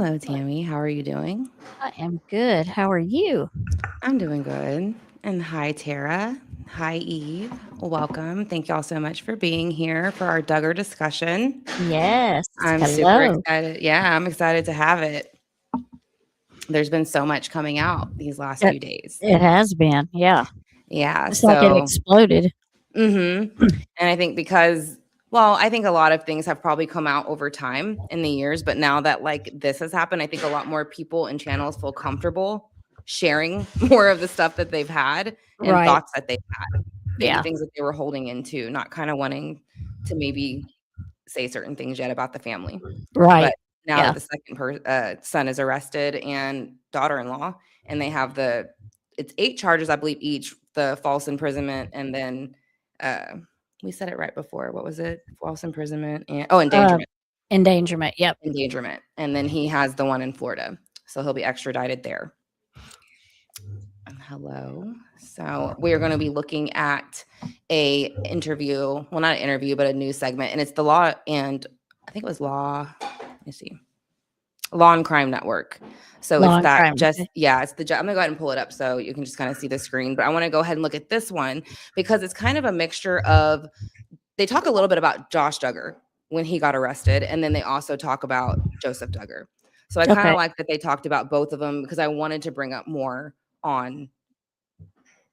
Hello, Tammy. How are you doing? I am good. How are you? I'm doing good. And hi, Tara. Hi, Eve. Welcome. Thank y'all so much for being here for our Duggar discussion. Yes. I'm super Hello. excited. Yeah, I'm excited to have it. There's been so much coming out these last It, few days. it has been. Yeah. Yeah, It's like it so exploded. And I think because, well, I think a lot of things have probably come out over time in the years, but now that like this has happened, I think a lot more people and channels feel comfortable sharing more of the stuff that they've had and Right. thoughts that they've had, maybe Yeah. things that they were holding into, not kind of wanting to maybe say certain things yet about the family. But Right. now that Yeah. the son is arrested and daughter-in-law, and they have it's 8 charges, I believe, each the false imprisonment, and then uh, we said it right before. What was it? False imprisonment and Uh, endangerment, endangerment. Yep. and then he has the one in Florida, so he'll be extradited there. Hello. So we are going to be looking at a interview. Well, not an interview, but a news segment, and it's the law and I think it was law. Let me see. Law and Crime Network. So Law it's and that crime. just, yeah, it's I'm gonna go ahead and pull it up so you can just kind of see the screen. But I want to go ahead and look at this one because it's kind of a mixture of, they talk a little bit about Josh Duggar when he got arrested, and then they also talk about Joseph Duggar. So I kind Okay. of like that they talked about both of them because I wanted to bring up more on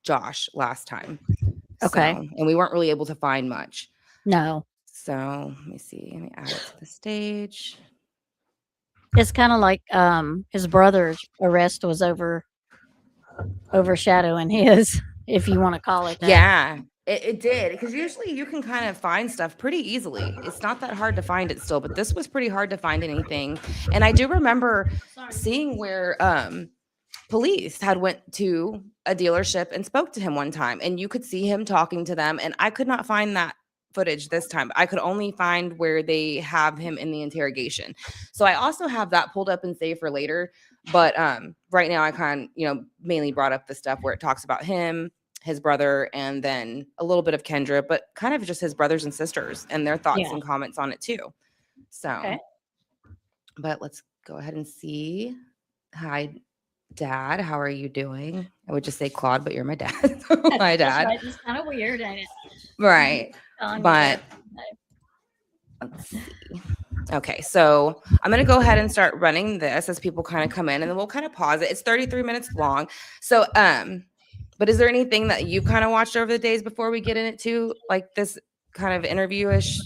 Josh last time. So, Okay. and we weren't really able to find much. No. So let me see. Let me add it to the stage. It's kind of like his brother's arrest was overshadowing his, if you want to call it that. Yeah, it did, because usually you can kind of find stuff pretty easily. It's not that hard to find it still, but this was pretty hard to find anything. And I do remember seeing where police had went to a dealership and spoke to him one time, and you could see him talking to them, and I could not find that footage this time. I could only find where they have him in the interrogation. So I also have that pulled up and saved for later. But right now I mainly brought up the stuff where it talks about him, his brother, and then a little bit of Kendra, but kind of just his brothers and sisters and their thoughts Yeah. and comments on it too. So, Okay. but let's go ahead and see. Hi, Dad. How are you doing? I would just say Claude, but you're my dad. My That's dad. right. It's kind of weird, ain't it? Right. Calling you But let's see. Okay, so I'm going to go ahead and start running this as people kind of come in, and then we'll kind of pause it. It's 33 minutes long. So, but is there anything that you kind of watched over the days before we get into like this kind of interview-ish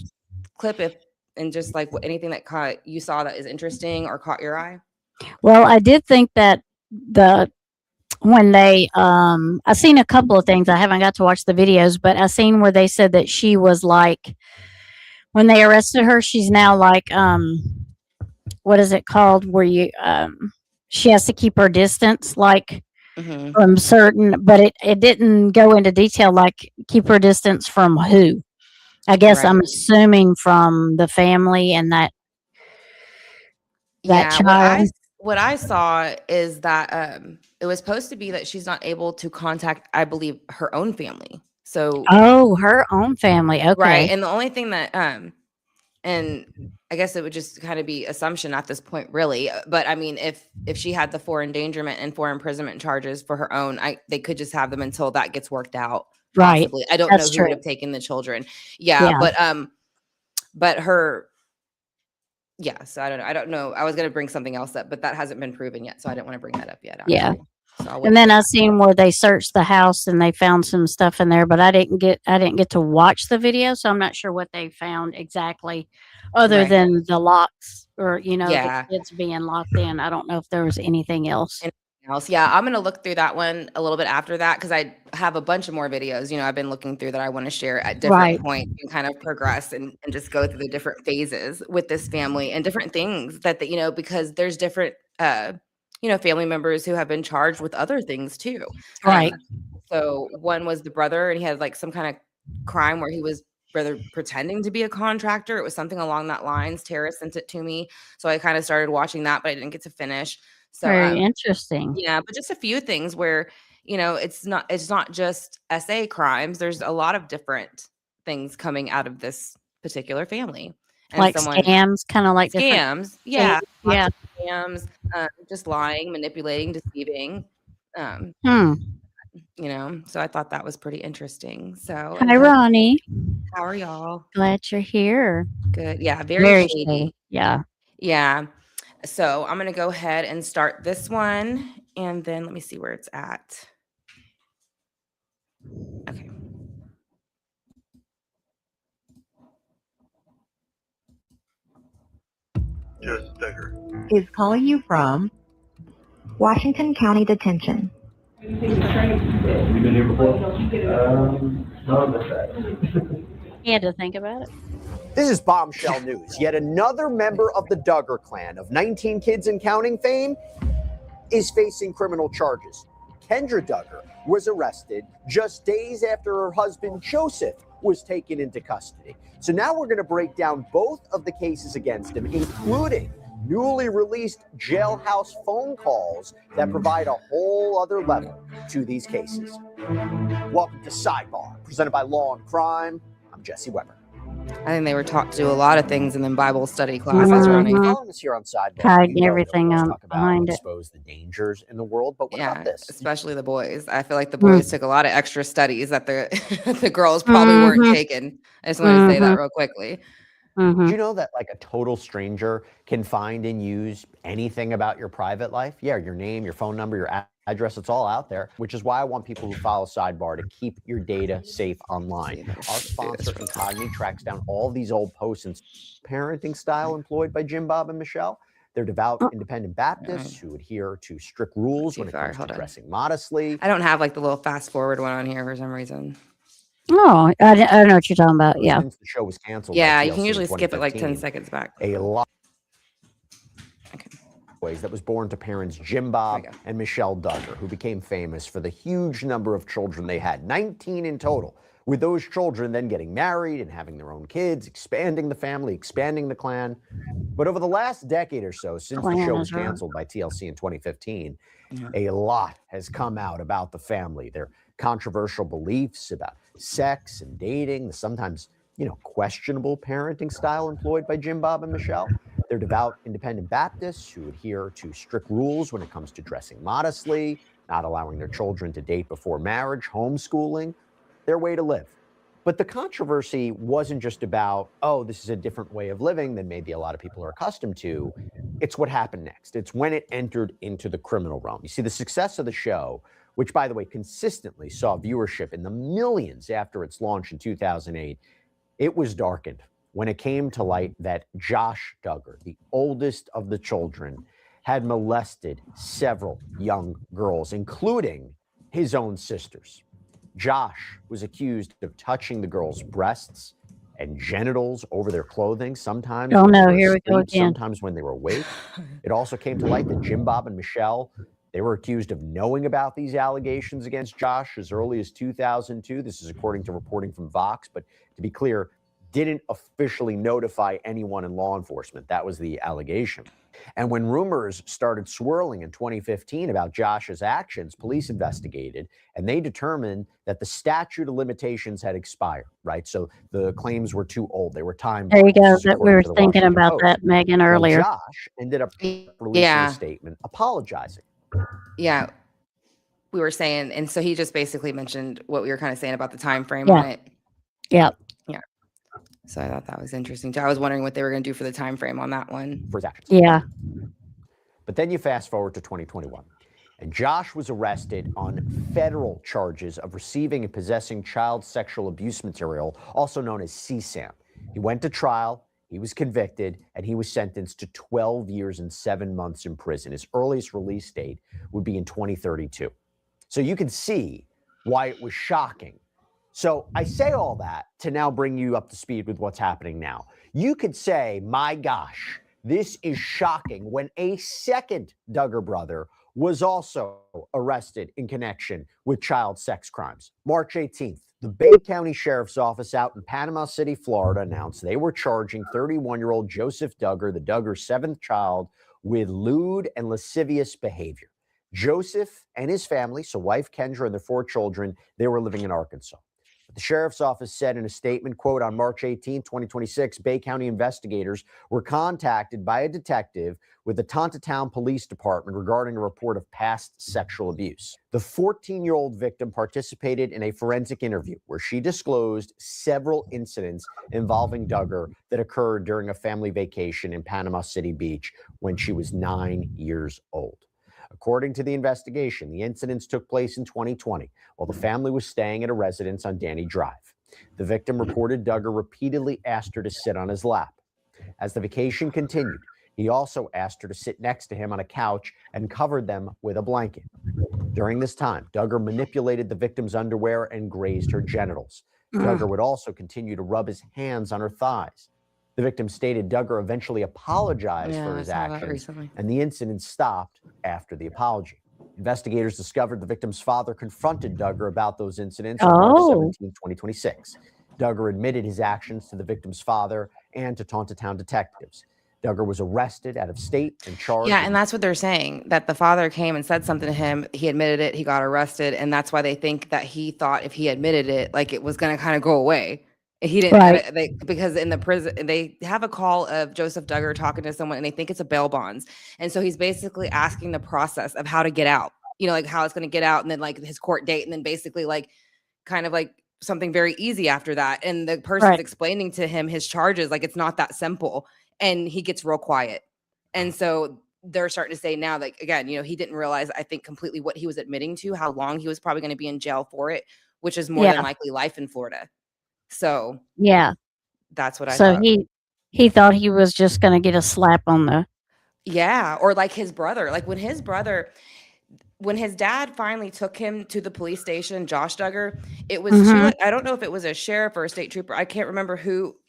clip, and just like anything that you saw that is interesting or caught your eye? Well, I did think that the when they I seen a couple of things. I haven't got to watch the videos, but I seen where they said that she was like, when they arrested her, she's now like what is it called, where you she has to keep her distance, like Mm-hmm. from certain, but it didn't go into detail, like keep her distance from who. I guess I'm Right. assuming from the family and that Yeah, child. what I saw is that it was supposed to be that she's not able to contact, I believe, her own family. So, Oh, her own family. right, Okay. and the only thing that and I guess it would just kind of be assumption at this point, really. But I mean, if she had the 4 endangerment and 4 imprisonment charges for her own, they could just have them until that gets worked out. Right. Possibly, I don't know That's who would true. have taken the children. Yeah, Yeah. but her. Yeah, so I don't know. I was gonna bring something else up, but that hasn't been proven yet, so I didn't want to bring that up yet, Yeah. actually. So I'll And wait for then I that. seen where they searched the house and they found some stuff in there, but I didn't get to watch the video, so I'm not sure what they found exactly, other Right. than the locks, or the Yeah. kids being locked in. I don't know if there was anything else. Anything else? Yeah, I'm gonna look through that one a little bit after that because I have a bunch of more videos. I've been looking through that I want to share at different Right. points and kind of progress and just go through the different phases with this family and different things because there's different family members who have been charged with other things too. Right. So one was the brother, and he had like some kind of crime where he was rather pretending to be a contractor. It was something along that lines. Tara sent it to me, so I kind of started watching that, but I didn't get to finish. So Very interesting. yeah, but just a few things where it's not just SA crimes. There's a lot of different things coming out of this particular family, and Like someone scams, kind of like different scams. scams. Yeah, lots Yeah. of scams, just lying, manipulating, deceiving. Um, Hmm. so I thought that was pretty interesting. So, Hi, Ronnie. how are y'all? Glad you're here. Good. Yeah, very Very shady. shady. Yeah. Yeah. So I'm going to go ahead and start this one. And then let me see where it's at. Okay. Just Duggar is calling you from Washington County Detention. You been here before? No, that's that. He had to think about it. This is bombshell news. Yet another member of the Duggar clan of 19 kids and counting fame is facing criminal charges. Kendra Duggar was arrested just days after her husband Joseph was taken into custody. So now we're going to break down both of the cases against him, including newly released jailhouse phone calls that provide a whole other level to these cases. Welcome to Sidebar, presented by Law and Crime. I'm Jesse Weber. I think they were taught to do a lot of things in the Bible study classes, Running. Ronnie. Following us here on Sidebar, Hiding you know everything that we always on talk about behind it. expose the dangers in the world, but what about this? Especially the boys. I feel like the boys took a lot of extra studies that the girls probably weren't taking. I just wanted to say that real quickly. Did you know that like a total stranger can find and use anything about your private life? Yeah, your name, your phone number, your address, it's all out there, which is why I want people who follow Sidebar to keep your data safe online. Our sponsor, Incogni, tracks down all these old posts and parenting style employed by Jim, Bob, and Michelle. They're devout independent Baptists who adhere to strict rules when it comes to dressing modestly. I don't have like the little fast forward one on here for some reason. Oh, I don't know what you're talking about. Yeah. Since the show was canceled. Yeah, by you TLC can usually in skip it like 10 2015, seconds back. A lot. That was born to parents Jim Bob and Michelle Duggar, who became famous for the huge number of children they had, 19 in total, with those children then getting married and having their own kids, expanding the family, expanding the clan. But over the last decade or so, since the show was canceled by TLC in 2015, a lot has come out about the family, their controversial beliefs about sex and dating, the sometimes, questionable parenting style employed by Jim, Bob, and Michelle. They're devout independent Baptists who adhere to strict rules when it comes to dressing modestly, not allowing their children to date before marriage, homeschooling, their way to live. But the controversy wasn't just about, oh, this is a different way of living than maybe a lot of people are accustomed to. It's what happened next. It's when it entered into the criminal realm. You see, the success of the show, which, by the way, consistently saw viewership in the millions after its launch in 2008, it was darkened when it came to light that Josh Duggar, the oldest of the children, had molested several young girls, including his own sisters. Josh was accused of touching the girls' breasts and genitals over their clothing, sometimes Oh when they no, were here we go asleep, again. sometimes when they were awake. It also came to light that Jim, Bob, and Michelle, they were accused of knowing about these allegations against Josh as early as 2002. This is according to reporting from Vox, but to be clear, didn't officially notify anyone in law enforcement. That was the allegation. And when rumors started swirling in 2015 about Josh's actions, police investigated, and they determined that the statute of limitations had expired, right? So the claims were too old. They were time. There you go. That we according were to the thinking Washington about Post. that, Megan, Well, earlier. Josh ended up releasing a statement apologizing. Yeah. We were saying, and so he just basically mentioned what we were kind of saying about the time frame on it. Yep. Yeah. So I thought that was interesting too. I was wondering what they were going to do for the time frame on that one. For his actions. Yeah. But then you fast forward to 2021, and Josh was arrested on federal charges of receiving and possessing child sexual abuse material, also known as CSAM. He went to trial, he was convicted, and he was sentenced to 12 years and 7 months in prison. His earliest release date would be in 2032. So you can see why it was shocking. So I say all that to now bring you up to speed with what's happening now. You could say, my gosh, this is shocking, when a second Duggar brother was also arrested in connection with child sex crimes. March 18th, the Bay County Sheriff's Office out in Panama City, Florida, announced they were charging 31-year-old Joseph Duggar, the Duggar's seventh child, with lewd and lascivious behavior. Joseph and his family, so wife Kendra and their 4 children, they were living in Arkansas. The sheriff's office said in a statement, quote, on March 18, 2026, Bay County investigators were contacted by a detective with the Tontatown Police Department regarding a report of past sexual abuse. The 14-year-old victim participated in a forensic interview where she disclosed several incidents involving Duggar that occurred during a family vacation in Panama City Beach when she was 9 years old. According to the investigation, the incidents took place in 2020 while the family was staying at a residence on Danny Drive. The victim reported Duggar repeatedly asked her to sit on his lap. As the vacation continued, he also asked her to sit next to him on a couch and covered them with a blanket. During this time, Duggar manipulated the victim's underwear and grazed her genitals. Duggar would also continue to rub his hands on her thighs. The victim stated Duggar eventually apologized for his actions, and the incident stopped after the apology. Investigators discovered the victim's father confronted Duggar about those incidents on March 17, 2026. Duggar admitted his actions to the victim's father and to Tontatown detectives. Duggar was arrested out of state and charged. Yeah, and that's what they're saying, that the father came and said something to him. He admitted it. He got arrested. And that's why they think that he thought if he admitted it, like it was going to kind of go away. He didn't because in the prison, they have a call of Joseph Duggar talking to someone and they think it's a bail bonds. And so he's basically asking the process of how to get out, like how it's going to get out and then like his court date. And then basically like kind of like something very easy after that. And the person's explaining to him his charges, like it's not that simple. And he gets real quiet. And so they're starting to say now, like, again, he didn't realize, I think, completely what he was admitting to, how long he was probably going to be in jail for it, which is more than likely life in Florida. So yeah, that's what I so thought. he thought he was just going to get a slap on the. Yeah. Or like his brother, like when his dad finally took him to the police station, Josh Duggar, it was I don't know if it was a sheriff or a state trooper. I can't remember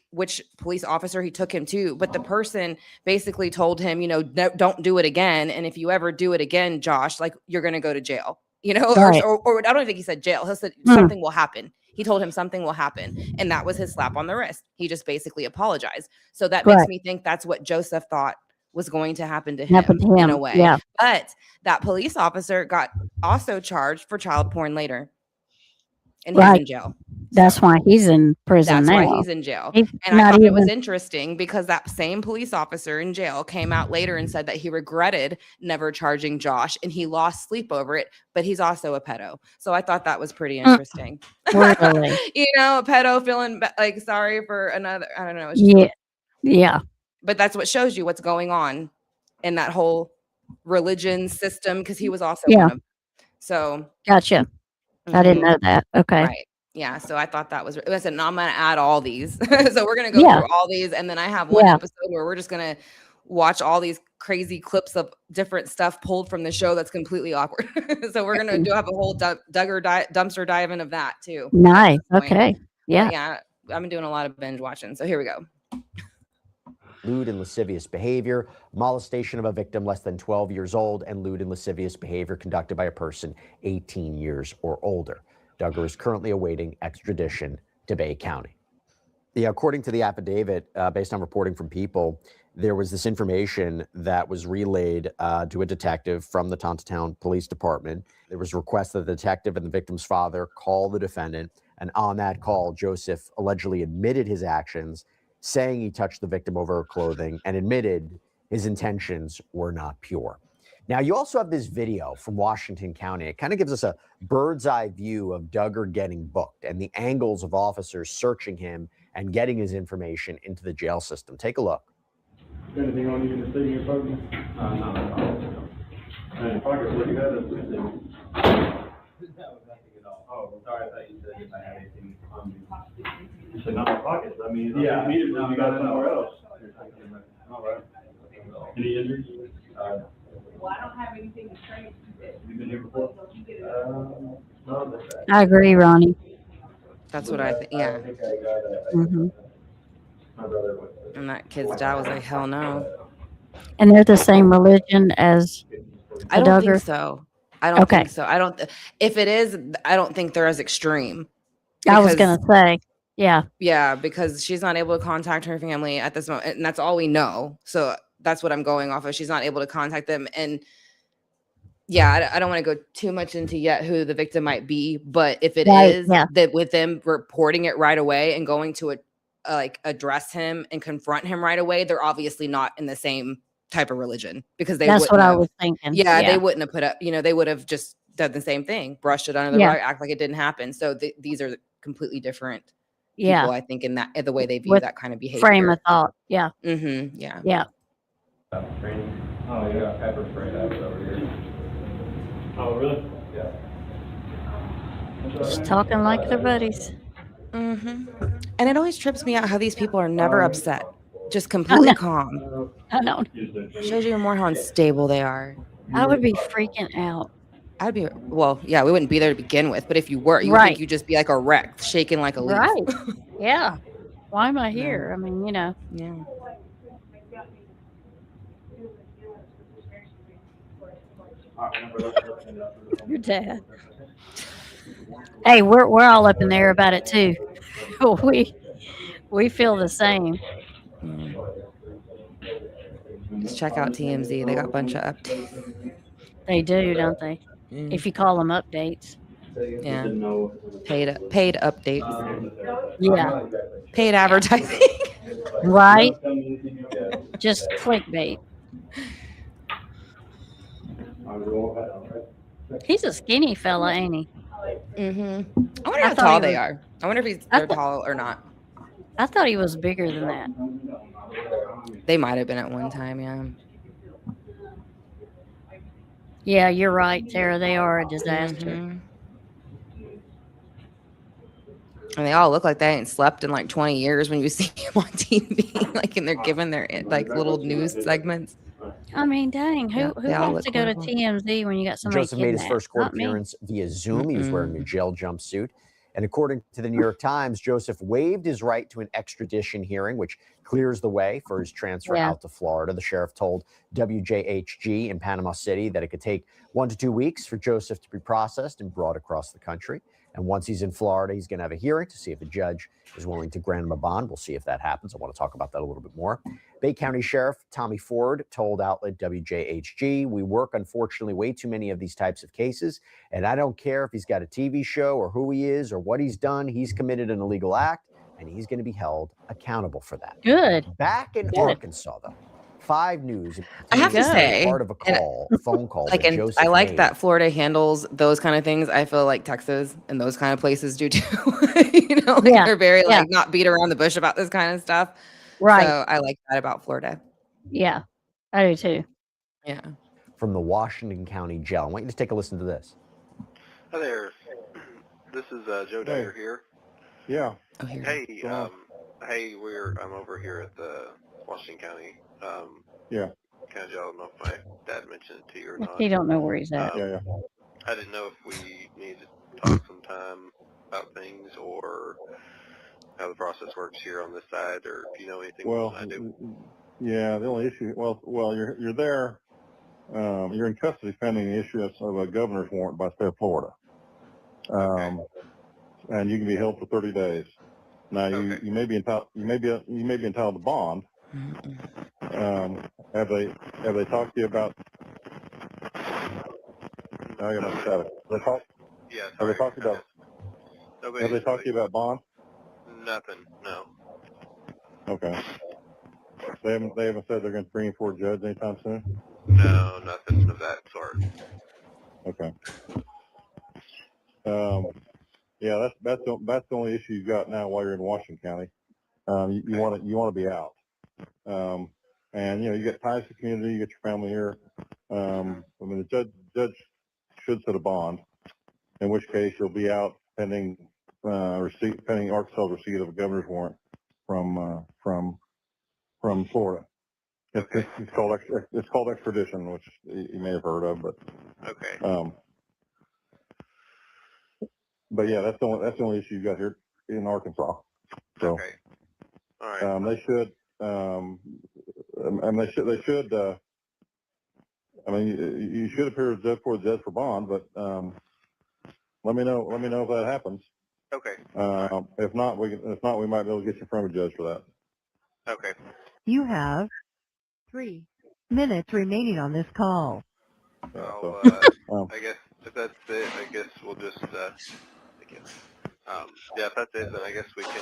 which police officer he took him to, but the person basically told him, no, don't do it again. And if you ever do it again, Josh, like you're going to go to jail, or I don't think he said jail. He said something will happen. He told him something will happen. And that was his slap on the wrist. He just basically apologized. So that makes me think that's what Joseph thought was going to happen to him in a way. Yeah. But that police officer got also charged for child porn later. And he's in jail. That's why he's in prison now. That's why he's in jail. And I thought it was interesting because that same police officer in jail came out later and said that he regretted never charging Josh and he lost sleep over it, but he's also a pedo. So I thought that was pretty interesting. Really? A pedo feeling like sorry for another, I don't know. Yeah. But that's what shows you what's going on in that whole religion system because he was also one of them. So. Gotcha. I didn't know that. Okay. Right. Yeah. So I thought that was, listen, I'm going to add all these. So we're going to go through all these. And then I have one episode where we're just going to watch all these crazy clips of different stuff pulled from the show that's completely awkward. So we're going to have a whole Duggar dumpster diving of that too. Nice. Okay. Yeah. But yeah. I've been doing a lot of binge watching. So here we go. Lewd and lascivious behavior, molestation of a victim less than 12 years old, and lewd and lascivious behavior conducted by a person 18 years or older. Duggar is currently awaiting extradition to Bay County. Yeah, according to the affidavit, based on reporting from people, there was this information that was relayed to a detective from the Tontatown Police Department. There was a request that the detective and the victim's father call the defendant, and on that call, Joseph allegedly admitted his actions, saying he touched the victim over her clothing and admitted his intentions were not pure. Now, you also have this video from Washington County. It kind of gives us a bird's eye view of Duggar getting booked and the angles of officers searching him and getting his information into the jail system. Take a look. Anything on you in the city in front of you? No. And pockets, what you had in the city? Oh, sorry, I thought you said if I had anything on me. You said not my pockets. I mean, yeah, you got it somewhere else. All right. Any injuries? Well, I don't have anything to train. You've been here before? No, I agree, Ronnie. That's what I think. Yeah. My brother was. And that kid's dad was like, hell no. And they're the same religion as I don't Duggar? think so. I don't think so. I don't. If it is, I don't think they're as extreme. I was gonna say, yeah, because she's not able to contact her family at this moment, and that's all we know. So that's what I'm going off of. She's not able to contact them, and yeah, I don't want to go too much into yet who the victim might be, but if it Right, is yeah. that with them reporting it right away and going to like address him and confront him right away, they're obviously not in the same type of religion because they That's wouldn't what I have. was thinking. Yeah, they Yeah. wouldn't have put up. They would have just done the same thing, brushed it under the Yeah. rug, act like it didn't happen. So these are completely different Yeah. people, I think, in the way they view With that kind of behavior. frame of thought. Yeah. Mm-hmm. Yeah. Yeah. Training. Oh, yeah, pepper spray that's over here. Oh, really? Yeah. Just talking like their buddies. Mm-hmm. And it always trips me out how these people are never upset, just I completely know. calm. I know. Shows you more how unstable they are. I would be freaking out. I'd be, well, yeah, we wouldn't be there to begin with, but if you were, you would Right. think you'd just be like a wreck, shaking like a leaf. Right. Yeah. Why am I No. here? I mean, Yeah. your dad. Hey, we're all up in there about it too. we feel the same. Just check out TMZ. They got a bunch of updates. They do, don't they? If you call them updates. Yeah. Paid updates. Yeah. Paid advertising. Right. Just clickbait. He's a skinny fella, ain't he? Mm-hmm. I wonder I how thought tall he they was- are. I wonder if I they're thought- tall or not. I thought he was bigger than that. They might have been at one time, yeah. Yeah, you're right, Tara. They are a disaster. Mhm. And they all look like they ain't slept in like 20 years when you see them on TV, like, and they're giving their like little news segments. I mean, dang, who Yeah, they all wants to look go to horrible. TMZ when you got somebody Joseph made his kidnapped? first court Not me. appearance via Zoom. He was wearing a jail jumpsuit. And according to the New York Times, Joseph waived his right to an extradition hearing, which clears the way for his transfer out to Florida. The sheriff told WJHG in Panama City that it could take 1 to 2 weeks for Joseph to be processed and brought across the country. And once he's in Florida, he's going to have a hearing to see if a judge is willing to grant him a bond. We'll see if that happens. I want to talk about that a little bit more. Bay County Sheriff Tommy Ford told outlet WJHG, "We work, unfortunately, way too many of these types of cases. And I don't care if he's got a TV show or who he is or what he's done. He's committed an illegal act, and he's going to be held accountable for that." Good. Back in Arkansas, though, 5 News. I have to say, part of a phone call. Like, that and Joseph I like made. that Florida handles those kind of things. I feel like Texas and those kind of places do too. Like they're very like not beat around the bush about this kind of stuff. Right. So I like that about Florida. Yeah, I do too. Yeah. From the Washington County Jail. I want you to take a listen to this. Hi there. This is Joe Duggar here. Yeah. Oh, here. Hey, I'm over here at the Washington County. Yeah. County Jail. I don't know if my dad mentioned it to you or not. He don't know where he's at. Yeah. I didn't know if we needed to talk sometime about things or how the process works here on this side, or if you know anything more than I do. Yeah. The only issue, you're there. You're in custody pending the issuance of a governor's warrant by the state of Florida. And you can be held for 30 days. Now you may be entitled to bond. Have they talked to you about? I got my status. Yeah. Have they talked to you about? Have they talked to you about bond? Nothing. No. Okay. They haven't said they're going to bring you before a judge anytime soon? No, nothing of that sort. Okay. Yeah, that's the only issue you've got now while you're in Washington County. You want to be out. And you got ties to the community, you got your family here. I mean, the judge should set a bond, in which case you'll be out pending Arkansas receipt of a governor's warrant from Florida. It's called extradition, which you may have heard of, but okay. But yeah, that's the only issue you got here in Arkansas. So Okay. All right. they should. They should. I mean, you should appear before the judge for bond, but let me know if that happens. Okay. If not, we might be able to get you in front of a judge for that. Okay. You have 3 minutes remaining on this call. I'll I guess if that's it, I guess we'll just, thank you. Yeah, if that's it, then I guess we can,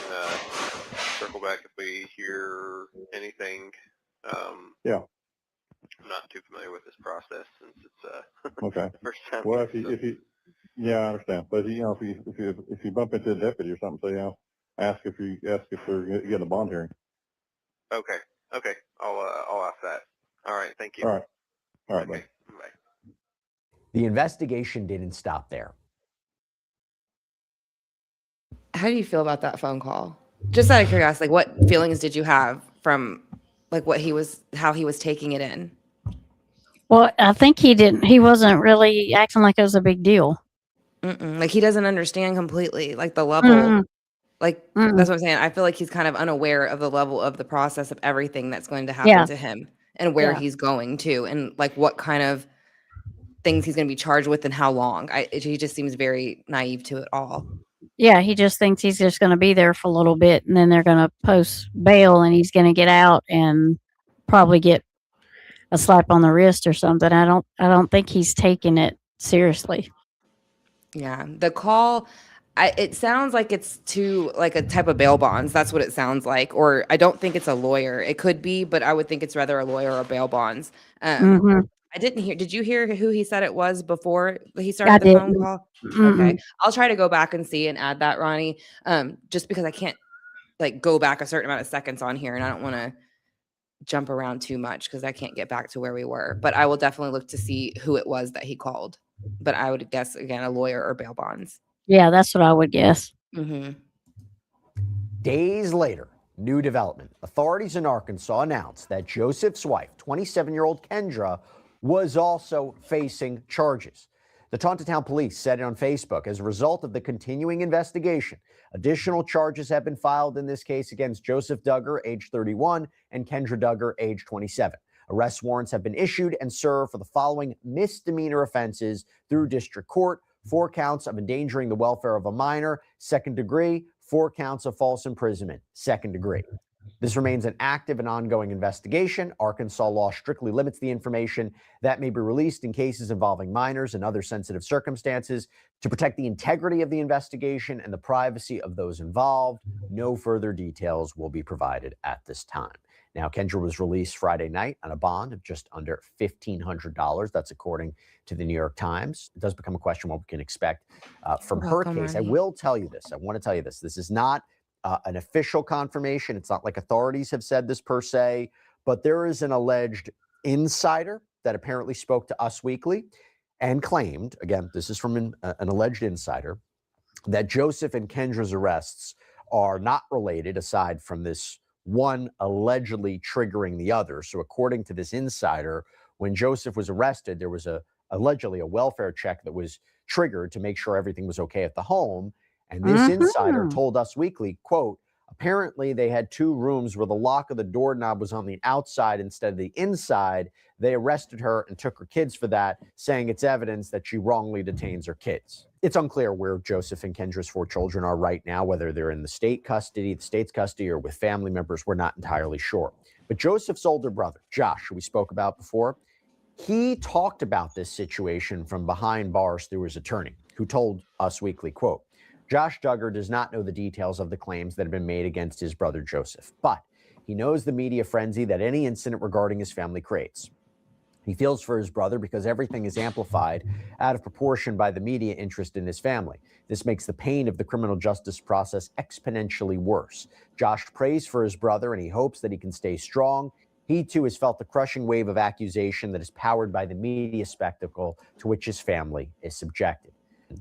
circle back if we hear anything. Yeah. I'm not too familiar with this process since it's, Okay. the first time. Well, so- yeah, I understand. But if you bump into a deputy or something, say, ask if they're getting a bond hearing. Okay. I'll ask that. All right. Thank you. All right. All right, Okay. bye. Bye. The investigation didn't stop there. How do you feel about that phone call? Just out of curiosity, like what feelings did you have from like how he was taking it in? Well, I think he wasn't really acting like it was a big deal. Like he doesn't understand completely, like the level, Mm-mm. like Mm-mm. that's what I'm saying. I feel like he's kind of unaware of the level of the process of everything that's going to happen Yeah. to him and where Yeah. he's going to and like what kind of things he's going to be charged with and how long. He just seems very naive to it all. Yeah, he just thinks he's just going to be there for a little bit and then they're going to post bail and he's going to get out and probably get a slap on the wrist or something. I don't think he's taking it seriously. Yeah, the call, it sounds like it's to like a type of bail bonds. That's what it sounds like. Or I don't think it's a lawyer. It could be, but I would think it's rather a lawyer or bail bonds. Hmm. I didn't hear. Did you hear who he said it was before he I started the phone didn't. call? Mm-mm. Okay, I'll try to go back and see and add that, Ronnie. Just because I can't like go back a certain amount of seconds on here, and I don't want to jump around too much because I can't get back to where we were. But I will definitely look to see who it was that he called. But I would guess again a lawyer or bail bonds. Yeah, that's what I would guess. Mm-hmm. Days later, new development. Authorities in Arkansas announced that Joseph's wife, 27-year-old Kendra, was also facing charges. The Town police said it on Facebook. As a result of the continuing investigation, additional charges have been filed in this case against Joseph Duggar, age 31, and Kendra Duggar, age 27. Arrest warrants have been issued and served for the following misdemeanor offenses through district court: 4 counts of endangering the welfare of a minor, second degree; 4 counts of false imprisonment, second degree. This remains an active and ongoing investigation. Arkansas law strictly limits the information that may be released in cases involving minors and other sensitive circumstances to protect the integrity of the investigation and the privacy of those involved. No further details will be provided at this time. Now, Kendra was released Friday night on a bond of just under $1,500. That's according to the New York Times. It does become a question what we can expect from her case. I will tell you this. I want to tell you this. This is not an official confirmation. It's not like authorities have said this per se, but there is an alleged insider that apparently spoke to Us Weekly and claimed, again, this is from an alleged insider, that Joseph and Kendra's arrests are not related aside from this one allegedly triggering the other. So according to this insider, when Joseph was arrested, there was allegedly a welfare check that was triggered to make sure everything was okay at the home. And this insider told Us Weekly, quote, apparently they had 2 rooms where the lock of the doorknob was on the outside instead of the inside. They arrested her and took her kids for that, saying it's evidence that she wrongly detains her kids. It's unclear where Joseph and Kendra's 4 children are right now, whether they're in the state's custody, or with family members. We're not entirely sure. But Joseph's older brother, Josh, who we spoke about before, he talked about this situation from behind bars through his attorney, who told Us Weekly, quote, Josh Duggar does not know the details of the claims that have been made against his brother Joseph, but he knows the media frenzy that any incident regarding his family creates. He feels for his brother because everything is amplified out of proportion by the media interest in his family. This makes the pain of the criminal justice process exponentially worse. Josh prays for his brother and he hopes that he can stay strong. He too has felt the crushing wave of accusation that is powered by the media spectacle to which his family is subjected.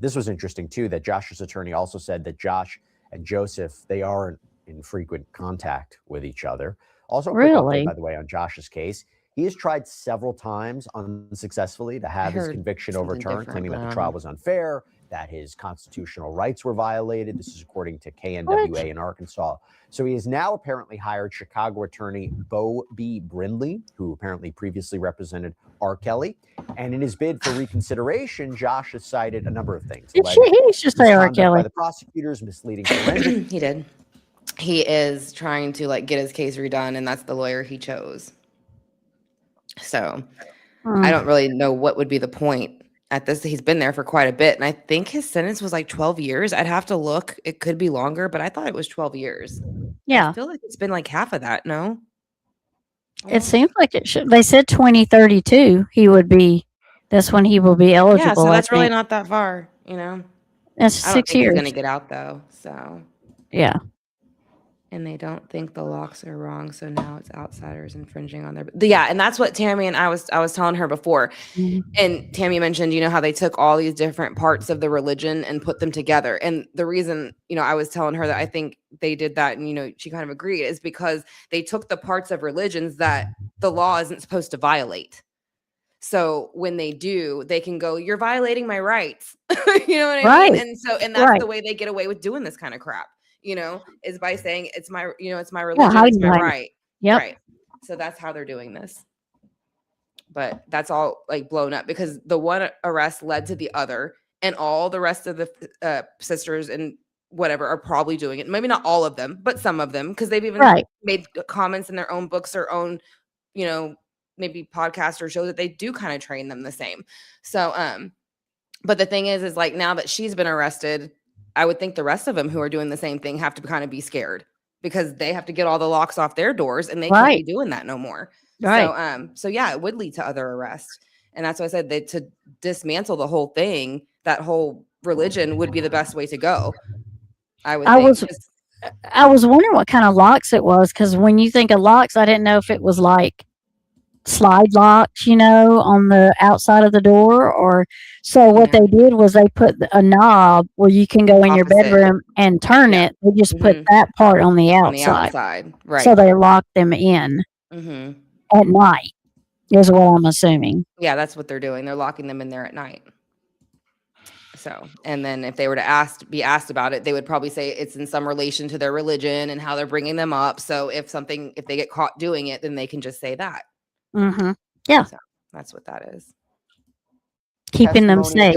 This was interesting too, that Josh's attorney also said that Josh and Joseph, they aren't in frequent contact with each other. Also, a quick update, by the way, on Josh's case. He has tried several times unsuccessfully to have his conviction overturned, claiming that the trial was unfair, that his constitutional rights were violated. This is according to KNWA in Arkansas. So he has now apparently hired Chicago attorney Bo B. Brindley, who apparently previously represented R. Kelly. And in his bid for reconsideration, Josh has cited a number of things. He should say R. Kelly. By the prosecutors, misleading forensic. He did. He is trying to like get his case redone, and that's the lawyer he chose. So I don't really know what would be the point at this. He's been there for quite a bit. And I think his sentence was like 12 years. I'd have to look. It could be longer, but I thought it was 12 years. Yeah. I feel like it's been like half of that, no? It seems like it should. They said 2032 he would be, that's when he will be eligible. Yeah, so I that's really think. not that far, you know? That's I don't 6 think he's years. going to get out though, so. Yeah. And they don't think the locks are wrong, so now it's outsiders infringing on their. Yeah, and that's what Tammy and I was telling her before. And Tammy mentioned, you know, how they took all these different parts of the religion and put them together. And the reason, you know, I was telling her that I think they did that, and you know, she kind of agreed, is because they took the parts of religions that the law isn't supposed to violate. So when they do, they can go, "You're violating my rights." You know what I mean? And so, and that's the way they get away with doing this kind of crap. You know, is by saying it's my, you know, it's my religion, it's my right. Yep. Right. So that's how they're doing this. But that's all like blown up because the one arrest led to the other, and all the rest of the sisters and whatever are probably doing it. Maybe not all of them, but some of them, because they've even made comments in their own books, their own, you know, maybe podcasts or shows that they do kind of train them the same. So, but the thing is like now that she's been arrested, I would think the rest of them who are doing the same thing have to kind of be scared because they have to get all the locks off their doors and they can't be doing that no more. Right. So yeah, it would lead to other arrests. And that's why I said that to dismantle the whole thing, that whole religion would be the best way to go. I was wondering what kind of locks it was, because when you think of locks, I didn't know if it was like slide locks, you know, on the outside of the door, or so what they did was they put a knob where you can go in your bedroom and turn it. They just put that part on the outside. Right. So they locked them in at night, is what I'm assuming. Yeah, that's what they're doing. They're locking them in there at night. So, and then if they were to be asked about it, they would probably say it's in some relation to their religion and how they're bringing them up. So if they get caught doing it, then they can just say that. Yeah. So that's what that is. Keeping them safe.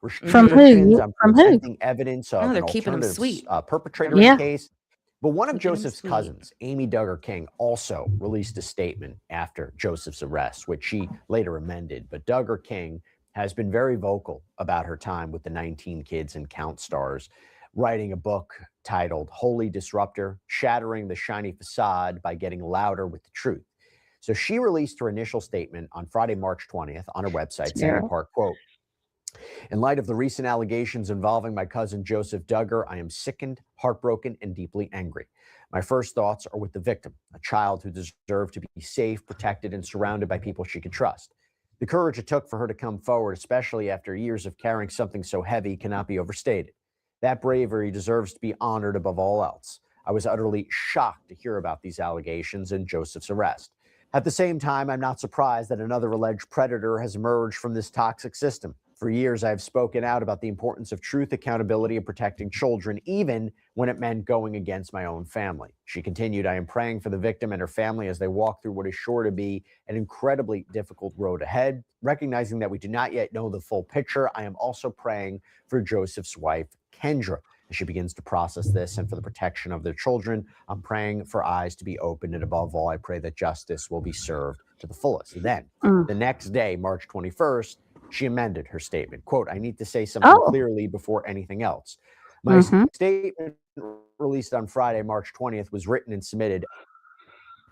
From who? From who? Evidence of they're keeping them sweet. Perpetrator in the case. But one of Joseph's cousins, Amy Duggar King, also released a statement after Joseph's arrest, which she later amended. But Duggar King has been very vocal about her time with the 19 kids and Count Stars, writing a book titled Holy Disruptor, Shattering the Shiny Facade by Getting Louder with the Truth. So she released her initial statement on Friday, March 20th on her website, saying in part, quote, "In light of the recent allegations involving my cousin Joseph Duggar, I am sickened, heartbroken, and deeply angry. My first thoughts are with the victim, a child who deserved to be safe, protected, and surrounded by people she could trust. The courage it took for her to come forward, especially after years of carrying something so heavy, cannot be overstated. That bravery deserves to be honored above all else. I was utterly shocked to hear about these allegations and Joseph's arrest. At the same time, I'm not surprised that another alleged predator has emerged from this toxic system. For years, I have spoken out about the importance of truth, accountability, and protecting children, even when it meant going against my own family." She continued, "I am praying for the victim and her family as they walk through what is sure to be an incredibly difficult road ahead. Recognizing that we do not yet know the full picture, I am also praying for Joseph's wife, Kendra, as she begins to process this and for the protection of their children. I'm praying for eyes to be opened, and above all, I pray that justice will be served to the fullest." And then the next day, March 21st, she amended her statement. Quote, "I need to say something clearly before anything else. My statement released on Friday, March 20th, was written and submitted."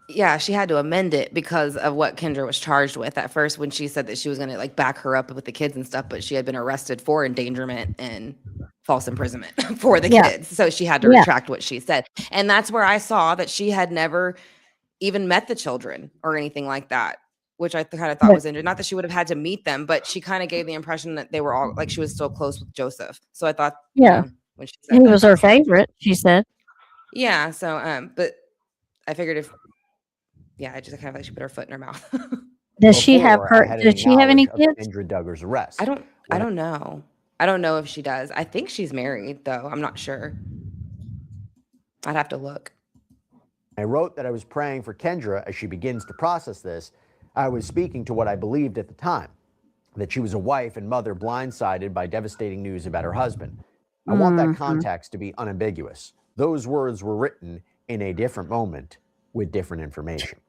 Yeah, she had to amend it because of what Kendra was charged with at first when she said that she was going to like back her up with the kids and stuff, but she had been arrested for endangerment and false imprisonment for the kids. So she had to retract what she said. And that's where I saw that she had never even met the children or anything like that, which I kind of thought was interesting. Not that she would have had to meet them, but she kind of gave the impression that they were all like she was still close with Joseph. So I thought, you know, when she said he was her favorite, she said. Yeah. So, but I figured I just kind of like she put her foot in her mouth. Does she have any kids? Kendra Duggar's arrest. I don't know. I don't know if she does. I think she's married though. I'm not sure. I'd have to look. I wrote that I was praying for Kendra as she begins to process this. I was speaking to what I believed at the time, that she was a wife and mother blindsided by devastating news about her husband. I want that context to be unambiguous. Those words were written in a different moment with different information.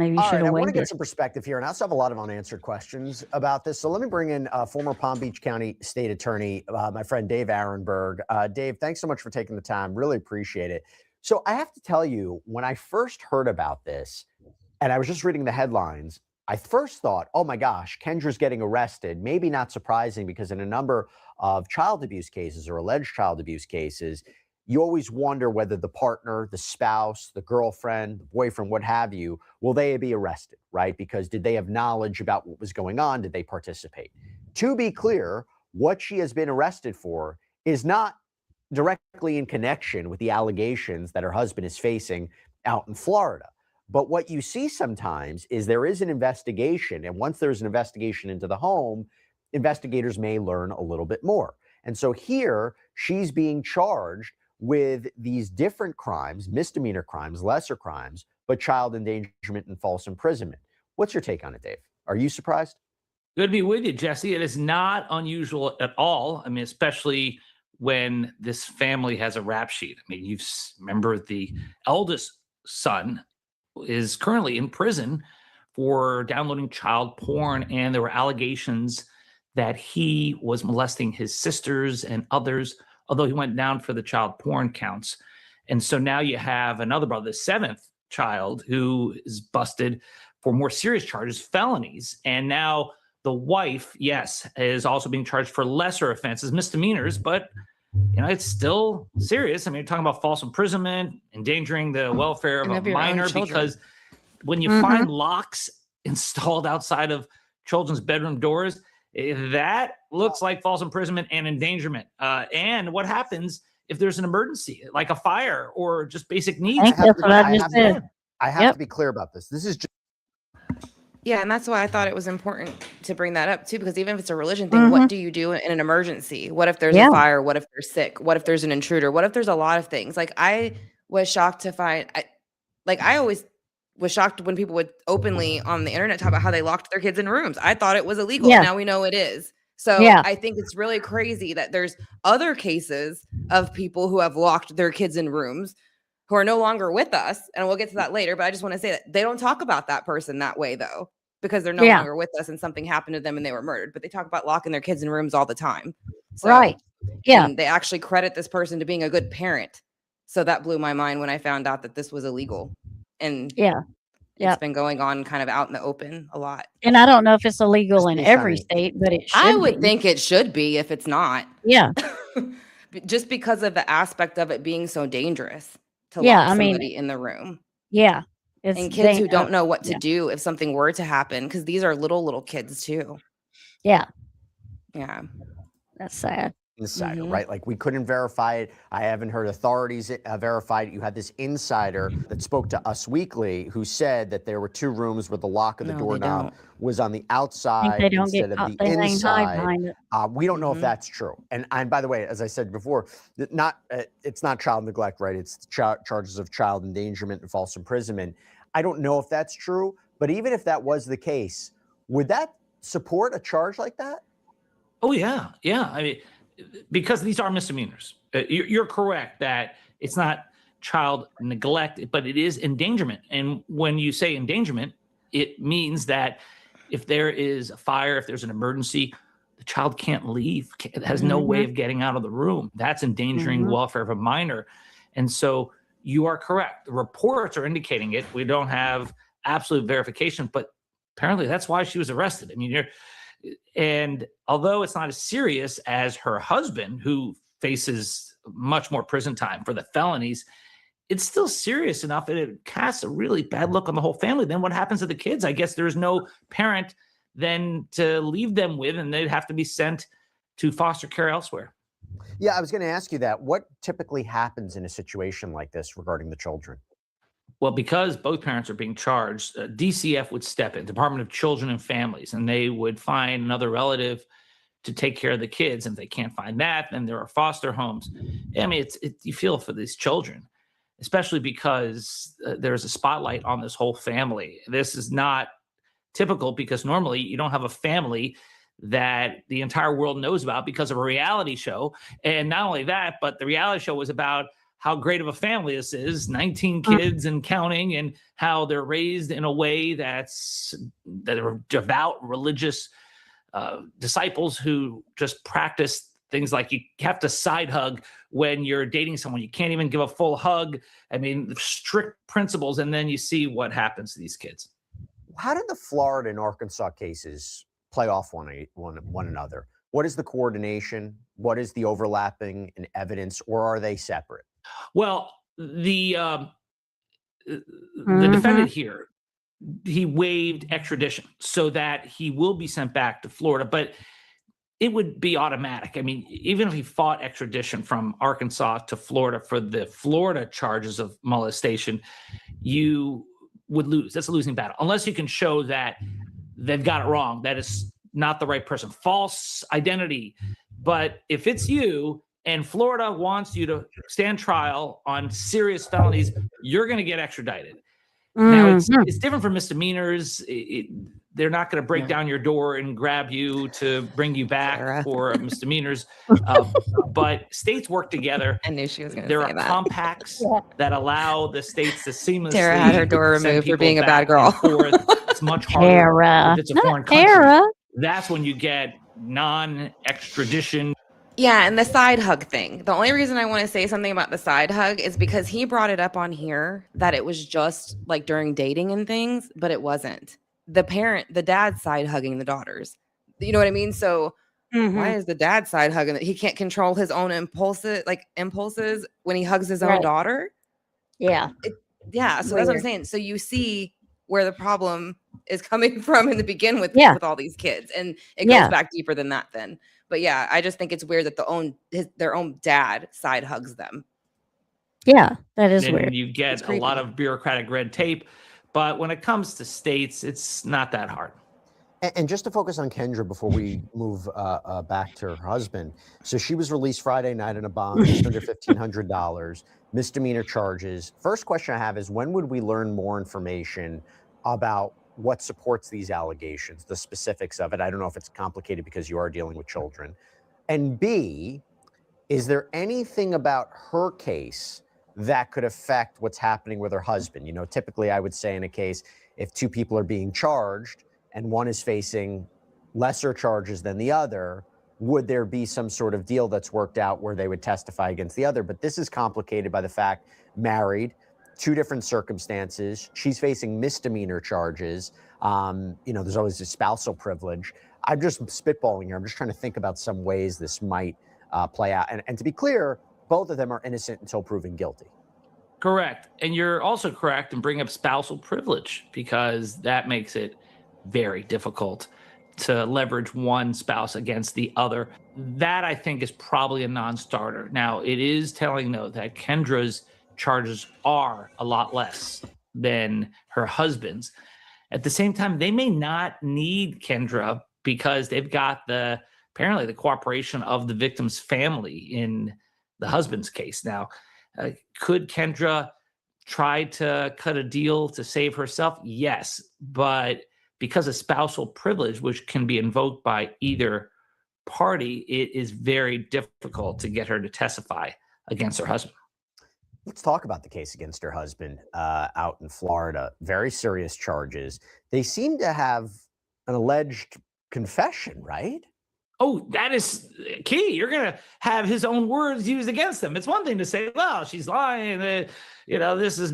Maybe you All should right, have I want to waited. get some perspective here, and I also have a lot of unanswered questions about this. So let me bring in former Palm Beach County State Attorney, my friend Dave Arenberg. Dave, thanks so much for taking the time. Really appreciate it. So I have to tell you, when I first heard about this, and I was just reading the headlines, I first thought, oh my gosh, Kendra's getting arrested. Maybe not surprising, because in a number of child abuse cases or alleged child abuse cases, you always wonder whether the partner, the spouse, the girlfriend, the boyfriend, what have you, will they be arrested, right? Because did they have knowledge about what was going on? Did they participate? To be clear, what she has been arrested for is not directly in connection with the allegations that her husband is facing out in Florida. But what you see sometimes is there is an investigation. And once there's an investigation into the home, investigators may learn a little bit more. And so here she's being charged with these different crimes, misdemeanor crimes, lesser crimes, but child endangerment and false imprisonment. What's your take on it, Dave? Are you surprised? Good to be with you, Jesse. It is not unusual at all. I mean, especially when this family has a rap sheet. I mean, remember the eldest son is currently in prison for downloading child porn, and there were allegations that he was molesting his sisters and others, although he went down for the child porn counts. And so now you have another brother, the seventh child, who is busted for more serious charges, felonies. And now the wife, yes, is also being charged for lesser offenses, misdemeanors, but it's still serious. I mean, you're talking about false imprisonment, endangering the welfare of a minor, because when you find locks installed outside of children's bedroom doors, that looks like false imprisonment and endangerment. And what happens if there's an emergency, like a fire or just basic needs? That's what I just said. I have to be clear about this. This is just Yeah, and that's why I thought it was important to bring that up too, because even if it's a religion thing, what do you do in an emergency? What if there's a fire? What if they're sick? What if there's an intruder? What if there's a lot of things? Like, I was shocked to find, I always was shocked when people would openly on the internet talk about how they locked their kids in rooms. I thought it was illegal. And now we know it is. So I think it's really crazy that there's other cases of people who have locked their kids in rooms who are no longer with us. And we'll get to that later. But I just want to say that they don't talk about that person that way, though, because they're no longer with us and something happened to them and they were murdered. But they talk about locking their kids in rooms all the time. So, and they actually credit this person to being a good parent. So that blew my mind when I found out that this was illegal. And it's been going on kind of out in the open a lot. And I don't know if it's illegal in every state, but it should I would think it should be if it's not. Yeah. Just because of the aspect of it being so dangerous to lock somebody in the room. Yeah. And kids who don't know what to do if something were to happen, because these are little kids too. Yeah. Yeah. That's sad. Insider, right? Like, we couldn't verify it. I haven't heard authorities verify it. You had this insider that spoke to Us Weekly who said that there were two rooms where the lock of the doorknob was on the outside instead of the inside. We don't know if that's true. And by the way, as I said before, it's not child neglect, right? It's charges of child endangerment and false imprisonment. I don't know if that's true, but even if that was the case, would that support a charge like that? Oh, yeah. Yeah. I mean, because these are misdemeanors. You're correct that it's not child neglect, but it is endangerment. And when you say endangerment, it means that if there is a fire, if there's an emergency, the child can't leave, has no way of getting out of the room. That's endangering the welfare of a minor. And so you are correct. The reports are indicating it. We don't have absolute verification, but apparently that's why she was arrested. I mean, and although it's not as serious as her husband, who faces much more prison time for the felonies, it's still serious enough that it casts a really bad look on the whole family. Then what happens to the kids? I guess there's no parent then to leave them with, and they'd have to be sent to foster care elsewhere. Yeah, I was going to ask you that. What typically happens in a situation like this regarding the children? Well, because both parents are being charged, DCF would step in, Department of Children and Families, and they would find another relative to take care of the kids. And if they can't find that, then there are foster homes. I mean, you feel for these children, especially because there's a spotlight on this whole family. This is not typical, because normally you don't have a family that the entire world knows about because of a reality show. And not only that, but the reality show was about how great of a family this is, 19 kids and counting, and how they're raised in a way that are devout religious disciples who just practice things like you have to side hug when you're dating someone. You can't even give a full hug. I mean, strict principles. And then you see what happens to these kids. How did the Florida and Arkansas cases play off one another? What is the coordination? What is the overlapping in evidence, or are they separate? Well, the defendant here, he waived extradition so that he will be sent back to Florida, but it would be automatic. I mean, even if he fought extradition from Arkansas to Florida for the Florida charges of molestation, you would lose. That's a losing battle, unless you can show that they've got it wrong. That is not the right person. False identity. But if it's you and Florida wants you to stand trial on serious felonies, you're going to get extradited. Now, it's different for misdemeanors. They're not going to break down your door and grab you to bring you back for misdemeanors. But states work together. I knew she was going to There say are that. compacts that allow the states to seamlessly. Tara had her door send removed for people being a back bad girl. and forth. It's much harder Tara. if it's a Not foreign country. Tara. That's when you get non-extradition. Yeah, and the side hug thing. The only reason I want to say something about the side hug is because he brought it up on here that it was just like during dating and things, but it wasn't. The dad side hugging the daughters. You know what I mean? So why is the dad side hugging it? He can't control his own impulses when he hugs his own daughter. Yeah. Yeah, so that's what I'm saying. So you see where the problem is coming from in the begin with all these kids, and it goes back deeper than that then. But yeah, I just think it's weird that their own dad side hugs them. Yeah, that is and weird. You get a lot of bureaucratic red tape, but when it comes to states, it's not that hard. And just to focus on Kendra before we move back to her husband. So she was released Friday night on a bond, just under $1,500, misdemeanor charges. First question I have is, when would we learn more information about what supports these allegations, the specifics of it? I don't know if it's complicated because you are dealing with children. And B, is there anything about her case that could affect what's happening with her husband? You know, typically I would say in a case, if two people are being charged and one is facing lesser charges than the other, would there be some sort of deal that's worked out where they would testify against the other? But this is complicated by the fact, married, two different circumstances. She's facing misdemeanor charges. There's always a spousal privilege. I'm just spitballing here. I'm just trying to think about some ways this might play out. And to be clear, both of them are innocent until proven guilty. Correct. And you're also correct in bringing up spousal privilege, because that makes it very difficult to leverage one spouse against the other. That, I think, is probably a non-starter. Now, it is telling, though, that Kendra's charges are a lot less than her husband's. At the same time, they may not need Kendra because they've got apparently the cooperation of the victim's family in the husband's case. Now, could Kendra try to cut a deal to save herself? Yes, but because of spousal privilege, which can be invoked by either party, it is very difficult to get her to testify against her husband. Let's talk about the case against her husband out in Florida. Very serious charges. They seem to have an alleged confession, right? Oh, that is key. You're going to have his own words used against them. It's one thing to say, well, she's lying. This is...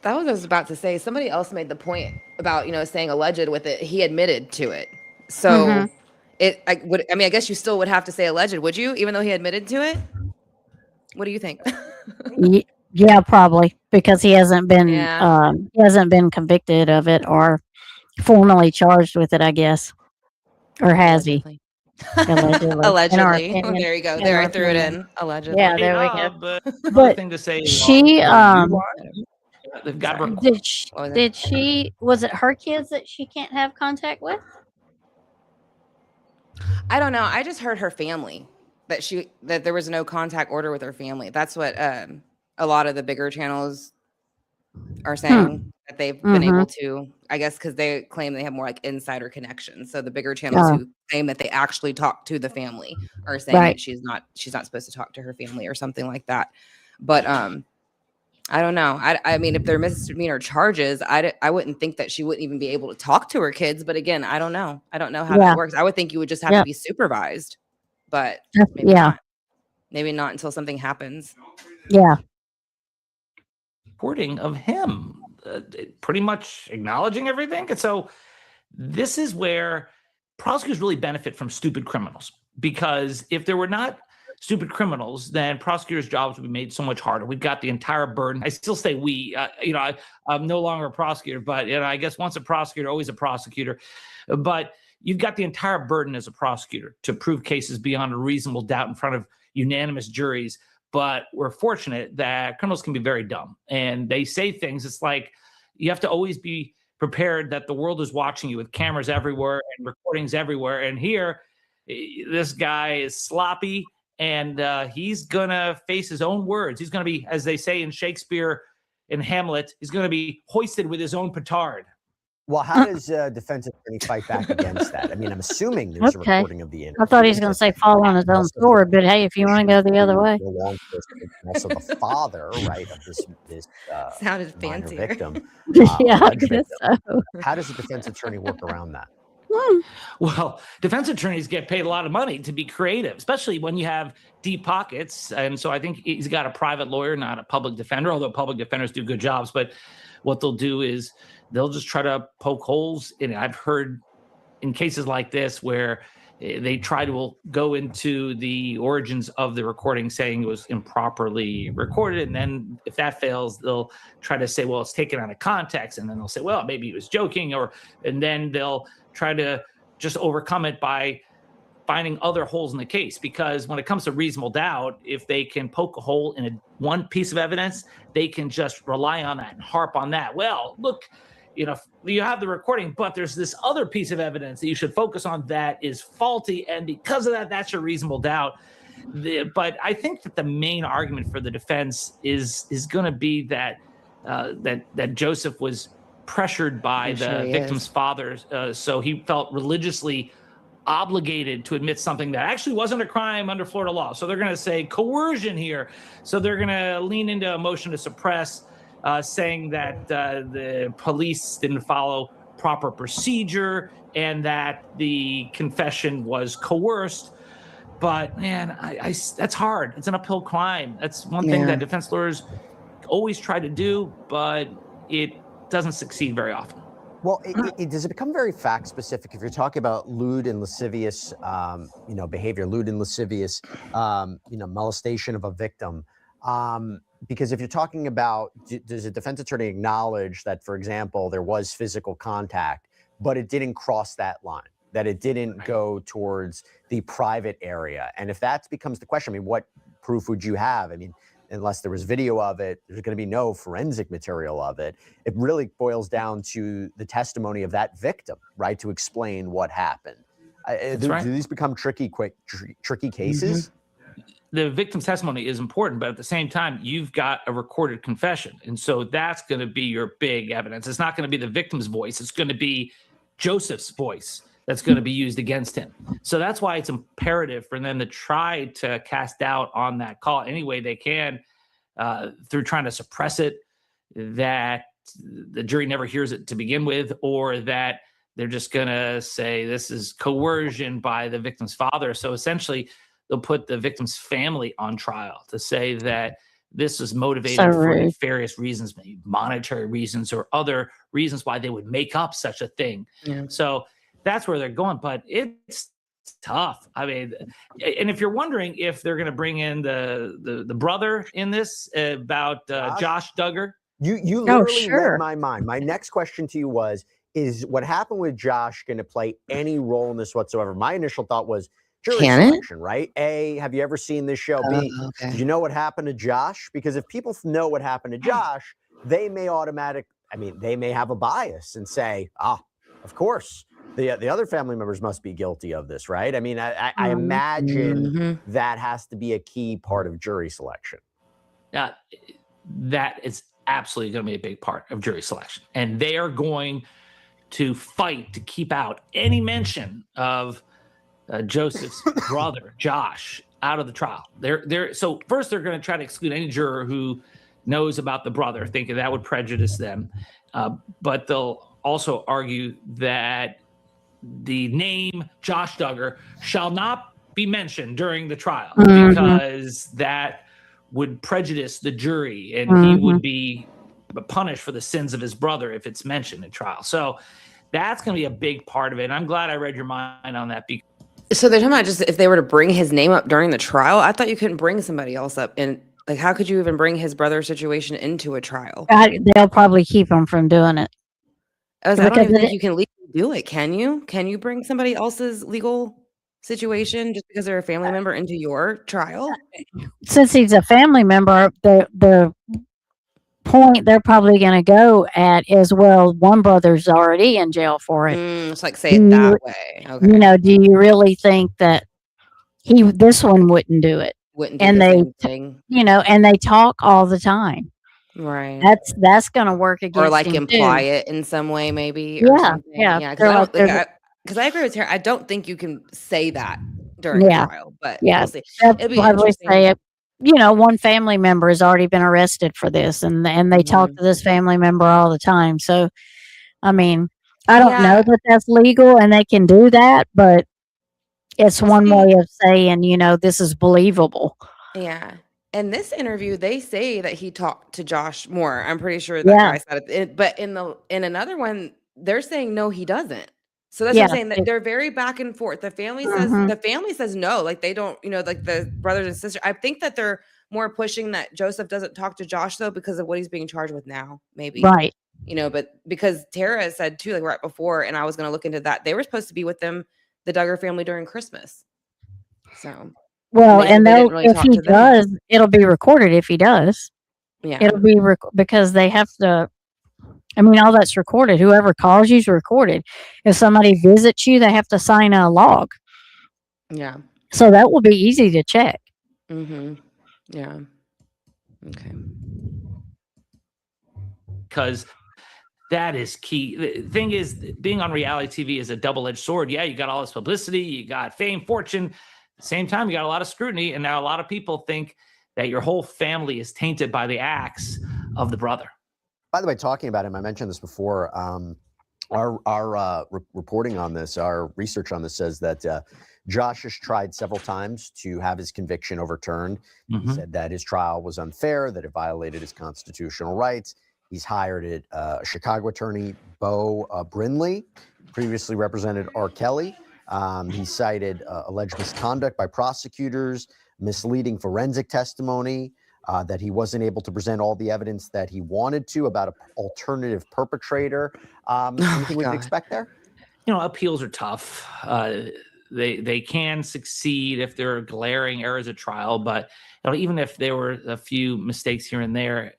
That was what I was about to say. Somebody else made the point about, saying alleged with it. He admitted to it. So I guess you still would have to say alleged, would you? Even though he admitted to it? What do you think? Yeah, probably, because he hasn't been convicted of it or formally charged with it, I guess. Or has he? Allegedly. Allegedly. Oh, there you go. There, I threw it in. Allegedly. Yeah, there we go. But But thing to say, she they've got her. did she was it her kids that she can't have contact with? I don't know. I just heard her family that there was no contact order with her family. That's what a lot of the bigger channels are saying. that they've been Mm-hmm. able to, I guess, because they claim they have more like insider connections. So the bigger channels who claim that they actually talk to the family are saying Right. that she's not supposed to talk to her family or something like that. But I don't know. I mean, if they're misdemeanor charges, I wouldn't think that she wouldn't even be able to talk to her kids. But again, I don't know. I don't know how Yeah. that works. I would think you would just have to be supervised, but maybe Yeah. not. Maybe not until something happens. Yeah. Reporting of him, pretty much acknowledging everything. And so this is where prosecutors really benefit from stupid criminals, because if there were not stupid criminals, then prosecutors' jobs would be made so much harder. We've got the entire burden. I still say we, I'm no longer a prosecutor, but I guess once a prosecutor, always a prosecutor. But you've got the entire burden as a prosecutor to prove cases beyond a reasonable doubt in front of unanimous juries. But we're fortunate that criminals can be very dumb, and they say things. It's like you have to always be prepared that the world is watching you with cameras everywhere and recordings everywhere. And here, this guy is sloppy, and he's going to face his own words. He's going to be, as they say in Shakespeare in Hamlet, he's going to be hoisted with his own petard. Well, how does defense attorney fight back against that? I mean, I'm assuming there's a recording of the interview. I thought he was going to say fall on his own sword, but hey, if you want to go the other way. Also, the father, right, of this sounded minor fancier. victim. Yeah, I alleged guess victim. so. How does a defense attorney work around that? Well, defense attorneys get paid a lot of money to be creative, especially when you have deep pockets. And so I think he's got a private lawyer, not a public defender, although public defenders do good jobs. But what they'll do is they'll just try to poke holes in it. I've heard in cases like this where they try to go into the origins of the recording, saying it was improperly recorded. And then if that fails, they'll try to say, well, it's taken out of context. And then they'll say, well, maybe he was joking, and then they'll try to just overcome it by finding other holes in the case. Because when it comes to reasonable doubt, if they can poke a hole in one piece of evidence, they can just rely on that and harp on that. Well, look, you have the recording, but there's this other piece of evidence that you should focus on that is faulty. And because of that, that's your reasonable doubt. But I think that the main argument for the defense is going to be that Joseph was pressured by the victim's father. So he felt religiously obligated to admit something that actually wasn't a crime under Florida law. So they're going to say coercion here. So they're going to lean into a motion to suppress, saying that the police didn't follow proper procedure and that the confession was coerced. But man, that's hard. It's an uphill climb. That's one thing that defense lawyers always try to do, but it doesn't succeed very often. Well, does it become very fact specific if you're talking about lewd and lascivious, behavior, lewd and lascivious, molestation of a victim? Because if you're talking about, does a defense attorney acknowledge that, for example, there was physical contact, but it didn't cross that line, that it didn't go towards the private area? And if that becomes the question, I mean, what proof would you have? I mean, unless there was video of it, there's going to be no forensic material of it. It really boils down to the testimony of that victim, right, to explain what happened. Do these become tricky cases? Mm-hmm. The victim's testimony is important, but at the same time, you've got a recorded confession. And so that's going to be your big evidence. It's not going to be the victim's voice. It's going to be Joseph's voice that's going to be used against him. So that's why it's imperative for them to try to cast doubt on that call any way they can, through trying to suppress it, that the jury never hears it to begin with, or that they're just going to say this is coercion by the victim's father. So essentially, they'll put the victim's family on trial to say that this is motivated for nefarious reasons, maybe monetary reasons or other reasons why they would make up such a thing. Yeah. So that's where they're going, but it's tough. I mean, and if you're wondering if they're going to bring in the brother in this about Josh Duggar, you literally read my mind. My next question to you is what happened with Josh going to play any role in this whatsoever? My initial thought was jury selection, right? A, have you ever seen this show? B, did you know what happened to Josh? Because if people know what happened to Josh, they may they may have a bias and say, of course, the other family members must be guilty of this, right? I mean, I imagine that has to be a key part of jury selection. That is absolutely going to be a big part of jury selection. And they are going to fight to keep out any mention of Joseph's brother, Josh, out of the trial. So first they're going to try to exclude any juror who knows about the brother, thinking that would prejudice them. But they'll also argue that the name Josh Duggar shall not be mentioned during the trial because that would prejudice the jury and he would be punished for the sins of his brother if it's mentioned in trial. So that's going to be a big part of it. And I'm glad I read your mind on that. So they're talking about just if they were to bring his name up during the trial. I thought you couldn't bring somebody else up. And like, how could you even bring his brother's situation into a trial? They'll probably keep him from doing it. I don't even think you can legally do it. Can you? Can you bring somebody else's legal situation just because they're a family member into your trial? Since he's a family member, the point they're probably going to go at is, well, one brother's already in jail for it. It's like say it that way. Okay. You know, do you really think that this one wouldn't do it? Wouldn't do the same thing. You know, and they talk all the time. Right. That's going to work against or like him imply too. it in some way, maybe. Yeah, Or something. yeah. Because I agree with her. I don't think you can say that during a trial, but we'll see. It'll be Probably interesting. say it. You know, one family member has already been arrested for this, and they talk to this family member all the time. So, I mean, I don't know that that's legal and they can do that, but it's one way of saying, you know, this is believable. Yeah. In this interview, they say that he talked to Josh more. I'm pretty sure that guy said it. But in another one, they're saying no, he doesn't. So that's what I'm saying, that they're very back and forth. The family says no, like they don't, you know, like the brothers and sisters. I think that they're more pushing that Joseph doesn't talk to Josh though because of what he's being charged with now, maybe. Right. You know, but because Tara said too, like right before, and I was going to look into that, they were supposed to be with them, the Duggar family, during Christmas. So. Well, and if he does, it'll be recorded if he does. Yeah. It'll be because they have to. I mean, all that's recorded. Whoever calls you is recorded. If somebody visits you, they have to sign a log. Yeah. So that will be easy to check. Yeah. Okay. Because that is key. The thing is, being on reality TV is a double-edged sword. Yeah, you got all this publicity, you got fame, fortune. At the same time, you got a lot of scrutiny, and now a lot of people think that your whole family is tainted by the acts of the brother. By the way, talking about him, I mentioned this before. Our reporting on this, our research on this says that Josh has tried several times to have his conviction overturned. He said that his trial was unfair, that it violated his constitutional rights. He's hired a Chicago attorney, Bo Brindley, previously represented R. Kelly. He cited alleged misconduct by prosecutors, misleading forensic testimony, that he wasn't able to present all the evidence that he wanted to about an alternative perpetrator. Anything we can expect there? You know, appeals are tough. They can succeed if there are glaring errors at trial, but you know, even if there were a few mistakes here and there,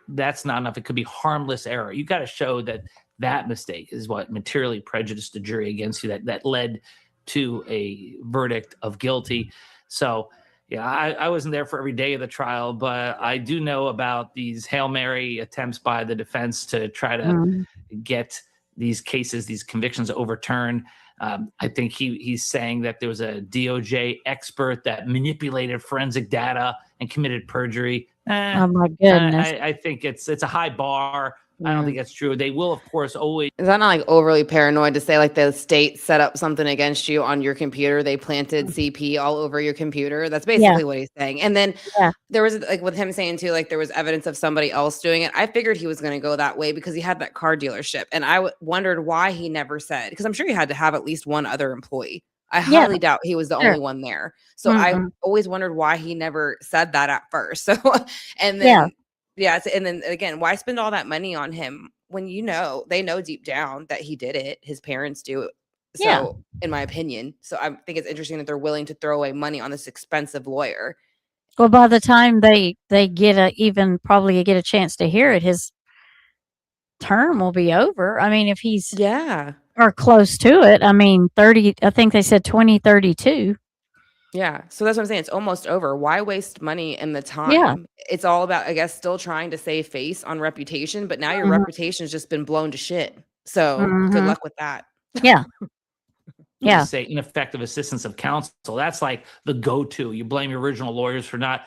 that's not enough. It could be harmless error. You got to show that mistake is what materially prejudiced the jury against you, that led to a verdict of guilty. So, yeah, I wasn't there for every day of the trial, but I do know about these Hail Mary attempts by the defense to try to get these cases, these convictions overturned. I think he's saying that there was a DOJ expert that manipulated forensic data and committed perjury. Oh my goodness! I think it's a high bar. I don't think that's true. They will, of course, always. Is that not like overly paranoid to say like the state set up something against you on your computer? They planted CP all over your computer. That's basically what he's saying. And then there was like with him saying too, like there was evidence of somebody else doing it. I figured he was going to go that way because he had that car dealership. And I wondered why he never said, because I'm sure he had to have at least one other employee. I highly doubt he was the only one there. So I always wondered why he never said that at first. So, and then, and then again, why spend all that money on him when they know deep down that he did it? His parents do. So, in my opinion, so I think it's interesting that they're willing to throw away money on this expensive lawyer. Well, by the time they probably get a chance to hear it, his term will be over. I mean, if he's or close to it. I mean, 30. I think they said 2032. Yeah. So that's what I'm saying. It's almost over. Why waste money and the time? Yeah. It's all about, I guess, still trying to save face on reputation, but now your Mhm. reputation's just been blown to shit. So good Mhm. luck with that. Yeah. Yeah. Just say ineffective assistance of counsel. That's like the go-to. You blame your original lawyers for not,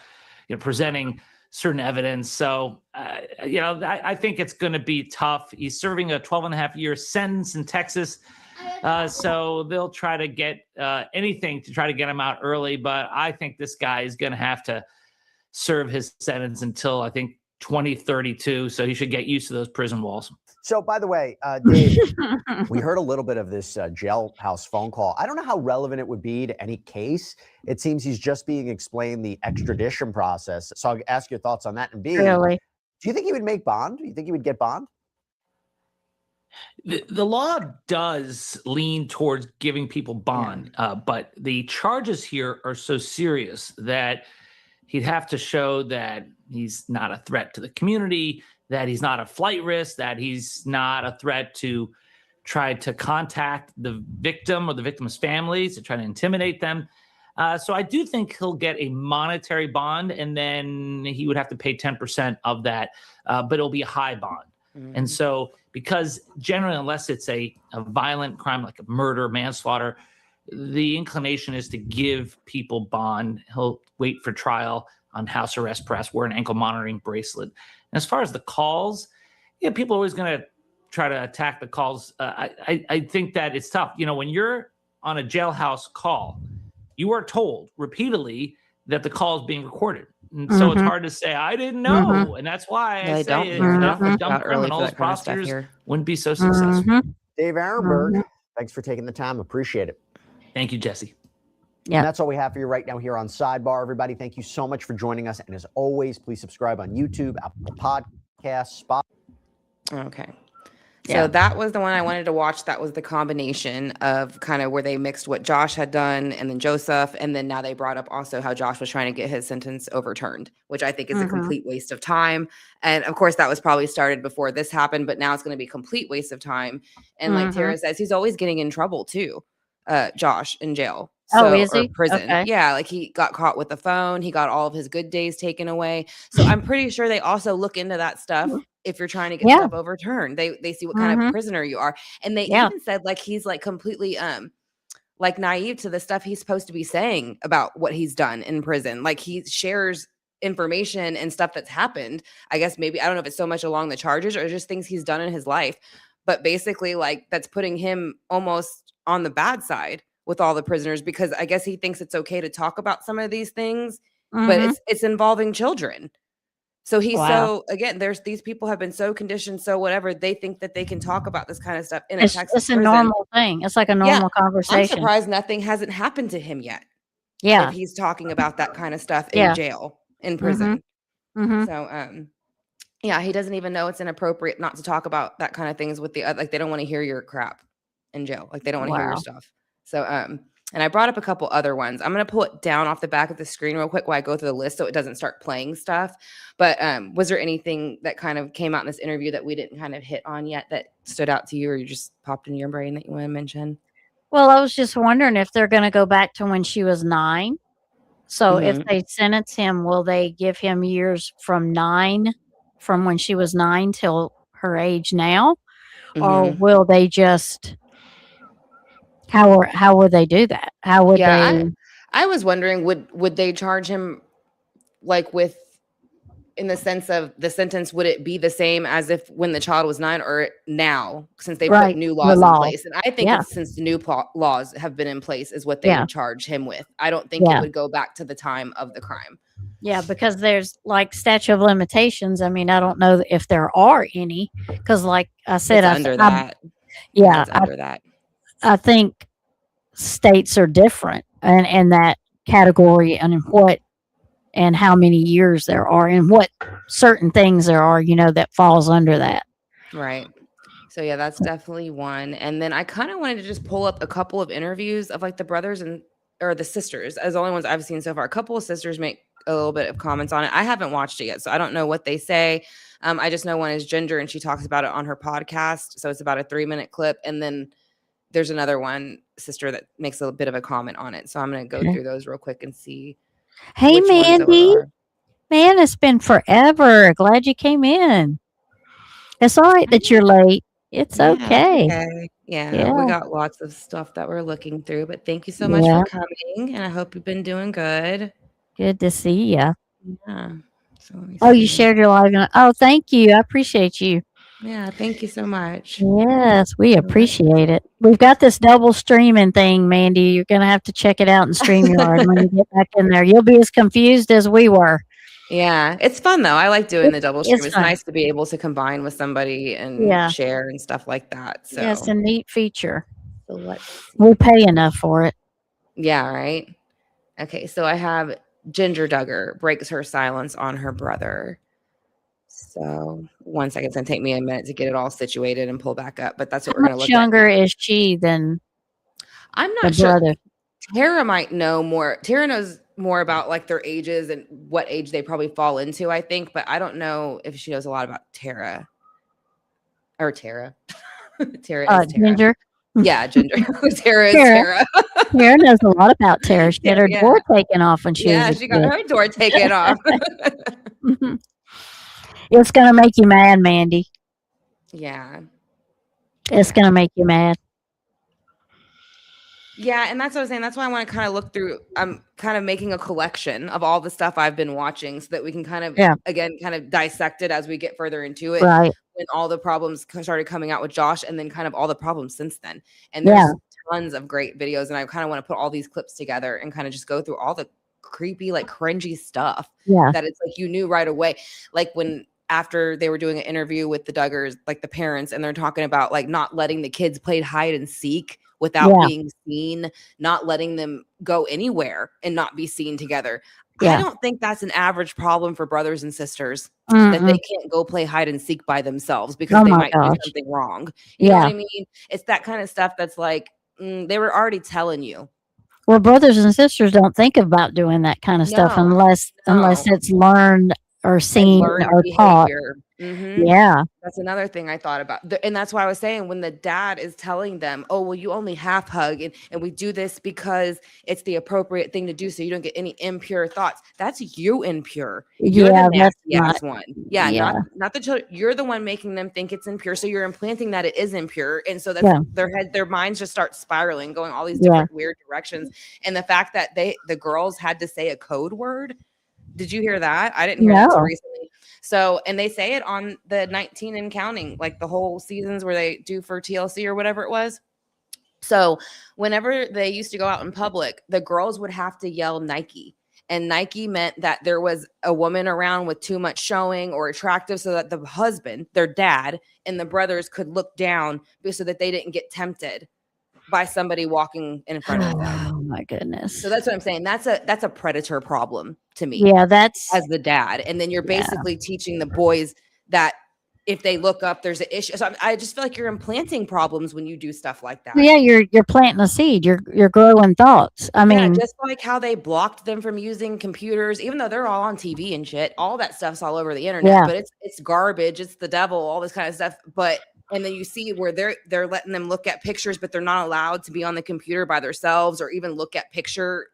presenting certain evidence. So, I think it's going to be tough. He's serving a 12.5-year sentence in Texas. So they'll try to get anything to try to get him out early. But I think this guy is going to have to serve his sentence until, I think, 2032. So he should get used to those prison walls. So, by the way, Dave, we heard a little bit of this jailhouse phone call. I don't know how relevant it would be to any case. It seems he's just being explained the extradition process. So I'll ask your thoughts on that. And B, Really? do you think he would make bond? Do you think he would get bond? The law does lean towards giving people bond, but the charges here are so serious that he'd have to show that he's not a threat to the community, that he's not a flight risk, that he's not a threat to try to contact the victim or the victim's families, to try to intimidate them. So I do think he'll get a monetary bond, and then he would have to pay 10% of that, but it'll be a high bond. And so, because generally, unless it's a violent crime like a murder, manslaughter, the inclination is to give people bond. He'll wait for trial on house arrest, perhaps wear an ankle monitoring bracelet. And as far as the calls, people are always going to try to attack the calls. I think that it's tough. When you're on a jailhouse call, you are told repeatedly that the call is being recorded. And so it's hard to say, I didn't know. And that's why I say enough of dumb criminals, prosecutors wouldn't be so successful. Dave Arenberg, thanks for taking the time. Appreciate it. Thank you, Jesse. Yeah. And that's all we have for you right now here on Sidebar. Everybody, thank you so much for joining us. And as always, please subscribe on YouTube, Apple Podcasts, Spotify. Okay. So that was the one I wanted to watch. That was the combination of kind of where they mixed what Josh had done and then Joseph. And then now they brought up also how Josh was trying to get his sentence overturned, which I think is a complete waste of time. And of course, that was probably started before this happened, but now it's going to be a complete waste of time. And like Tara says, he's always getting in trouble too, Josh, in jail. So, is he? Or prison. Okay. Yeah, like he got caught with the phone. He got all of his good days taken away. So I'm pretty sure they also look into that stuff if you're trying to get stuff overturned. They see what kind of prisoner you are. And they even said like he's like completely like naive to the stuff he's supposed to be saying about what he's done in prison. Like he shares information and stuff that's happened. I guess maybe I don't know if it's so much along the charges or just things he's done in his life. But basically like that's putting him almost on the bad side with all the prisoners, because I guess he thinks it's okay to talk about some of these things, but it's involving children. So he's so, again, there's these people have been so conditioned, so whatever, they think that they can talk about this kind of stuff in a Texas It's a prison. normal thing. It's like a normal conversation. I'm surprised nothing hasn't happened to him yet. Yeah. If he's talking about that kind of stuff in jail, in prison. So, yeah, he doesn't even know it's inappropriate not to talk about that kind of things with the other, like they don't want to hear your crap in jail. Like they don't want to hear your stuff. So, and I brought up a couple other ones. I'm going to pull it down off the back of the screen real quick while I go through the list so it doesn't start playing stuff. But was there anything that kind of came out in this interview that we didn't kind of hit on yet that stood out to you or you just popped into your brain that you want to mention? Well, I was just wondering if they're going to go back to when she was 9. So if they sentence him, will they give him years from when she was 9 till her age now? Or will they just... How would they do that? How would they? I was wondering, would they charge him like with, in the sense of the sentence, would it be the same as if when the child was 9 or now, since they put new laws in place? And I think it's since the new laws have been in place is what they would charge him with. I don't think it would go back to the time of the crime. Yeah, because there's like statute of limitations. I mean, I don't know if there are any, because like I said, It's under that. It's under that. I think states are different in that category and in what and how many years there are and what certain things there are, that falls under that. Right. So yeah, that's definitely one. And then I kind of wanted to just pull up a couple of interviews of like the brothers or the sisters as the only ones I've seen so far. A couple of sisters make a little bit of comments on it. I haven't watched it yet, so I don't know what they say. I just know one is Ginger and she talks about it on her podcast. So it's about a 3-minute clip. And then there's another one sister that makes a bit of a comment on it. So I'm going to go through those real quick and see. Hey, which ones those Mandy. are. Man, it's been forever. Glad you came in. It's all right that you're late. It's Yeah, okay. okay. Yeah, Yeah. we got lots of stuff that we're looking through, but thank you so much Yeah. for coming, and I hope you've been doing good. Good to see you. Yeah. So let me Oh, you see. shared your live. Oh, thank you. I appreciate you. Yeah, thank you so much. Yes, we appreciate it. We've got this double streaming thing, Mandy. You're going to have to check it out in StreamYard when you get back in there. You'll be as confused as we were. Yeah, it's fun though. I like doing the double stream. It's fun. nice to be able to combine with somebody and Yeah. share and stuff like that. So Yeah, it's a neat feature. so let's We'll pay enough for it. Yeah, right. Okay, so I have Ginger Duggar breaks her silence on her brother. So 1 second, it's gonna take me a minute to get it all situated and pull back up, but that's what How we're gonna much look at. younger is she than I'm the not sure. brother? Tara might know more. Tara knows more about like their ages and what age they probably fall into, I think, but I don't know if she knows a lot about Tara. Or Tara. Tara is Tara. Ginger. Yeah, Ginger. Tara is Tara. Tara. Tara knows a lot about Tara. She had her Yeah. door taken off when she Yeah, was a she got kid. her door taken off. It's going to make you mad, Mandy. Yeah. It's going to make you mad. Yeah, and that's what I was saying. That's why I want to kind of look through. I'm kind of making a collection of all the stuff I've been watching so that we can kind of, again, kind of dissect it as we get further into it. Right. When all the problems started coming out with Josh and then kind of all the problems since then. And there's tons of great videos. And I kind of want to put all these clips together and kind of just go through all the creepy, like cringy stuff that it's like you knew right away. Like when after they were doing an interview with the Duggars, like the parents, and they're talking about like not letting the kids play hide and seek without being seen, not letting them go anywhere and not be seen together. I don't think that's an average problem for brothers and sisters that they can't go play hide and seek by themselves because they might do something wrong. You know what I mean? It's that kind of stuff that's like, they were already telling you. Well, brothers and sisters don't think about doing that kind of stuff unless it's learned or seen or taught. Yeah. That's another thing I thought about. And that's why I was saying when the dad is telling them, oh, well, you only half hug and we do this because it's the appropriate thing to do so you don't get any impure thoughts. That's you impure. You're the nasty ass one. Yeah. Not the children. You're the one making them think it's impure. So you're implanting that it is impure. And so that's their minds just start spiraling, going all these different weird directions. And the fact that the girls had to say a code word. Did you hear that? I didn't hear that until recently. So, and they say it on the 19 and counting, like the whole seasons where they do for TLC or whatever it was. So whenever they used to go out in public, the girls would have to yell Nike. And Nike meant that there was a woman around with too much showing or attractive so that the husband, their dad, and the brothers could look down so that they didn't get tempted by somebody walking in front of them. Oh my goodness. So that's what I'm saying. That's a predator problem to me. Yeah, that's as the dad. And then you're basically teaching the boys that if they look up, there's an issue. So I just feel like you're implanting problems when you do stuff like that. Yeah, you're planting a seed. You're growing thoughts. I mean, just like how they blocked them from using computers, even though they're all on TV and shit, all that stuff's all over the internet, but it's garbage. It's the devil, all this kind of stuff. And then you see where they're letting them look at pictures, but they're not allowed to be on the computer by themselves or even look at picture,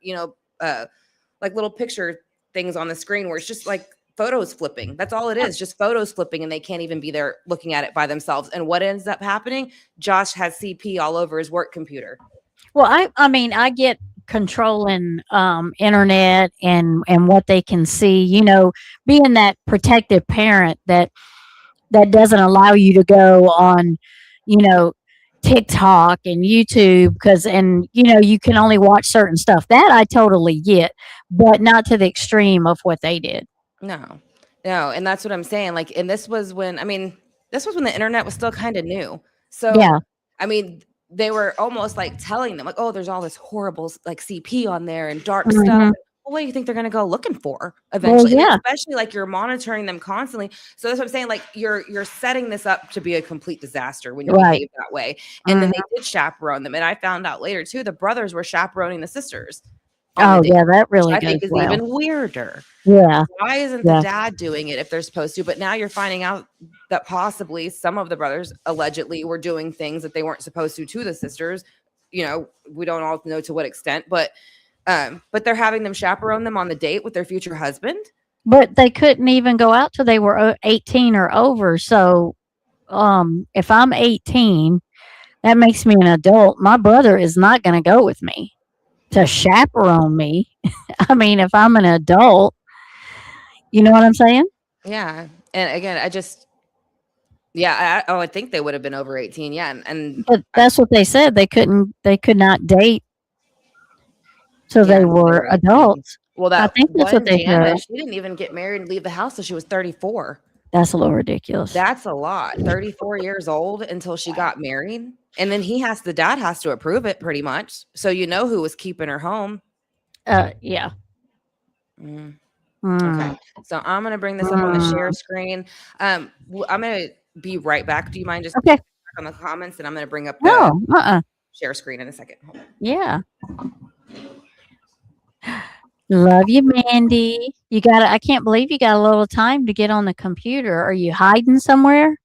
like little picture things on the screen where it's just like photos flipping. That's all it is, just photos flipping, and they can't even be there looking at it by themselves. And what ends up happening? Josh has CP all over his work computer. Well, I mean, I get controlling internet and what they can see, being that protective parent that doesn't allow you to go on, TikTok and YouTube you can only watch certain stuff. That I totally get, but not to the extreme of what they did. No. And that's what I'm saying. Like, and this was when the internet was still kind of new. So, I mean, they were almost like telling them like, oh, there's all this horrible like CP on there and dark stuff. Well, what do you think they're going to go looking for eventually? Well, especially like you're monitoring them constantly. So that's what I'm saying. Like you're setting this up to be a complete disaster when you behave that way. And then they did chaperone them. And I found out later too, the brothers were chaperoning the sisters. on the Oh, date, yeah, that which really I think goes is well. even weirder. Yeah, Why isn't the yeah. dad doing it if they're supposed to? But now you're finding out that possibly some of the brothers allegedly were doing things that they weren't supposed to the sisters. You know, we don't all know to what extent, but they're having them chaperone them on the date with their future husband. But they couldn't even go out till they were 18 or over. So, if I'm 18, that makes me an adult. My brother is not going to go with me to chaperone me. I mean, if I'm an adult, you know what I'm saying? Yeah. And again, I think they would have been over 18. Yeah. And But that's what they said. They could not date till yeah, they until they were were 18. adults. Well, I that think that's what one they Jana, said. she didn't even get married and leave the house till she was 34. That's a little ridiculous. That's a lot. 34 years old until she got married. And then the dad has to approve it pretty much. So you know who was keeping her home. Yeah. Mm. Mm. Okay. So I'm going to bring this up on the share screen. I'm going to be right back. Do you mind just Okay. on the comments? And I'm going to bring up the No. share screen in a second. Hold on. Yeah. Love you, Mandy. I can't believe you got a little time to get on the computer. Are you hiding somewhere?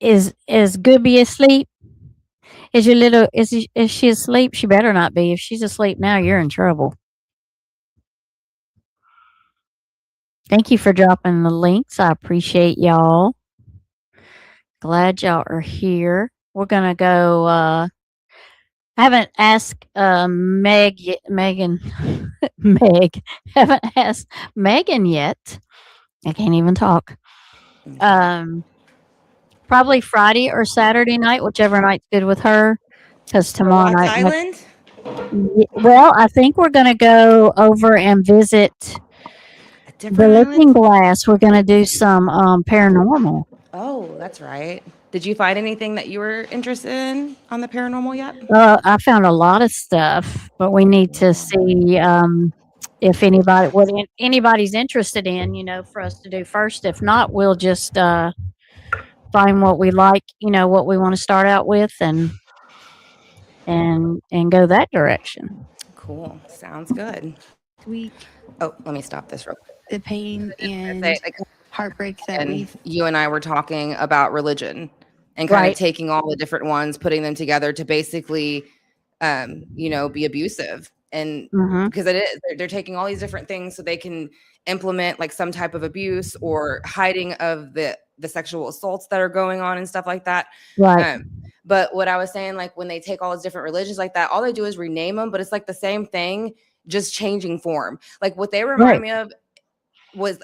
Is Gooby asleep? Is she asleep? She better not be. If she's asleep now, you're in trouble. Thank you for dropping the links. I appreciate y'all. Glad y'all are here. We're gonna go. I haven't asked Megan. Meg. Haven't asked Megan yet. I can't even talk. Probably Friday or Saturday night, whichever night's good with her. Because tomorrow Rock night. Island? Well, I think we're gonna go over and visit A the different Looking island? Glass. We're gonna do some paranormal. Oh, that's right. Did you find anything that you were interested in on the paranormal yet? I found a lot of stuff, but we need to see if anybody's interested in, for us to do first. If not, we'll just find what we like, what we want to start out with, and go that direction. Cool. Sounds good. Week, Oh, let me stop this real quick. the pain and Say, like, heartbreak that and we've you and I were talking about religion and kind Right. of taking all the different ones, putting them together to basically, be abusive. And Mhm. because it is, they're taking all these different things so they can implement like some type of abuse or hiding of the sexual assaults that are going on and stuff like that. Right. But what I was saying, like when they take all these different religions like that, all they do is rename them, but it's like the same thing, just changing form. Like what they remind me of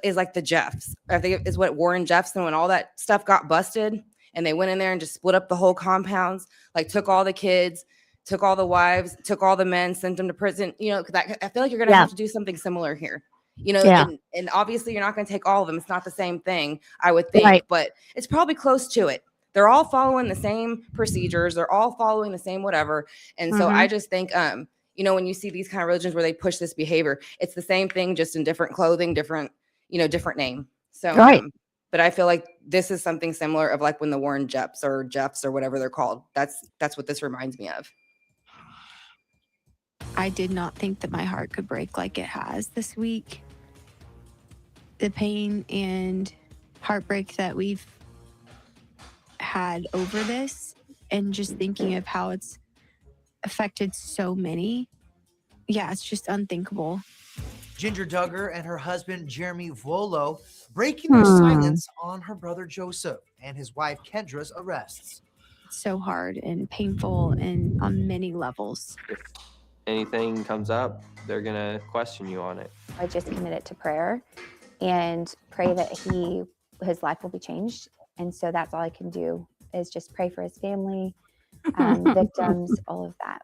is like the Jeffs. I think is what Warren Jeffs, when all that stuff got busted and they went in there and just split up the whole compounds, like took all the kids, took all the wives, took all the men, sent them to prison. I feel like you're gonna have to do something similar here. And obviously you're not going to take all of them. It's not the same thing, I would think, but it's probably close to it. They're all following the same procedures. They're all following the same whatever. And so I just think, when you see these kind of religions where they push this behavior, it's the same thing, just in different clothing, different name. So, but I feel like this is something similar of like when the Warren Jeffs or whatever they're called. That's what this reminds me of. I did not think that my heart could break like it has this week. The pain and heartbreak that we've had over this, and just thinking of how it's affected so many. Yeah, it's just unthinkable. Ginger Duggar and her husband, Jeremy Volo, breaking their silence on her brother Joseph and his wife Kendra's arrests. It's so hard and painful and on many levels. If anything comes up, they're going to question you on it. I just commit it to prayer and pray that his life will be changed. And so that's all I can do is just pray for his family, victims, all of that.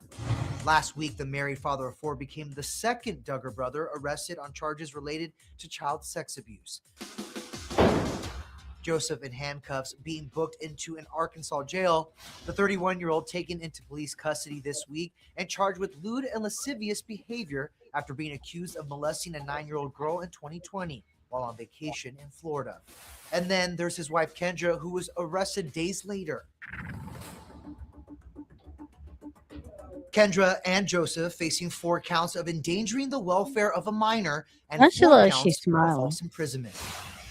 Last week, the married father of 4 became the second Duggar brother arrested on charges related to child sex abuse. Joseph in handcuffs, being booked into an Arkansas jail. The 31-year-old taken into police custody this week and charged with lewd and lascivious behavior after being accused of molesting a 9-year-old girl in 2020 while on vacation in Florida. And then there's his wife Kendra, who was arrested days later. Kendra and Joseph facing 4 counts of endangering the welfare of a minor and Don't you 4 look, counts she's of smiling. false imprisonment.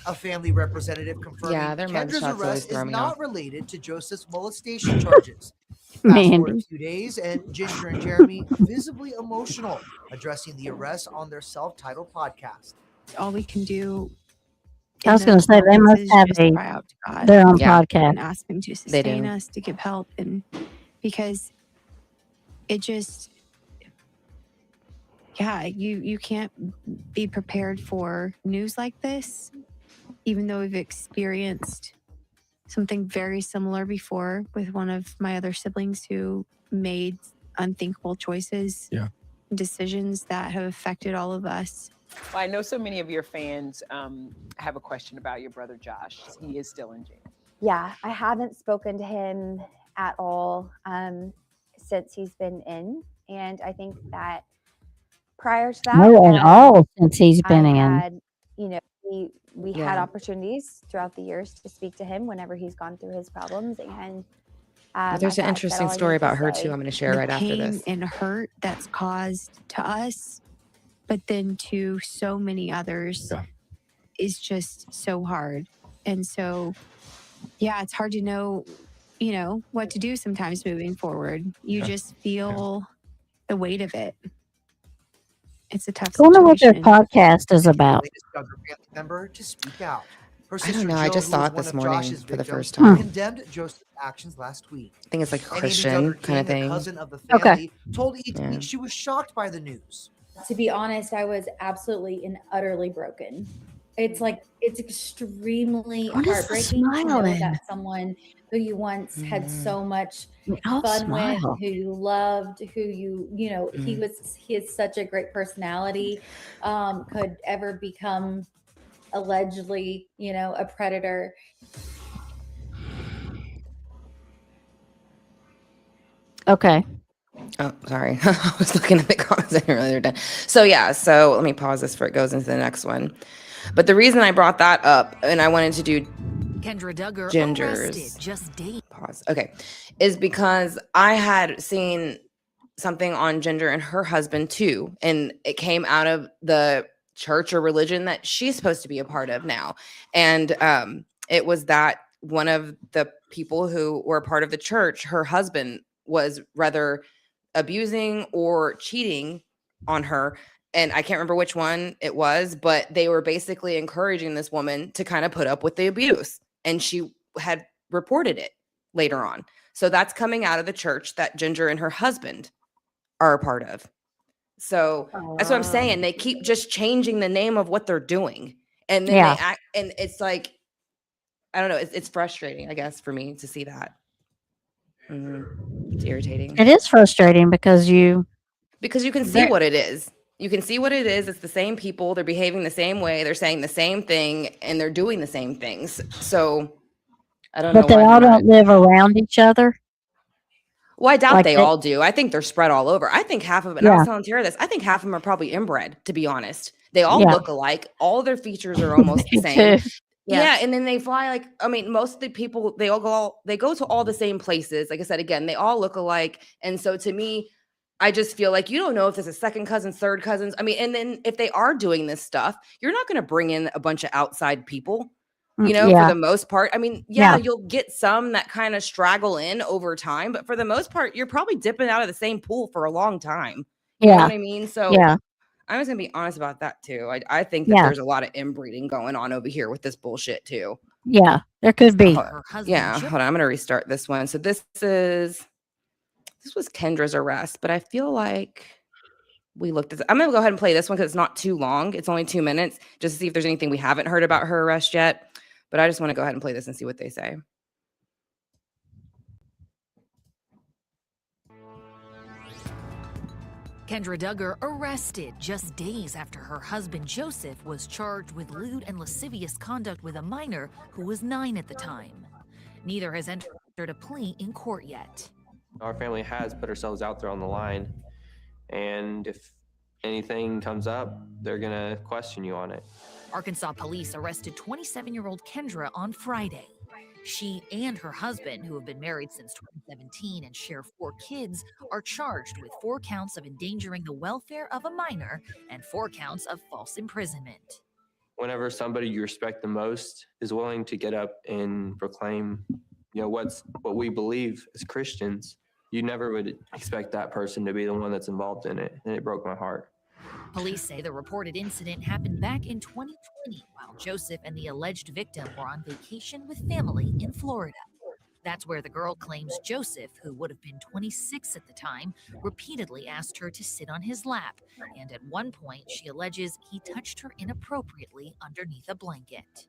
A family representative confirming Yeah, their Kendra's mugshots always arrest throw is me not off. related to Joseph's molestation charges. Fast forward a Mandy. few days, and Ginger and Jeremy visibly emotional, addressing the arrest on their self-titled podcast. All we can do I in was going to those say they moments must is have just a cry out to God their own Yeah. podcast. and ask Him to They sustain do. us, to give help, and because it just, yeah, you can't be prepared for news like this, even though we've experienced something very similar before with one of my other siblings who made unthinkable choices, decisions that have affected all of us. Well, I know so many of your fans have a question about your brother Josh. He is still in jail. Yeah, I haven't spoken to him at all since he's been in. And I think that prior to that, No, at all since he's been I in. had, you know, we had Yeah. opportunities throughout the years to speak to him whenever he's gone through his problems. And But there's I an thought interesting all I story needed to about her say. too. I'm going to share The right after pain this. and hurt that's caused to us, but then to so many others is just so hard. And so, yeah, it's hard to know, you know, what to do sometimes moving forward. You just feel the weight of it. It's a tough I wonder what their situation. podcast is about. Latest Duggar family member to speak out. Her I sister don't know. I Jill, just who saw was it one this of morning Josh's for the victims, first time. condemned Joseph's actions last week. I think it's like And Amy Christian Duggar kind of King, a thing. cousin of the Okay. family, told ET Yeah. she was shocked by the news. To be honest, I was absolutely and utterly broken. It's like, it's extremely What is the heartbreaking to know smiling? that someone who you once had so much I'll fun with, smile. who you loved, who you know, he is such a great personality, could ever become allegedly, you know, a predator. Okay. Oh, sorry. I was looking at the comments. I didn't realize they were done. So yeah, so let me pause this before it goes into the next one. But the reason I brought that up and I wanted to do Kendra Duggar Ginger's arrested just days. pause. Okay. Is because I had seen something on Ginger and her husband too. And it came out of the church or religion that she's supposed to be a part of now. And it was that one of the people who were a part of the church, her husband was rather abusing or cheating on her. And I can't remember which one it was, but they were basically encouraging this woman to kind of put up with the abuse. And she had reported it later on. So that's coming out of the church that Ginger and her husband are a part of. So that's what I'm saying. They keep just changing the name of what they're doing. And then Yeah. they act, and it's like, I don't know. It's frustrating, I guess, for me to see that. It's irritating. It is frustrating because you can see what it is. You can see what it is. It's the same people. They're behaving the same way. They're saying the same thing, and they're doing the same things. So I don't know. but they why all they're don't live around each other. Well, I doubt Like they they- all do. I think they're spread all over. I think half of them, and I Yeah. was telling Tara this, I think half of them are probably inbred, to be honest. They all Yeah. look alike. All their features are almost the Me same. too. Yeah, Yes. and then they fly like, I mean, most of the people, they go to all the same places. Like I said, again, they all look alike. And so to me, I just feel like you don't know if there's a second cousin, third cousins. I mean, and then if they are doing this stuff, you're not going to bring in a bunch of outside people, you know, Yeah. for the most part. I mean, yeah, Yeah. you'll get some that kind of straggle in over time, but for the most part, you're probably dipping out of the same pool for a long time. You know Yeah. what I mean? So Yeah. I was going to be honest about that too. I think that Yeah. there's a lot of inbreeding going on over here with this bullshit too. Yeah. There could be. Yeah, hold on. I'm going to restart this one. So this was Kendra's arrest, but I feel like we looked at I'm going to go ahead and play this one because it's not too long. It's only 2 minutes just to see if there's anything we haven't heard about her arrest yet. But I just want to go ahead and play this and see what they say. Kendra Duggar arrested just days after her husband Joseph was charged with lewd and lascivious conduct with a minor who was 9 at the time. Neither has entered a plea in court yet. Our family has put ourselves out there on the line, and if anything comes up, they're gonna question you on it. Arkansas police arrested 27-year-old Kendra on Friday. She and her husband, who have been married since 2017 and share 4 kids, are charged with 4 counts of endangering the welfare of a minor and 4 counts of false imprisonment. Whenever somebody you respect the most is willing to get up and proclaim, what we believe as Christians, you never would expect that person to be the one that's involved in it. And it broke my heart. Police say the reported incident happened back in 2020 while Joseph and the alleged victim were on vacation with family in Florida. That's where the girl claims Joseph, who would have been 26 at the time, repeatedly asked her to sit on his lap. And at one point, she alleges he touched her inappropriately underneath a blanket.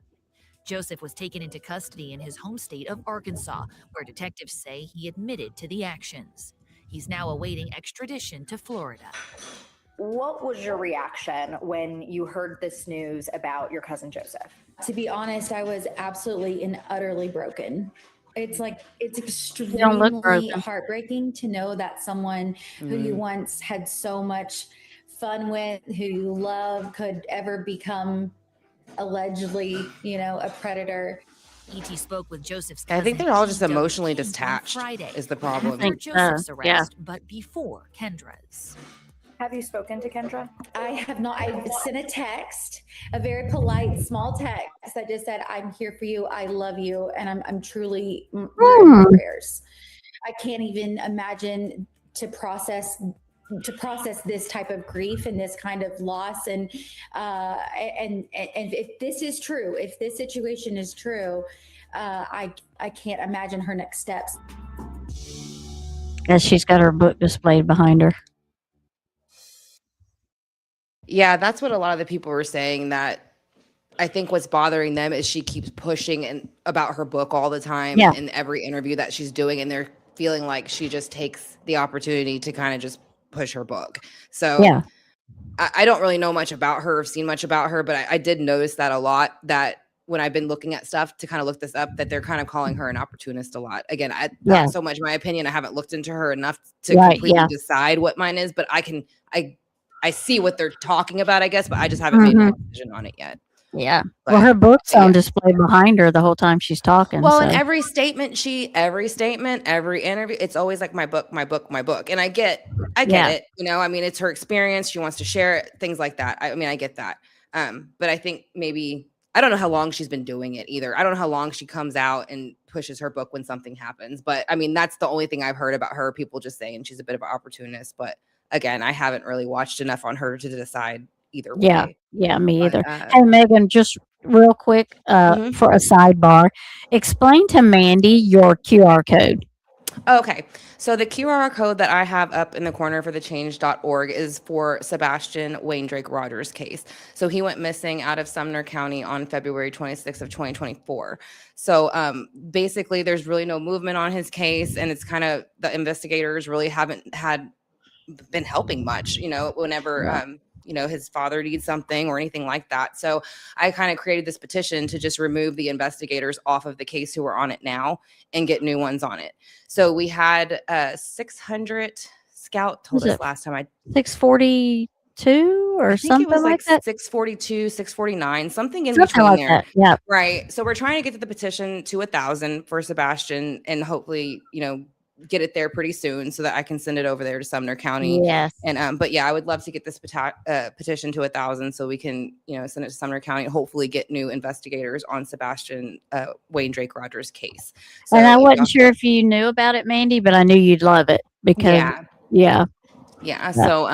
Joseph was taken into custody in his home state of Arkansas, where detectives say he admitted to the actions. He's now awaiting extradition to Florida. What was your reaction when you heard this news about your cousin Joseph? To be honest, I was absolutely and utterly broken. It's don't look extremely broken. heartbreaking to know that someone who you once had so much fun with, who you love, could ever become allegedly, a predator. ET spoke with Joseph's I think cousin, they're all just Duggar, emotionally on detached Friday, is the problem. after Joseph's arrest, but before Kendra's. Have you spoken to Kendra? I have not. I sent a text, a very polite, small text. I just said, "I'm here for you. I love you, and I'm truly in your prayers." I can't even imagine to process this type of grief and this kind of loss, and if this is true, if this situation is true, I can't imagine her next steps. As she's got her book displayed behind her. Yeah, that's what a lot of the people were saying, that I think what's bothering them is she keeps pushing about her book all the time in every interview that she's doing, and they're feeling like she just takes the opportunity to kind of just push her book. So I don't really know much about her or seen much about her, but I did notice that a lot, that when I've been looking at stuff to kind of look this up, that they're kind of calling her an opportunist a lot. Again, not so much my opinion. I haven't looked into her enough to completely decide what mine is, but I see what they're talking about, I guess, but I just haven't made a decision on it yet. Yeah. But, well, her book's on display behind her the whole time she's talking. Well, so. in every statement, every interview, it's always like my book, my book, my book. And I get it. It's her experience. She wants to share it, things like that. I get that. But I think maybe, I don't know how long she's been doing it either. I don't know how long she comes out and pushes her book when something happens. But that's the only thing I've heard about her. People just saying she's a bit of an opportunist. But again, I haven't really watched enough on her to decide either way. Yeah, me either. Hey, Megan, just real quick for a sidebar, explain to Mandy your QR code. Okay, so the QR code that I have up in the corner for thechange.org is for Sebastian Wayne Drake Rogers case. So he went missing out of Sumner County on February 26th of 2024. So basically there's really no movement on his case, and it's kind of, the investigators really haven't been helping much, whenever his father needs something or anything like that. So I kind of created this petition to just remove the investigators off of the case who are on it now and get new ones on it. So we had 600 Scout told us last time. 642 or something it was like that. 642, 649, something in Something between like there. that. Yeah. Right. So we're trying to get to the petition to 1,000 for Sebastian, and hopefully, get it there pretty soon so that I can send it over there to Sumner County. Yes. And but yeah, I would love to get this petition to 1,000 so we can send it to Sumner County and hopefully get new investigators on Sebastian Wayne Drake Rogers case. So, and I wasn't sure if you knew about it, Mandy, but I knew you'd love it because so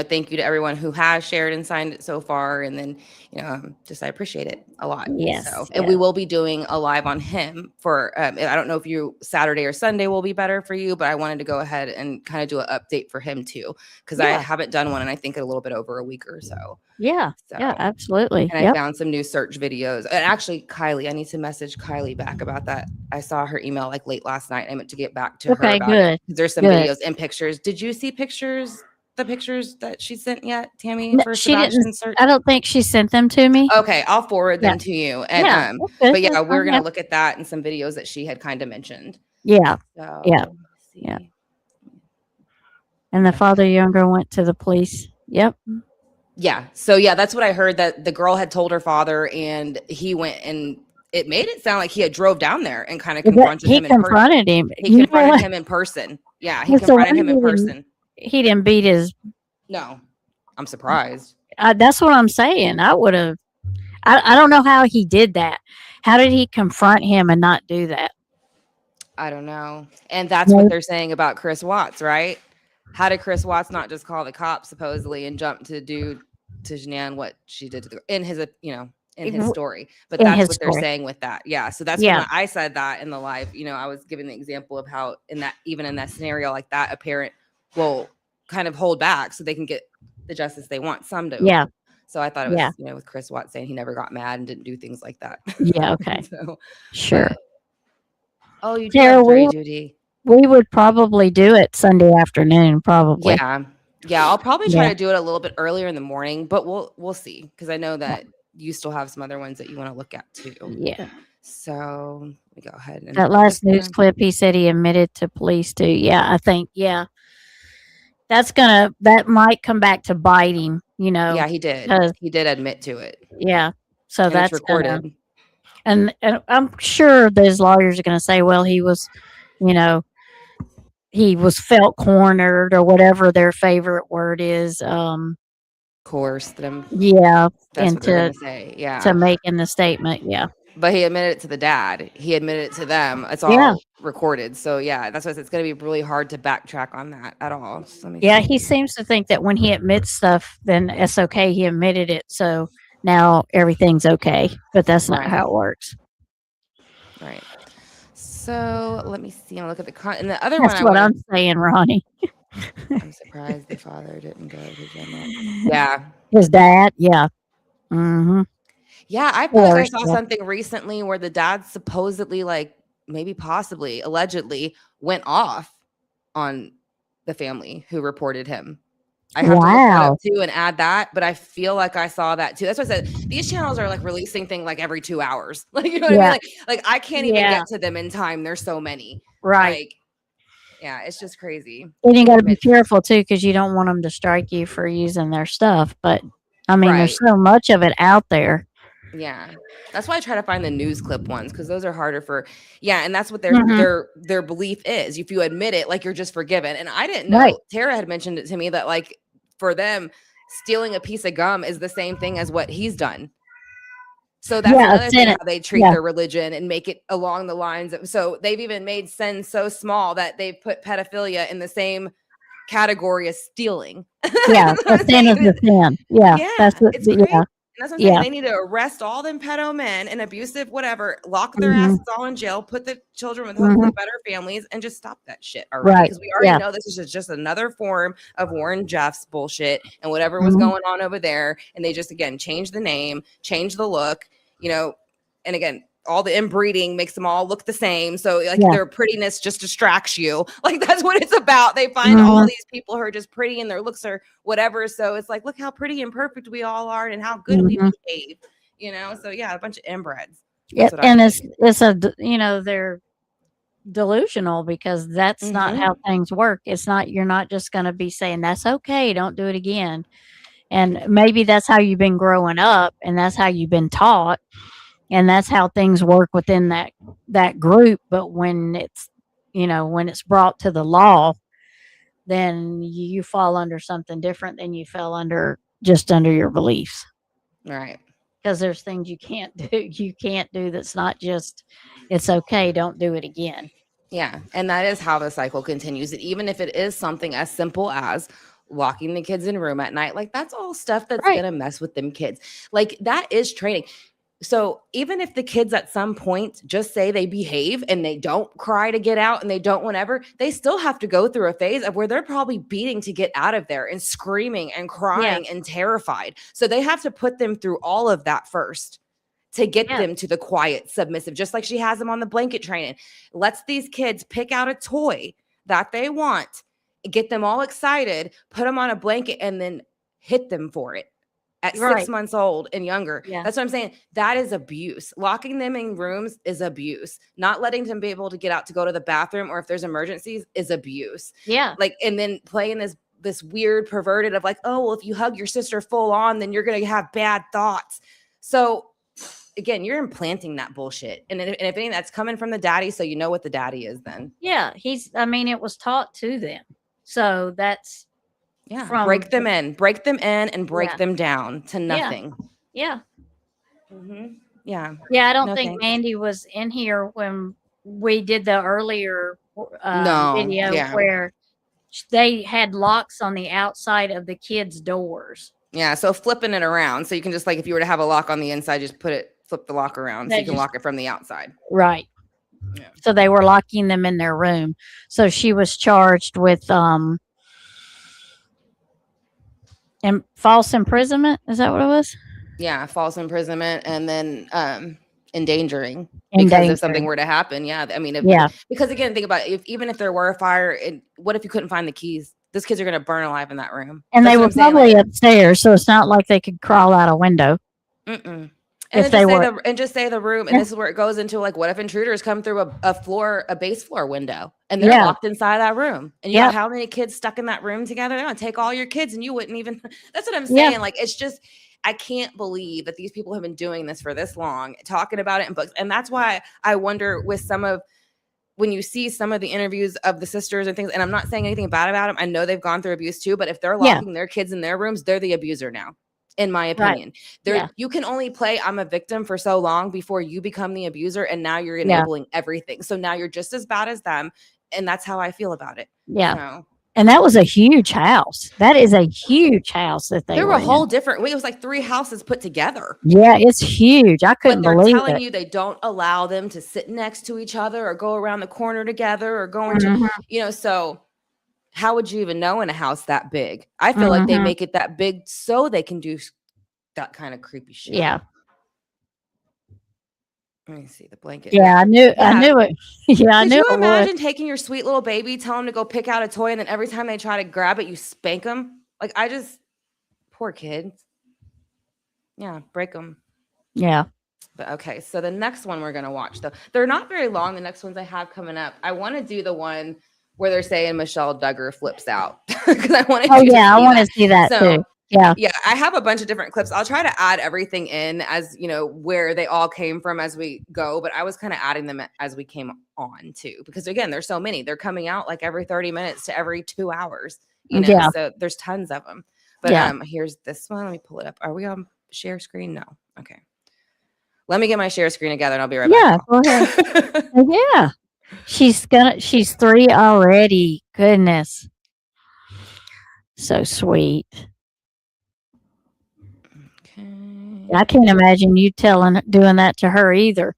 thank you to everyone who has shared and signed it so far, and then I appreciate it a lot. And we will be doing a live on him for I don't know if Saturday or Sunday will be better for you, but I wanted to go ahead and kind of do an update for him too, because I haven't done one in I think a little bit over a week or so. Yeah, absolutely. And I found some new search videos. And actually, Kylie, I need to message Kylie back about that. I saw her email like late last night. I meant to get back to her about it. There's some videos and pictures. Did you see the pictures that she sent yet, Tammy, for Sebastian search? I don't think she sent them to me. Okay, I'll forward them to you. And but yeah, we're gonna look at that and some videos that she had kind of mentioned. Yeah. So, yeah. And the father younger went to the police. Yep. Yeah. So yeah, that's what I heard, that the girl had told her father, and he went and it made it sound like he had drove down there and kind of confronted He him in person. confronted him. He confronted him in person. Yeah, he That's the confronted one him in he didn't- person. He didn't beat his. No, I'm surprised. That's what I'm saying. I would have. I don't know how he did that. How did he confront him and not do that? I don't know. And that's what they're saying about Chris Watts, right? How did Chris Watts not just call the cops supposedly and jump to do to Jeananne what she did to the, in his, in his story? But that's what they're saying with that. Yeah. So that's when I said that in the live, I was giving the example of how even in that scenario like that, a parent will kind of hold back so they can get the justice they want. Some do. Yeah. So I thought it was, with Chris Watts saying he never got mad and didn't do things like that. Yeah. Okay. So, sure. Oh, you Sarah, did, Judy. We would probably do it Sunday afternoon, probably. Yeah. I'll probably try to do it a little bit earlier in the morning, but we'll see, because I know that you still have some other ones that you want to look at too. Yeah. So let me go ahead and that last news clip, he said he admitted to police too. Yeah, I think that might come back to bite him. Yeah, he did. He did admit to it. Yeah. So and that's it's recorded. And I'm sure those lawyers are going to say, well, he was, he was felt cornered or whatever their favorite word is. Coerced them. Yeah. That's what they're going to say. Yeah. To making the statement. Yeah. But he admitted it to the dad. He admitted it to them. It's all recorded. So yeah, that's why it's going to be really hard to backtrack on that at all. So he seems to think that when he admits stuff, then it's okay. He admitted it. So now everything's okay. But that's not how it works. Right. So let me see. I'm look at and the other That's one. That's what I'm saying, Ronnie. I'm surprised the father didn't go to Gemma. Yeah. His dad. Yeah. Mm-hmm. Yeah, I feel like I saw something recently where the dad supposedly, possibly, allegedly went off on the family who reported him. I have to look that up too and add that, but I feel like I saw that too. That's what I said. These channels are releasing things every 2 hours. You know what I mean? Like I can't even get to them in time. There's so many. Right. Yeah, it's just crazy. And you got to be careful too, because you don't want them to strike you for using their stuff. But I mean, there's so much of it out there. Yeah, that's why I try to find the news clip ones, because those are harder for. Yeah, and that's what their belief is. If you admit it, you're just forgiven. And I didn't know. Right. Tara had mentioned it to me that for them, stealing a piece of gum is the same thing as what he's done. So that's another thing how they treat their religion and make it along the lines of. So they've even made sins so small that they've put pedophilia in the same category as stealing. Yeah, the sin is the sin. Yeah, that's what. It's great. And that's what I'm saying. They need to arrest all them pedo men and abusive whatever, lock their asses all in jail, put the children with hopefully better families, and just stop that shit already. Right. Because we already know this is just another form of Warren Jeff's bullshit and whatever was going on over there. And they just, again, change the name, change the look, and again, all the inbreeding makes them all look the same. So their prettiness just distracts you. That's what it's about. They find all these people who are just pretty and their looks are whatever. So it's look how pretty and perfect we all are and how good we behave, So yeah, a bunch of inbreds. Yeah. And they're delusional, because that's not how things work. It's not, you're not just going to be saying that's okay, don't do it again. And maybe that's how you've been growing up and that's how you've been taught. And that's how things work within that group. But when it's, when it's brought to the law, then you fall under something different than you fell under your beliefs. Right. Because there's things you can't do that's not just, it's okay, don't do it again. Yeah. And that is how the cycle continues. And even if it is something as simple as locking the kids in a room at night, that's all stuff that's going to mess with them kids. That is training. So even if the kids at some point just say they behave and they don't cry to get out and they don't whatever, they still have to go through a phase of where they're probably beating to get out of there and screaming and crying and terrified. So they have to put them through all of that first to get them to the quiet, submissive, just like she has them on the blanket training. Lets these kids pick out a toy that they want, get them all excited, put them on a blanket, and then hit them for it. At 6 months old and younger. Yeah. That's what I'm saying. That is abuse. Locking them in rooms is abuse. Not letting them be able to get out to go to the bathroom or if there's emergencies is abuse. Yeah. And then playing this weird perverted of oh, well, if you hug your sister full on, then you're going to have bad thoughts. So again, you're implanting that bullshit. And if anything, that's coming from the daddy, so you know what the daddy is then. Yeah, it was taught to them. So that's break them in and break Yeah. them down to Yeah. nothing. Yeah. Yeah. Yeah, I don't No, think thanks. Mandy was in here when we did the earlier No, video yeah. where they had locks on the outside of the kids' doors. Yeah, so flipping it around, so you can just like if you were to have a lock on the inside, just flip the lock around, so you can lock it from the outside. Right. Yeah. So they were locking them in their room. So she was charged with false imprisonment. Is that what it was? Yeah, false imprisonment and then endangering. Because if something were to happen, yeah, I mean, because again, think about it, even if there were a fire, what if you couldn't find the keys? Those kids are going to burn alive in that room. And That's they what were I'm saying, probably upstairs, so it's not like they could crawl out a window. Mm-mm. If they were, and just say the room, and this is where it goes into like, what if intruders come through a base floor window, and they're locked inside that room, and you got how many kids stuck in that room together? They're gonna take all your kids, and you wouldn't even. That's what I'm saying. Like, it's just, I can't believe that these people have been doing this for this long, talking about it in books, and that's why I wonder with when you see some of the interviews of the sisters and things, and I'm not saying anything bad about them. I know they've gone through abuse too, but if they're locking their kids in their rooms, they're the abuser now. In my opinion, you can only play I'm a victim for so long before you become the abuser, and now you're enabling everything. So now you're just as bad as them, and that's how I feel about it. Yeah. So, and that was a huge house. That is a huge house that they were were a whole in. different. It was like 3 houses put together. Yeah, it's huge. I couldn't But they're believe telling it. you they don't allow them to sit next to each other or go around the corner together or go into so. How would you even know in a house that big? I feel like they make it that big so they can do that kind of creepy shit. Yeah. Let me see the blanket. Yeah, I knew it. Yeah, I Could knew you it imagine would. taking your sweet little baby, tell them to go pick out a toy, and then every time they try to grab it, you spank them? Like, poor kids. Yeah, break them. Yeah. But okay, so the next one we're gonna watch, though, they're not very long. The next ones I have coming up, I want to do the one where they're saying Michelle Duggar flips out because I want to. Oh yeah, I want to see that too. Yeah. Yeah, I have a bunch of different clips. I'll try to add everything in as where they all came from as we go, but I was kind of adding them as we came on too, because again, there's so many. They're coming out like every 30 minutes to every 2 hours. So there's tons of them. But here's this one. Let me pull it up. Are we on share screen? No. Okay. Let me get my share screen together and I'll be right back. Go ahead. Yeah. She's 3 already. Goodness. So sweet. Okay. I can't imagine you doing that to her either.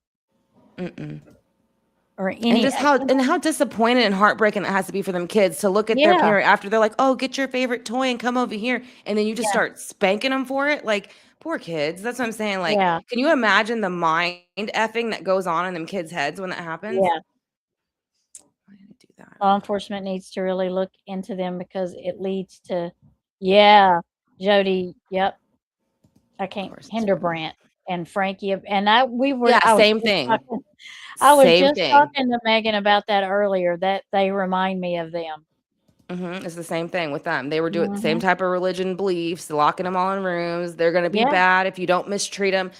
Or any. And just how disappointed and heartbreaking it has to be for them kids to look at their parent after they're like, oh, get your favorite toy and come over here. And then you just start spanking them for it. Like, poor kids. That's what I'm saying. Like, can you imagine the mind effing that goes on in them kids' heads when that happens? Yeah. Why did I do that? Law enforcement needs to really look into them because it leads to, Jody. Yep. I can't. Hinderbrandt and Frankie and we were. Same thing. I was just talking to Megan about that earlier. That they remind me of them. It's the same thing with them. They were doing the same type of religion beliefs, locking them all in rooms. They're going to be bad if you don't mistreat them.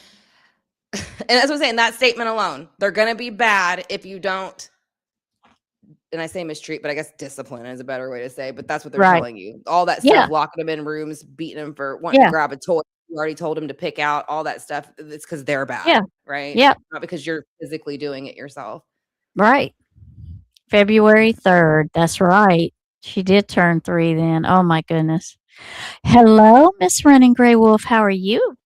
And that's what I'm saying. That statement alone, they're going to be bad if you don't. And I say mistreat, but I guess discipline is a better way to say. But that's what they're telling you. All that stuff, locking them in rooms, beating them for wanting to grab a toy. You already told them to pick out all that stuff. It's because they're bad, right? Yeah, not because you're physically doing it yourself. Right. February 3rd. That's right. She did turn 3 then. Oh my goodness. Hello, Miss Running Gray Wolf. How are you?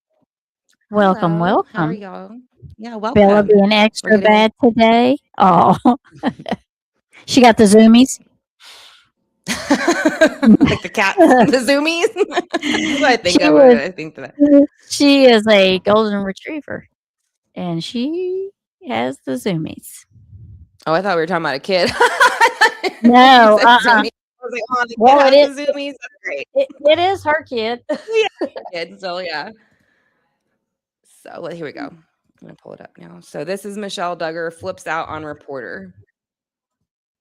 Welcome, Hello. welcome. How are y'all? Yeah, welcome. Bella being extra bad today. Oh, she got the zoomies. Like the cat, the zoomies. That's what I think of it. I think that she is a golden retriever, and she has the zoomies. Oh, I thought we were talking about a kid. No, I was like, oh, well, it is the zoomies. That's great. It is her kid. Kid, so yeah. So here we go. I'm gonna pull it up now. So this is Michelle Duggar flips out on reporter.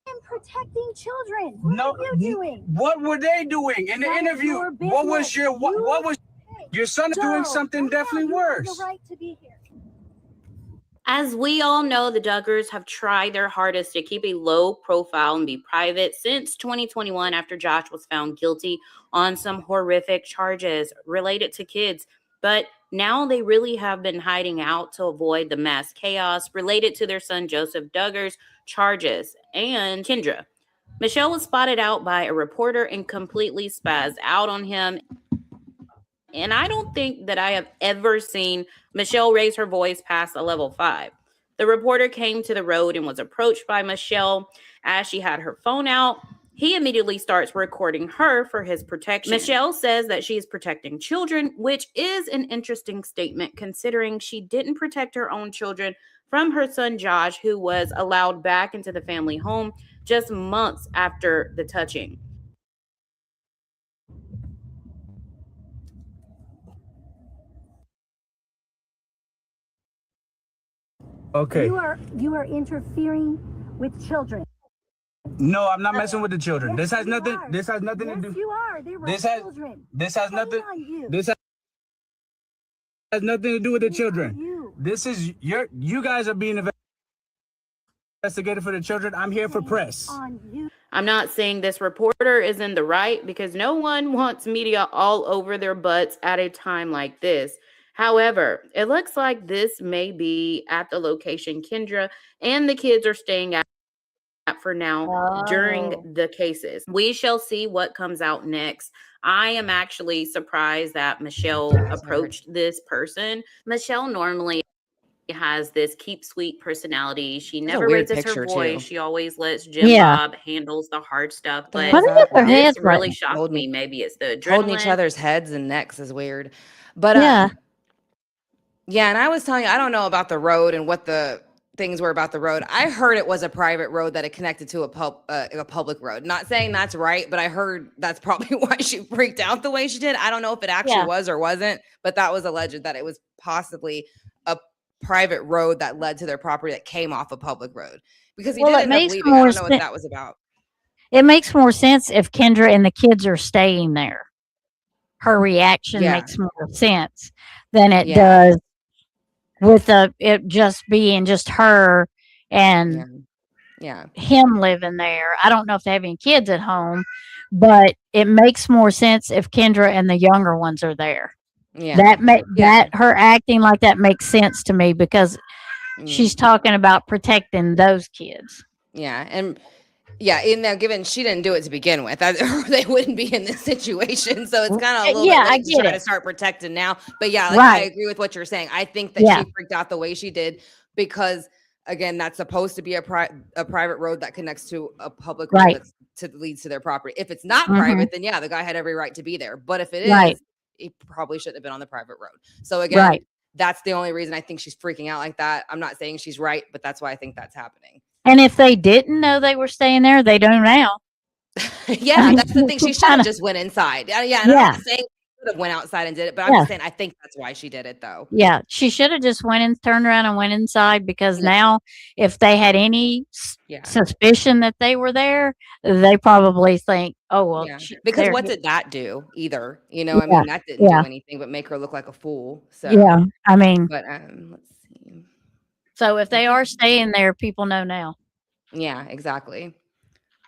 I'm protecting children. What are you doing? What were they doing in the interview? What was your son doing something definitely worse? The right to be here. As we all know, the Duggars have tried their hardest to keep a low profile and be private since 2021 after Josh was found guilty on some horrific charges related to kids. But now they really have been hiding out to avoid the mass chaos related to their son Joseph Duggar's charges. And Kendra. Michelle was spotted out by a reporter and completely spazzed out on him. And I don't think that I have ever seen Michelle raise her voice past a level 5. The reporter came to the road and was approached by Michelle as she had her phone out. He immediately starts recording her for his protection. Michelle says that she is protecting children, which is an interesting statement considering she didn't protect her own children from her son Josh, who was allowed back into the family home just months after the touching. Okay. You are interfering with children. No, I'm not messing with the children. Yes, This has you nothing. are. This has nothing Yes, to do. you are. They were This has. children. This has Shame nothing. on you. This has nothing to do with the Shame on children. you. This is you guys are being investigated for the children. I'm here for press. On you. I'm not saying this reporter is in the right because no one wants media all over their butts at a time like this. However, it looks like this may be at the location Kendra and the kids are staying at for now during the cases. We shall see what comes out next. I am actually surprised that Michelle approached this person. Michelle normally has this keep sweet personality. She There's a never weird raises her picture, voice. too. She always lets Jim Yeah. Bob handles the hard stuff. The But hell is that? their this heads really right. shocked me. Maybe it's the Holding each adrenaline. other's heads and necks is weird. But Yeah. yeah, and I was telling you, I don't know about the road and what the things were about the road. I heard it was a private road that it connected to a public road. Not saying that's right, but I heard that's probably why she freaked out the way she did. I don't know if it actually Yeah. was or wasn't, but that was alleged that it was possibly a private road that led to their property that came off a public road because he Well, did it end up makes leaving. I more don't know what sense. that was about. It makes more sense if Kendra and the kids are staying there. Her reaction Yeah. makes more sense than it Yeah. does with it just being just her and Yeah. him living there. I don't know if they have any kids at home, but it makes more sense if Kendra and the younger ones are there. Yeah. That her acting like that makes sense to me because she's talking about protecting those kids. Yeah. And yeah, in there, given she didn't do it to begin with, they wouldn't be in this situation. So it's kind of a little Yeah, bit I late to get try it. to start protecting now. But yeah, like I Right. agree with what you're saying. I think that Yeah. she freaked out the way she did because, again, that's supposed to be a private road that connects to a public road Right. that leads to their property. If it's not Mhm. private, then yeah, the guy had every right to be there. But if it Right. is, he probably shouldn't have been on the private road. So again, Right. that's the only reason I think she's freaking out like that. I'm not saying she's right, but that's why I think that's happening. And if they didn't know they were staying there, they do now. Yeah, I mean, that's the thing. She it's should have kinda- just went inside. Yeah, and I'm Yeah. not saying she should have went outside and did it, but I'm Yeah. just saying I think that's why she did it though. Yeah, she should have just went and turned around and went inside because Yeah. now, if they had any Yeah. suspicion that they were there, they probably think, "Oh well." Yeah. Because they're- what did that do either? You know, I Yeah, mean, that didn't yeah. do anything but make her look like a fool. So Yeah, I mean, but let's see. so if they are staying there, people know now. Yeah, exactly.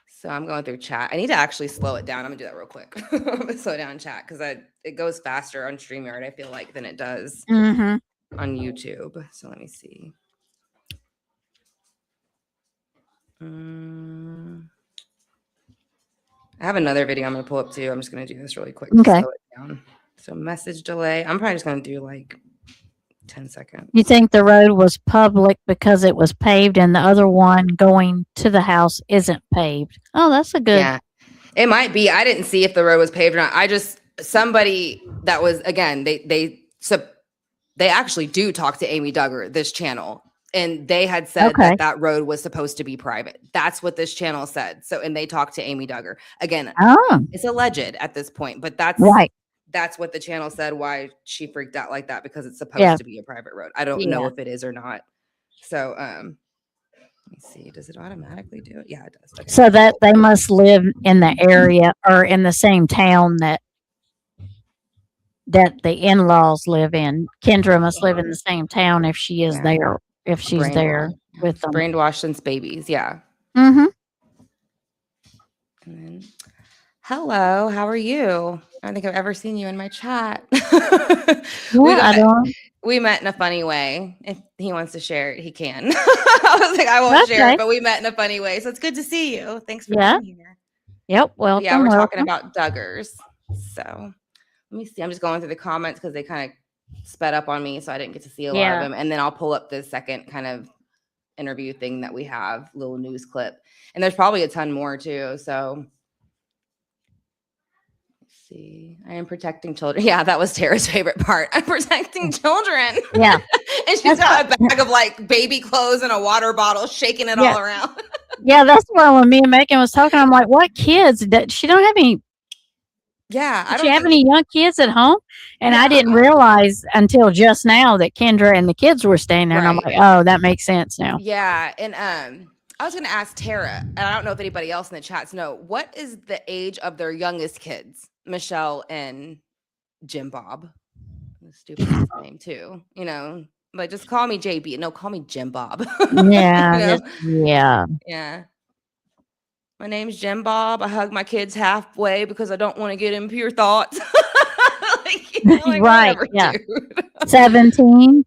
So I'm going through chat. I need to actually slow it down. I'm gonna do that real quick. I'm gonna slow down chat because it goes faster on StreamYard, I feel like, than it does Mhm. on YouTube. So let me see. I have another video I'm gonna pull up too. I'm just gonna do this really quick to Okay. slow it down. So message delay. I'm probably just gonna do like 10 seconds. You think the road was public because it was paved, and the other one going to the house isn't paved? Oh, that's a good. Yeah, it might be. I didn't see if the road was paved or not. I just somebody that was again. They actually do talk to Amy Duggar, this channel, and they had said Okay. that road was supposed to be private. That's what this channel said. So, and they talked to Amy Duggar again. Oh, It's alleged at this point, but that's right. That's what the channel said. Why she freaked out like that because it's supposed Yeah. to be a private road. I don't know Yeah. if it is or not. So, let me see. Does it automatically do it? Yeah, it does. Okay. So that they must live in the area or in the same town that the in-laws live in. Kendra must live in the same town if she is Yeah. there if she's there with them. Brainwashed since babies. Yeah. Mm-hmm. And then, hello, how are you? I don't think I've ever seen you in my chat. We met in a funny way. If he wants to share it, he can. I was like, I won't share it, but we met in a funny way. So it's good to see you. Thanks for being here. Yep. Welcome. Yeah, we're talking about Duggars. So let me see. I'm just going through the comments because they kind of sped up on me, so I didn't get to see a lot of them. And then I'll pull up the second kind of interview thing that we have, little news clip. And there's probably a ton more too. So let's see. I am protecting children. Yeah, that was Tara's favorite part. I'm protecting children. Yeah. And she's got a bag of like baby clothes and a water bottle, shaking it all around. Yeah, that's why when me and Megan was talking, I'm like, what kids? She don't have any. Yeah. Does she have any young kids at home? And I didn't realize until just now that Kendra and the kids were staying there. And I'm like, oh, that makes sense now. Yeah. And I was going to ask Tara, and I don't know if anybody else in the chats know, what is the age of their youngest kids? Michelle and Jim Bob. The stupidest name too, you know, but just call me JB. No, call me Jim Bob. Yeah. Yeah. My name's Jim Bob. I hug my kids halfway because I don't want to get impure thoughts. Right. Yeah. 17.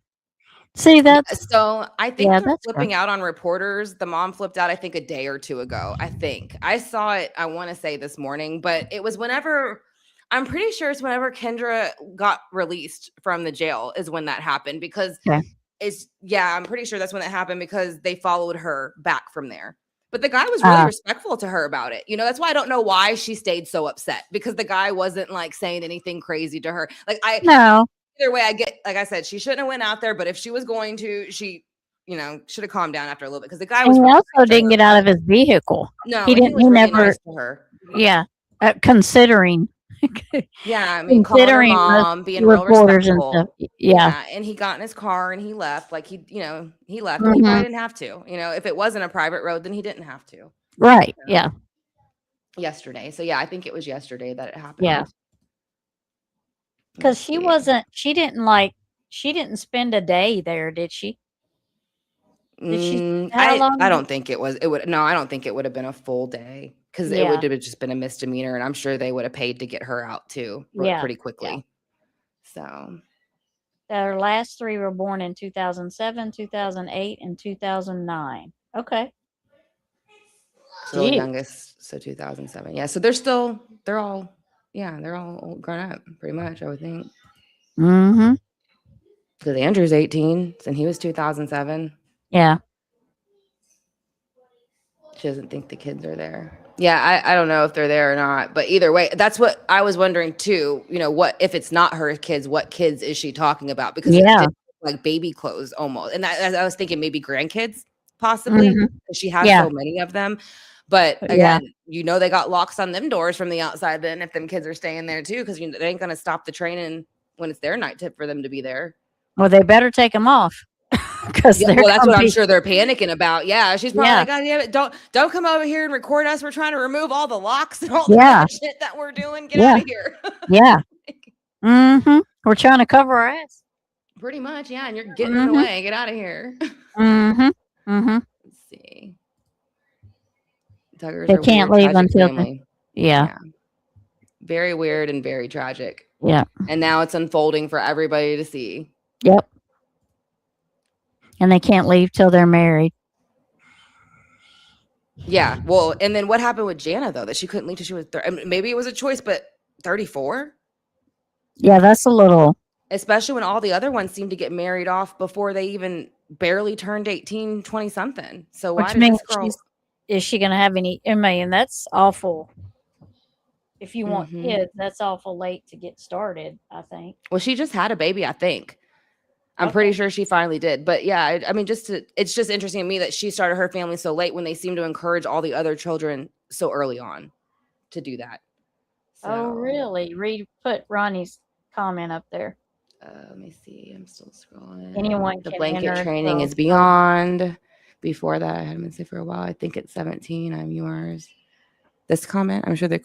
See that? So I think they're flipping out on reporters. The mom flipped out, I think, a day or two ago. I think I saw it, I want to say this morning, but it was whenever, I'm pretty sure it's whenever Kendra got released from the jail is when that happened, because I'm pretty sure that's when it happened, because they followed her back from there. But the guy was really respectful to her about it. You know, that's why I don't know why she stayed so upset, because the guy wasn't like saying anything crazy to her. Like either way, I get, like I said, she shouldn't have went out there, but if she was going to, she, you know, should have calmed down after a little bit, because the guy was. And he also didn't get out of his vehicle. No, he didn't. was He really never. Nice to her. Yeah, considering. Yeah, I mean, considering mom, being real respectful. Yeah, and he got in his car and he left. Like he, you know, he left. And he probably didn't have to. You know, if it wasn't a private road, then he didn't have to. Right. You know? Yeah. Yesterday. So yeah, I think it was yesterday that it happened. Yeah. Because she wasn't. She didn't spend a day there, did she? Did she? How long? I don't think it was. It would. No, I don't think it would have been a full day, because it would have just been a misdemeanor, and I'm sure they would have paid to get her out too, pretty quickly. So their last three were born in 2007, 2008, and 2009. Okay. So the youngest, so 2007. Yeah. So they're all grown up pretty much, I would think. Mm-hmm. Because Andrew's 18 and he was 2007. Yeah. She doesn't think the kids are there. Yeah, I don't know if they're there or not, but either way, that's what I was wondering too. You know, what if it's not her kids? What kids is she talking about? Because it did look like baby clothes almost, and I was thinking maybe grandkids possibly. Because she has so many of them. But again, you know, they got locks on them doors from the outside. Then if them kids are staying there too, because they ain't gonna stop the training when it's their night tip for them to be there. Well, they better take them off. Because well, that's what I'm sure they're panicking about. Yeah, she's probably like, God damn it, don't come over here and record us. We're trying to remove all the locks and all the other shit that we're doing. Get out of here. Yeah. We're trying to cover our ass. Pretty much, yeah. And you're getting in the way. Get out of here. Let's see. Duggars they can't leave until very weird and very tragic. Yeah. And now it's unfolding for everybody to see. Yep. And they can't leave till they're married. Yeah. Well, and then what happened with Jana, though, that she couldn't leave till she was maybe it was a choice, but 34? Yeah, that's a little. Especially when all the other ones seem to get married off before they even barely turned 18, 20 something. So why did this girl... Is she going to have any? I mean, that's awful. If you want kids, that's awful late to get started, I think. Well, she just had a baby, I think. I'm pretty sure she finally did. But yeah, I mean, it's just interesting to me that she started her family so late when they seem to encourage all the other children so early on to do that. So, oh, really? Put Ronnie's comment up there. Let me see. I'm still scrolling. Anyone the can blanket enter, training is beyond. Before that, I hadn't been safe for a while. I think it's 17. I'm yours. This comment, I'm sure the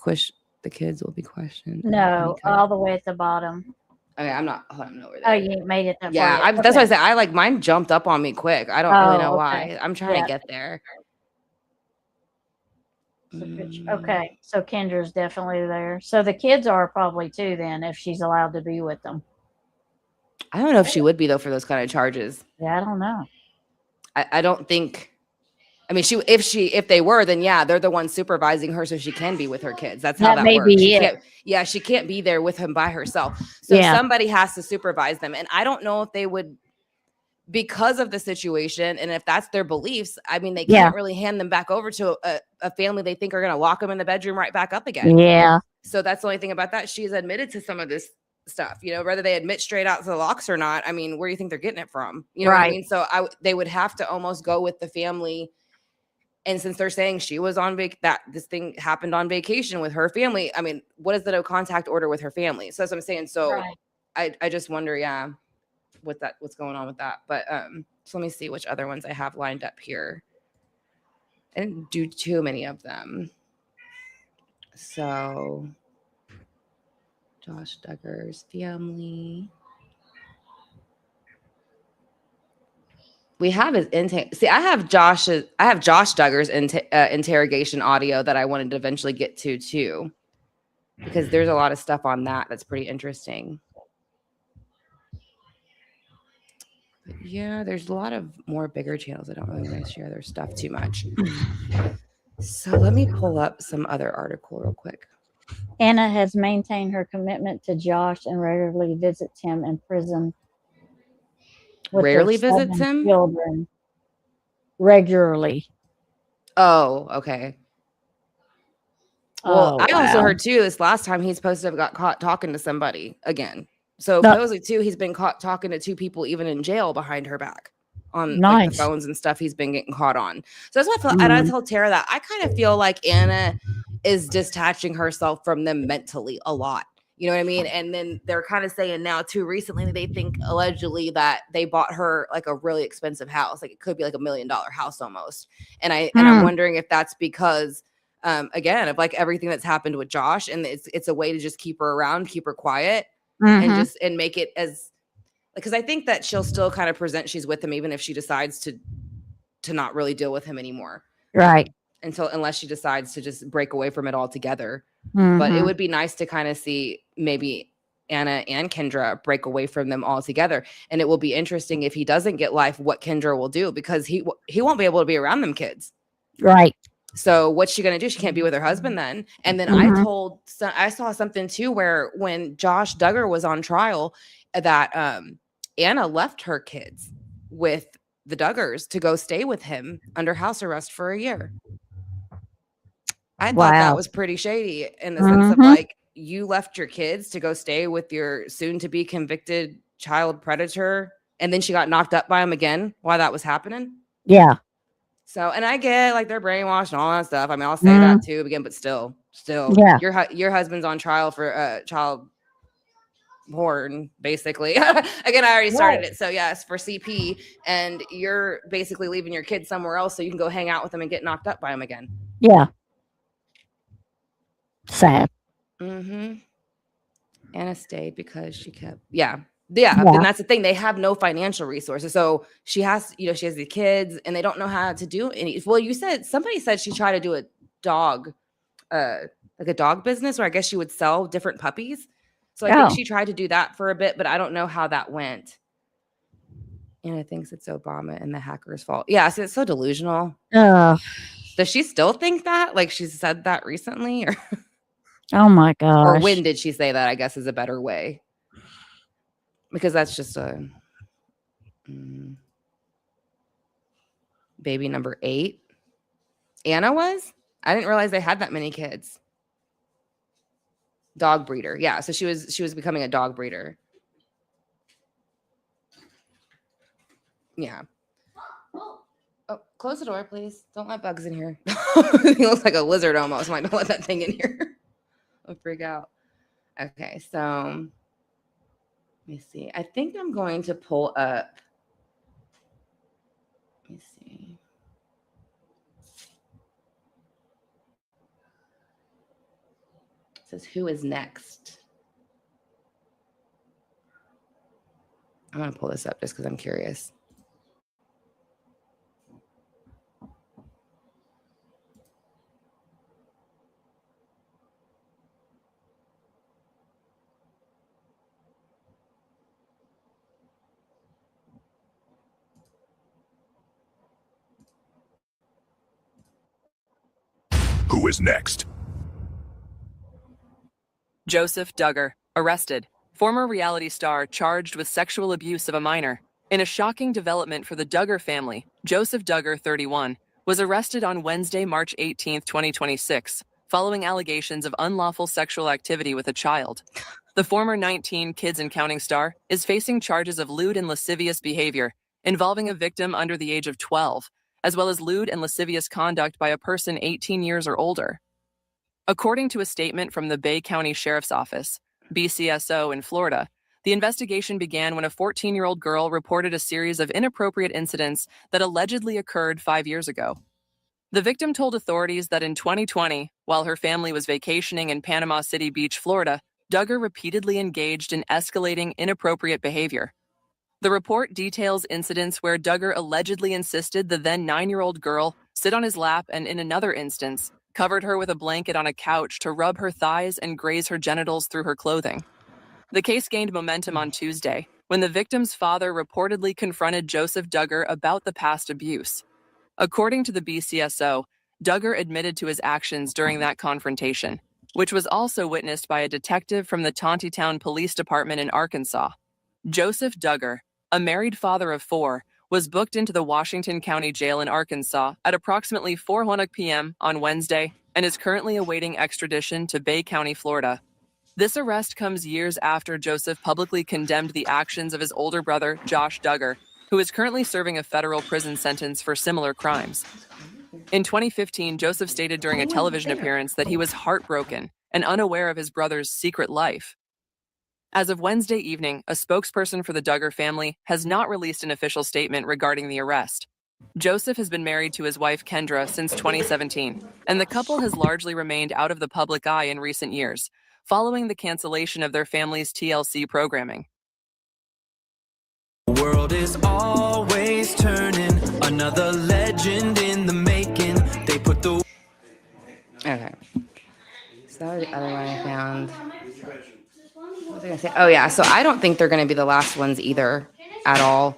kids will be questioned. No, all the way at the bottom. Okay, I'm not over Oh, there. you ain't made it that far Yeah, yet. that's why I Okay. said I like mine jumped up on me quick. I don't really know Oh, why. okay. I'm trying Yeah. to get there. Okay, so Kendra's definitely there. So the kids are probably too then, if she's allowed to be with them. I don't know if she would be though for those kind of charges. Yeah, I don't know. I don't think. I mean, if they were, then yeah, they're the ones supervising her, so she can be with her kids. That's how That that may works. be it. She can't be there with him by herself. So Yeah. somebody has to supervise them, and I don't know if they would, because of the situation, and if that's their beliefs. I mean, they Yeah. can't really hand them back over to a family they think are going to lock them in the bedroom right back up again. Yeah. So that's the only thing about that. She's admitted to some of this stuff, whether they admit straight out to the locks or not. I mean, where do you think they're getting it from? You know what I Right. mean? So they would have to almost go with the family. And since they're saying she was on that this thing happened on vacation with her family, I mean, what is the no contact order with her family? So that's what I'm saying. So Right. I just wonder, yeah, what's going on with that. But so let me see which other ones I have lined up here. I didn't do too many of them. So Josh Duggar's family. We have his see. I have Josh Duggar's interrogation audio that I wanted to eventually get to too, because there's a lot of stuff on that that's pretty interesting. But yeah, there's a lot of more bigger channels. I don't really want to share their stuff too much. So let me pull up some other article real quick. Anna has maintained her commitment to Josh and regularly visits him in prison. Rarely visits him? Children. Regularly. Oh, okay. Well, I also wow. heard too this last time he's supposed to have got caught talking to somebody again. So No. supposedly too, he's been caught talking to two people even in jail behind her back on like the Nice. phones and stuff he's been getting caught on. So that's what I feel. And I told Tara that I kind of feel like Anna is detaching herself from them mentally a lot. You know what I mean? And then they're kind of saying now too recently they think allegedly that they bought her like a really expensive house. Like it could be like $1 million house almost. And I'm wondering if that's because again, of like everything that's happened with Josh, and it's a way to just keep her around, keep her quiet, and make it as, because I think that she'll still kind of present she's with him even if she decides to not really deal with him anymore, Right. Unless she decides to just break away from it altogether. But it would be nice to kind of see maybe Anna and Kendra break away from them altogether, and it will be interesting if he doesn't get life, what Kendra will do, because he won't be able to be around them kids. Right. So what's she going to do? She can't be with her husband then. And then I saw something too, where when Josh Duggar was on trial, that Anna left her kids with the Duggars to go stay with him under house arrest for a year. I thought that was pretty shady in the sense of like, you left your kids to go stay with your soon to be convicted child predator, and then she got knocked up by him again while that was happening. Yeah. So, and I get like they're brainwashed and all that stuff. I mean, I'll say that too again, but still, Yeah. your husband's on trial for child porn, basically. Again, I already started it. So yes, for CP, and you're basically leaving your kids somewhere else so you can go hang out with them and get knocked up by them again. Yeah. Sad. Anna stayed because she kept, then that's the thing. They have no financial resources. So she has, she has the kids and they don't know how to do any. Well, somebody said she tried to do a dog, like a dog business, where I guess she would sell different puppies. So I think she tried to do that for a bit, but I don't know how that went. Anna thinks it's Obama and the hacker's fault. Yeah, so it's so delusional. Does she still think that? Like she's said that recently, or oh my gosh. Or when did she say that? I guess is a better way. Because that's just a baby number 8. Anna was? I didn't realize they had that many kids. Dog breeder. Yeah, so she was becoming a dog breeder. Yeah. Oh, close the door, please. Don't let bugs in here. He looks like a lizard almost. Might not let that thing in here. I'll freak out. Okay, so let me see. I think I'm going to pull up. Let me see. It says, who is next? I'm going to pull this up just because I'm curious. Who is next? Joseph Duggar, arrested. Former reality star charged with sexual abuse of a minor. In a shocking development for the Duggar family, Joseph Duggar, 31, was arrested on Wednesday, March 18, 2026, following allegations of unlawful sexual activity with a child. The former 19 Kids and Counting star is facing charges of lewd and lascivious behavior involving a victim under the age of 12, as well as lewd and lascivious conduct by a person 18 years or older. According to a statement from the Bay County Sheriff's Office, BCSO in Florida, the investigation began when a 14-year-old girl reported a series of inappropriate incidents that allegedly occurred 5 years ago. The victim told authorities that in 2020, while her family was vacationing in Panama City Beach, Florida, Duggar repeatedly engaged in escalating inappropriate behavior. The report details incidents where Duggar allegedly insisted the then 9-year-old girl sit on his lap and, in another instance, covered her with a blanket on a couch to rub her thighs and graze her genitals through her clothing. The case gained momentum on Tuesday when the victim's father reportedly confronted Joseph Duggar about the past abuse. According to the BCSO, Duggar admitted to his actions during that confrontation, which was also witnessed by a detective from the Tontitown Police Department in Arkansas. Joseph Duggar, a married father of 4, was booked into the Washington County Jail in Arkansas at approximately 4:00 p.m. on Wednesday and is currently awaiting extradition to Bay County, Florida. This arrest comes years after Joseph publicly condemned the actions of his older brother, Josh Duggar, who is currently serving a federal prison sentence for similar crimes. In 2015, Joseph stated during a television appearance that he was heartbroken and unaware of his brother's secret life. As of Wednesday evening, a spokesperson for the Duggar family has not released an official statement regarding the arrest. Joseph has been married to his wife Kendra since 2017, and the couple has largely remained out of the public eye in recent years, following the cancellation of their family's TLC programming. The world is always turning, another legend in the making. They put the... Okay. So that was the other one I found. What was I gonna say? Oh yeah, so I don't think they're gonna be the last ones either at all.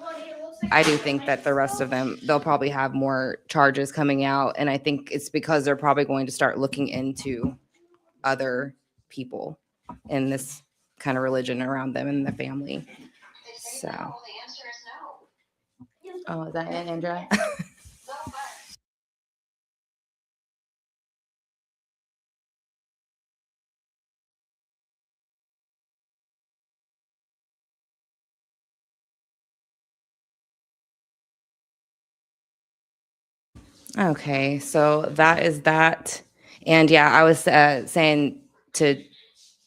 I do think that the rest of them, they'll probably have more charges coming out, and I think it's because they're probably going to start looking into other people in this kind of religion around them and the family. So, oh, is that it, Andrea? Okay, so that is that. And yeah, I was saying to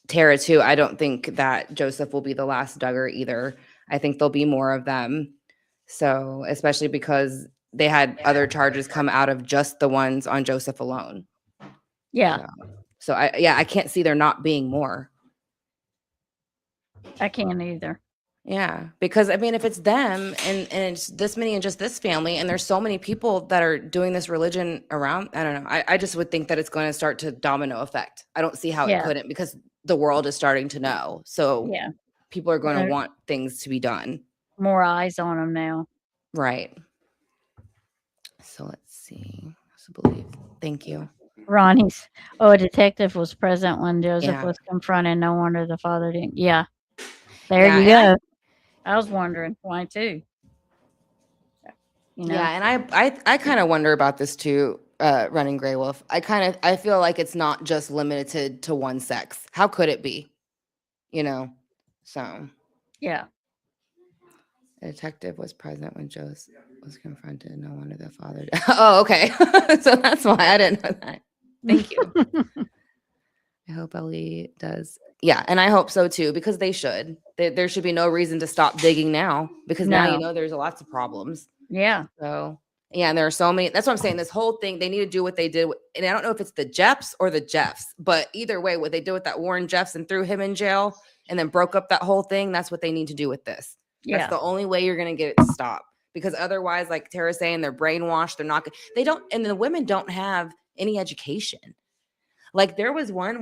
Tara too, I don't think that Joseph will be the last Duggar either. I think there'll be more of them. So, especially because they had other charges come out of just the ones on Joseph alone. Yeah. So I can't see there not being more. I can't either. Yeah, because I mean, if it's them and it's this many and just this family, and there's so many people that are doing this religion around, I don't know. I just would think that it's going to start to domino effect. I don't see how it Yeah. couldn't, because the world is starting to know. So Yeah. people are going to There- want things to be done. More eyes on them now. Right. So let's see. So believe. Thank you. Ronnie's, a detective was present when Joseph Yeah. was confronted. No wonder the father didn't. Yeah. There Yeah, you and go. I was wondering why too. You know? Yeah, and I kind of wonder about this too, running Grey Wolf. I feel like it's not just limited to one sex. How could it be? You know? So Yeah. the detective was present when Joseph was confronted. No wonder the father Oh, okay. So that's why I didn't know that. Thank you. I hope Ellie does. Yeah, and I hope so too, because they should. There should be no reason to stop digging now, because now you No. know there's lots of problems. Yeah. So yeah, and there are so many. That's what I'm saying. This whole thing, they need to do what they did. And I don't know if it's the Jeffs or the Jeffs, but either way, what they did with that Warren Jeffs and threw him in jail and then broke up that whole thing, that's what they need to do with this. That's the only way you're going to get it to stop, because otherwise, like Tara's saying, they're brainwashed. They're not, they don't, and the women don't have any education. Like there was one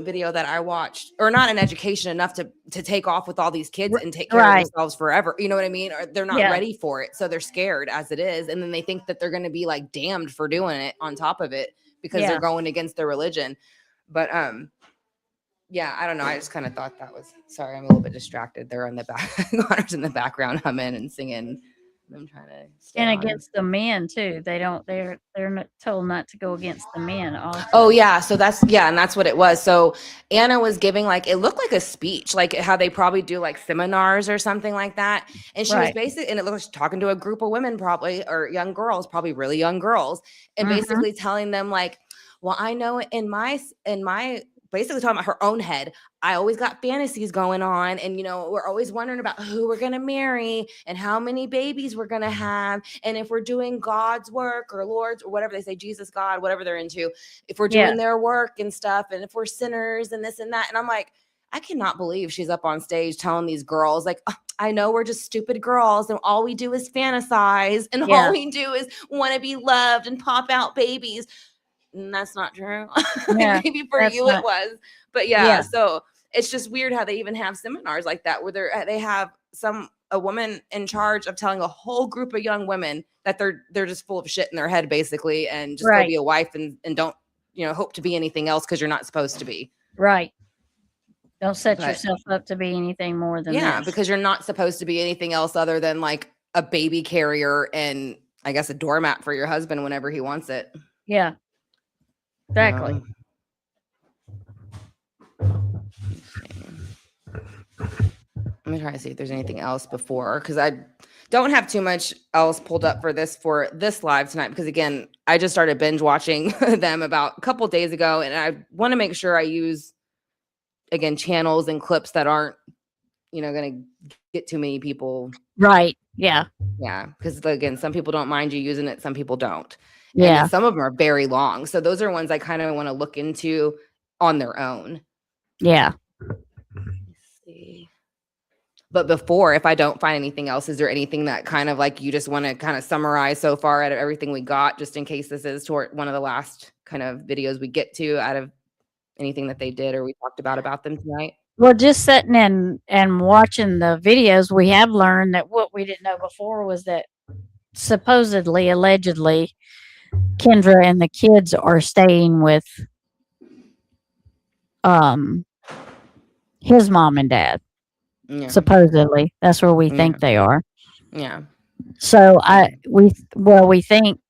video that I watched, or not an education enough to take off with all these kids and take care of themselves forever. You know what I mean? Or they're not ready for it. So they're scared as it is. And then they think that they're going to be like damned for doing it on top of it because they're going against their religion. But yeah, I don't know. I just kind of thought that was, sorry, I'm a little bit distracted. They're in the back, Connor's in the background humming and singing. I'm trying to and against the men too. They're not told not to go against the men also. Oh yeah, so that's and that's what it was. So Anna was giving like, it looked like a speech, like how they probably do like seminars or something like that. And she was basically, and it looked like she's talking to a group of women probably, or young girls, probably really young girls, and basically telling them like, well, I know in my basically talking about her own head. I always got fantasies going on, and we're always wondering about who we're gonna marry and how many babies we're gonna have, and if we're doing God's work or Lord's or whatever they say, Jesus, God, whatever they're into, if we're doing their work and stuff, and if we're sinners and this and that. And I'm like, I cannot believe she's up on stage telling these girls like, oh, I know we're just stupid girls and all we do is fantasize and all we do is want to be loved and pop out babies. And that's not true. Maybe for you it was, but so it's just weird how they even have seminars like that where they have a woman in charge of telling a whole group of young women that they're just full of shit in their head basically, and just go be a wife and don't hope to be anything else because you're not supposed to be. Right. Don't set yourself up to be anything more than this. Because you're not supposed to be anything else other than like a baby carrier and I guess a doormat for your husband whenever he wants it. Yeah. Exactly. Let me try to see if there's anything else before, because I don't have too much else pulled up for this live tonight, because again, I just started binge watching them about a couple days ago, and I want to make sure I use again channels and clips that aren't going to get too many people. Right. Yeah. Yeah, because again, some people don't mind you using it, some people don't. Yeah. And some of them are very long. So those are ones I kind of want to look into on their own. Yeah. Let's see. But before, if I don't find anything else, is there anything that kind of like you just want to kind of summarize so far out of everything we got, just in case this is toward one of the last kind of videos we get to out of anything that they did or we talked about them tonight? Well, just sitting and watching the videos, we have learned that what we didn't know before was that supposedly, allegedly, Kendra and the kids are staying with his mom and dad. Yeah. Supposedly, that's where we think they are. Yeah. So we think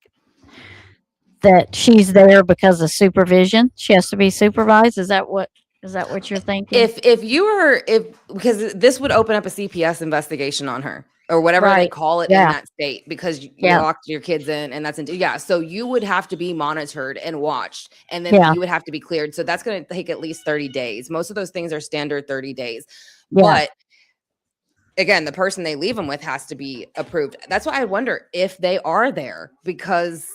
that she's there because of supervision. She has to be supervised. Is that what you're thinking? Because this would open up a CPS investigation on her, or whatever they call it in that state, because you locked your kids in, and so you would have to be monitored and watched, and then you would have to be cleared. So that's going to take at least 30 days. Most of those things are standard 30 days. But again, the person they leave them with has to be approved. That's why I wonder if they are there because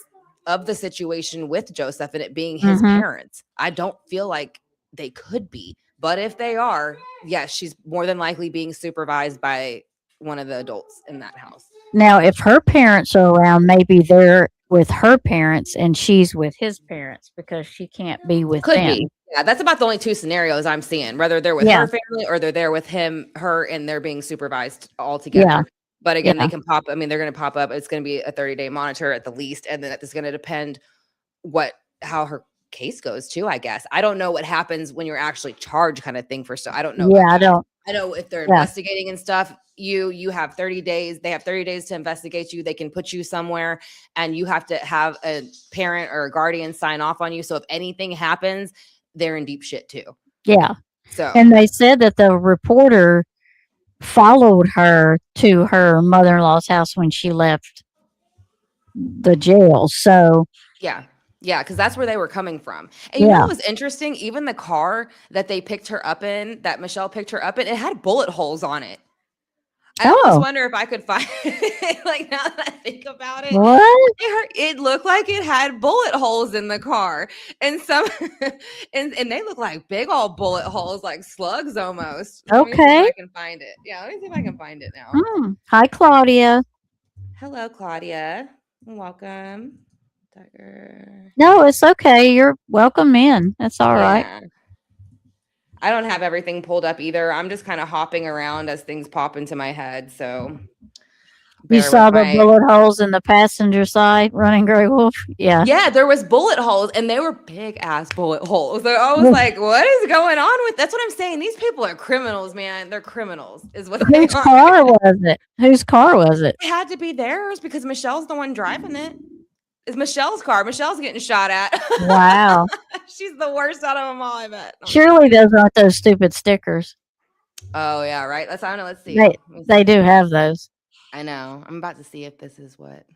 of the situation with Joseph and it being his parents. I don't feel like they could be, but if they are, yes, she's more than likely being supervised by one of the adults in that house. Now, if her parents are around, maybe they're with her parents and she's with his parents because she can't be with them. Be. Yeah, that's about the only two scenarios I'm seeing, whether they're with her family or they're there with her, and they're being supervised all together. Yeah. But again, they can pop. I mean, they're going to pop up. It's going to be a 30-day monitor at the least, and then it's going to depend how her case goes too. I guess I don't know what happens when you're actually charged, kind of thing. For stuff, I don't know. Yeah, I don't. I know if they're investigating and stuff. You have 30 days. They have 30 days to investigate you. They can put you somewhere, and you have to have a parent or a guardian sign off on you. So if anything happens, they're in deep shit too. Yeah. So and they said that the reporter followed her to her mother-in-law's house when she left the jail. So yeah, because that's where they were coming from. And you know what was interesting? Even the car that they picked her up in, that Michelle picked her up in, it had bullet holes on it. I almost Oh, wonder if I could find like now that I think about it. what? It looked like it had bullet holes in the car. And some and they look like big old bullet holes, like slugs almost. Let me see if Okay. I can find it. Yeah, let me see if I can find it now. Hi, Claudia. Hello, Claudia. Welcome. Duggar. No, it's okay. You're welcome in. That's all right. Yeah. I don't have everything pulled up either. I'm just kind of hopping around as things pop into my head. So You bear saw with the my bullet holes in the passenger side running Gray Wolf? Yeah. Yeah, there was bullet holes and they were big ass bullet holes. So I was like, what is going on with that's what I'm saying. These people are criminals, man. They're criminals, is what they Whose are. car was it? Whose car was it? It had to be theirs because Michelle's the one driving it. It's Michelle's car. Michelle's getting shot at. Wow. She's the worst out of them all, I bet. Surely those aren't those stupid stickers. Oh yeah, right. I don't know. Let's see. They do have those. I know. I'm about to see if this is what.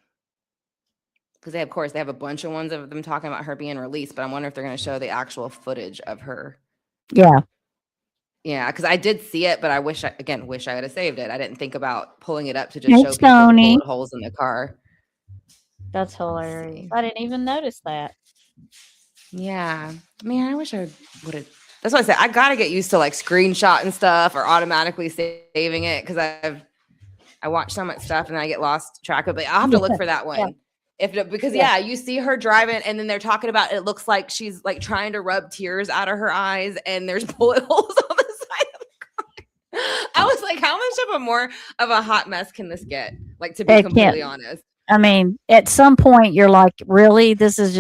Because of course, they have a bunch of ones of them talking about her being released, but I wonder if they're going to show the actual footage of her. Yeah. Yeah, because I did see it, but I wish I would have saved it. I didn't think about pulling it up to just Hey, show people the Tony. bullet holes in the car. That's hilarious. I didn't even notice that. Yeah, man, I wish I would have. That's what I said. I gotta get used to like screenshot and stuff or automatically saving it because I watch so much stuff and then I get lost track of it. I'll have to look for that one. Yeah. Because Yeah. you see her driving and then they're talking about it looks like she's like trying to rub tears out of her eyes and there's bullet holes on the side of the car. I was like, how much of a hot mess can this get? Like, to be It completely can't. honest. I mean, at some point you're like, really? This is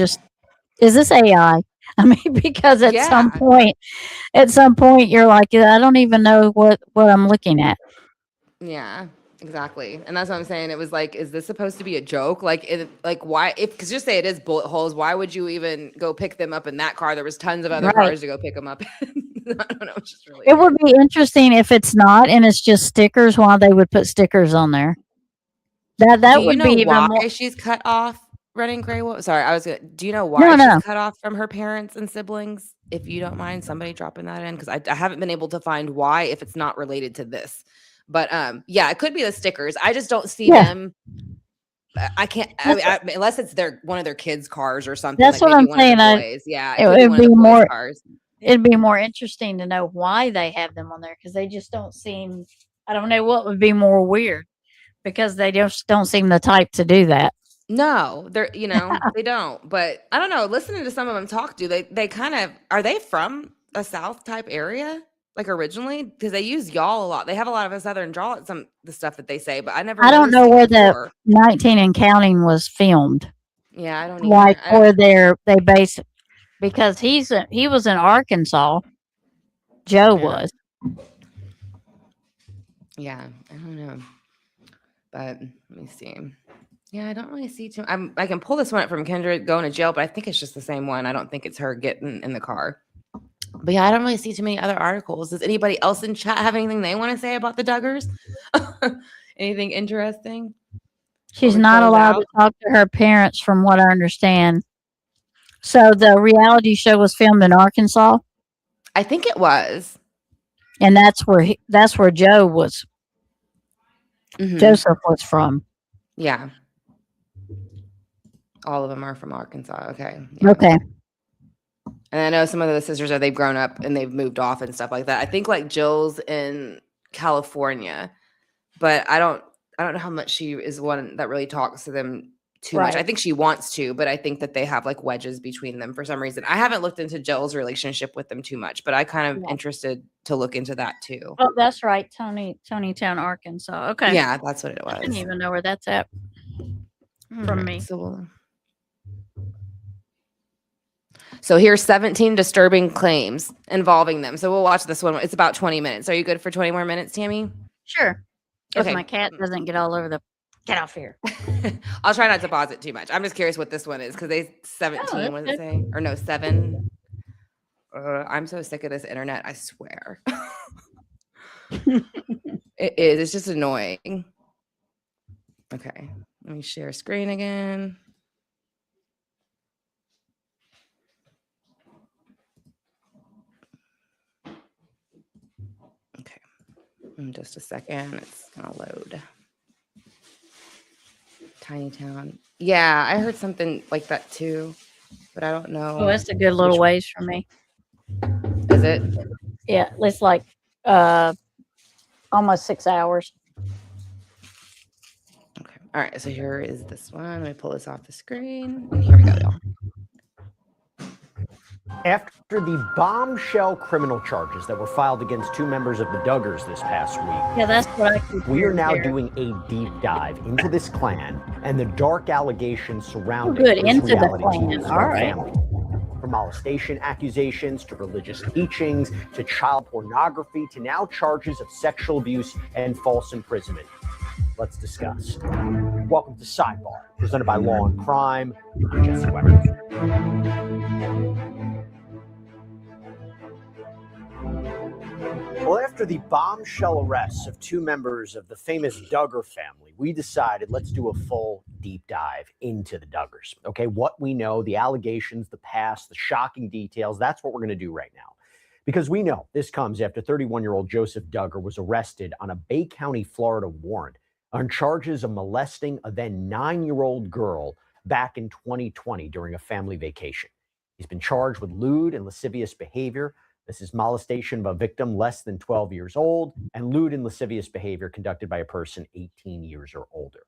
this AI? I mean, because at some point you're like, I don't even know what I'm looking at. Yeah, exactly. And that's what I'm saying. It was like, is this supposed to be a joke? Like, why? Because just say it is bullet holes. Why would you even go pick them up in that car? There was tons of other Right. cars to go pick them up. I don't know. It's just really. It would be interesting if it's not and it's just stickers. Why they would put stickers on there? That Do you would know be even why more. she's cut off running Gray Wolf? Sorry, do you know why No, she's no. cut off from her parents and siblings? If you don't mind somebody dropping that in, because I haven't been able to find why if it's not related to this. But yeah, it could be the stickers. I just don't see them. I can't unless it's one of their kids' cars or something. That's like what maybe I'm one of the saying. boys. Yeah, It could be would one of be the boys' more. cars. It'd be more interesting to know why they have them on there because they just don't seem. I don't know what would be more weird because they just don't seem the type to do that. No, they're they don't. But I don't know. Listening to some of them talk, they kind of are they from a South type area? Like originally, because they use y'all a lot. They have a lot of a Southern drawl at the stuff that they say, but I never. I don't noticed know it where before. the 19 and Counting was filmed. Yeah, I don't Like either. where they base it because he was in Arkansas. Joe was. Yeah, I don't know. But let me see. Yeah, I don't really see too. I can pull this one up from Kendra going to jail, but I think it's just the same one. I don't think it's her getting in the car. But yeah, I don't really see too many other articles. Does anybody else in chat have anything they want to say about the Duggars? Anything interesting? She's not allowed to talk to her parents, from what I understand. So the reality show was filmed in Arkansas. I think it was, and that's where Joe was. Joseph was from. Yeah. All of them are from Arkansas. Okay. Yeah. Okay. And I know some of the sisters they've grown up and they've moved off and stuff like that. I think like Jill's in California, but I don't know how much she is one that really talks to them too much. I think she wants to, but I think that they have like wedges between them for some reason. I haven't looked into Jill's relationship with them too much, but I kind of interested to look into that too. Oh, that's right. Tonytown, Arkansas. Okay. Yeah, that's what it was. I didn't even know where that's at from me. So here's 17 disturbing claims involving them. So we'll watch this one. It's about 20 minutes. Are you good for 20 more minutes, Tammy? Sure. If Okay. my cat doesn't get all over the get off here. I'll try not to pause it too much. I'm just curious what this one is because they 17. What does it say? Or no, 7. I'm so sick of this internet. I swear. It is. It's just annoying. Okay. Let me share screen again. In just a second, it's gonna load. Tiny town. Yeah, I heard something like that too, but I don't know. Oh, that's a good little ways from me. Is it? Yeah, it's like almost 6 hours. Okay. All right. So here is this one. Let me pull this off the screen. And here we go, y'all. After the bombshell criminal charges that were filed against 2 members of the Duggars this past week, Yeah, that's what I keep we are hearing now there. doing a deep dive into this clan and the dark allegations surrounding good, this into the reality clan. TV All star right. family. From molestation accusations to religious teachings to child pornography to now charges of sexual abuse and false imprisonment. Let's discuss. Welcome to Sidebar, presented by Law and Crime. I'm Jesse Weber. Well, after the bombshell arrests of 2 members of the famous Duggar family, we decided let's do a full deep dive into the Duggars. Okay, what we know, the allegations, the past, the shocking details, that's what we're going to do right now. Because we know this comes after 31-year-old Joseph Duggar was arrested on a Bay County, Florida warrant on charges of molesting a then 9-year-old girl back in 2020 during a family vacation. He's been charged with lewd and lascivious behavior. This is molestation of a victim less than 12 years old and lewd and lascivious behavior conducted by a person 18 years or older.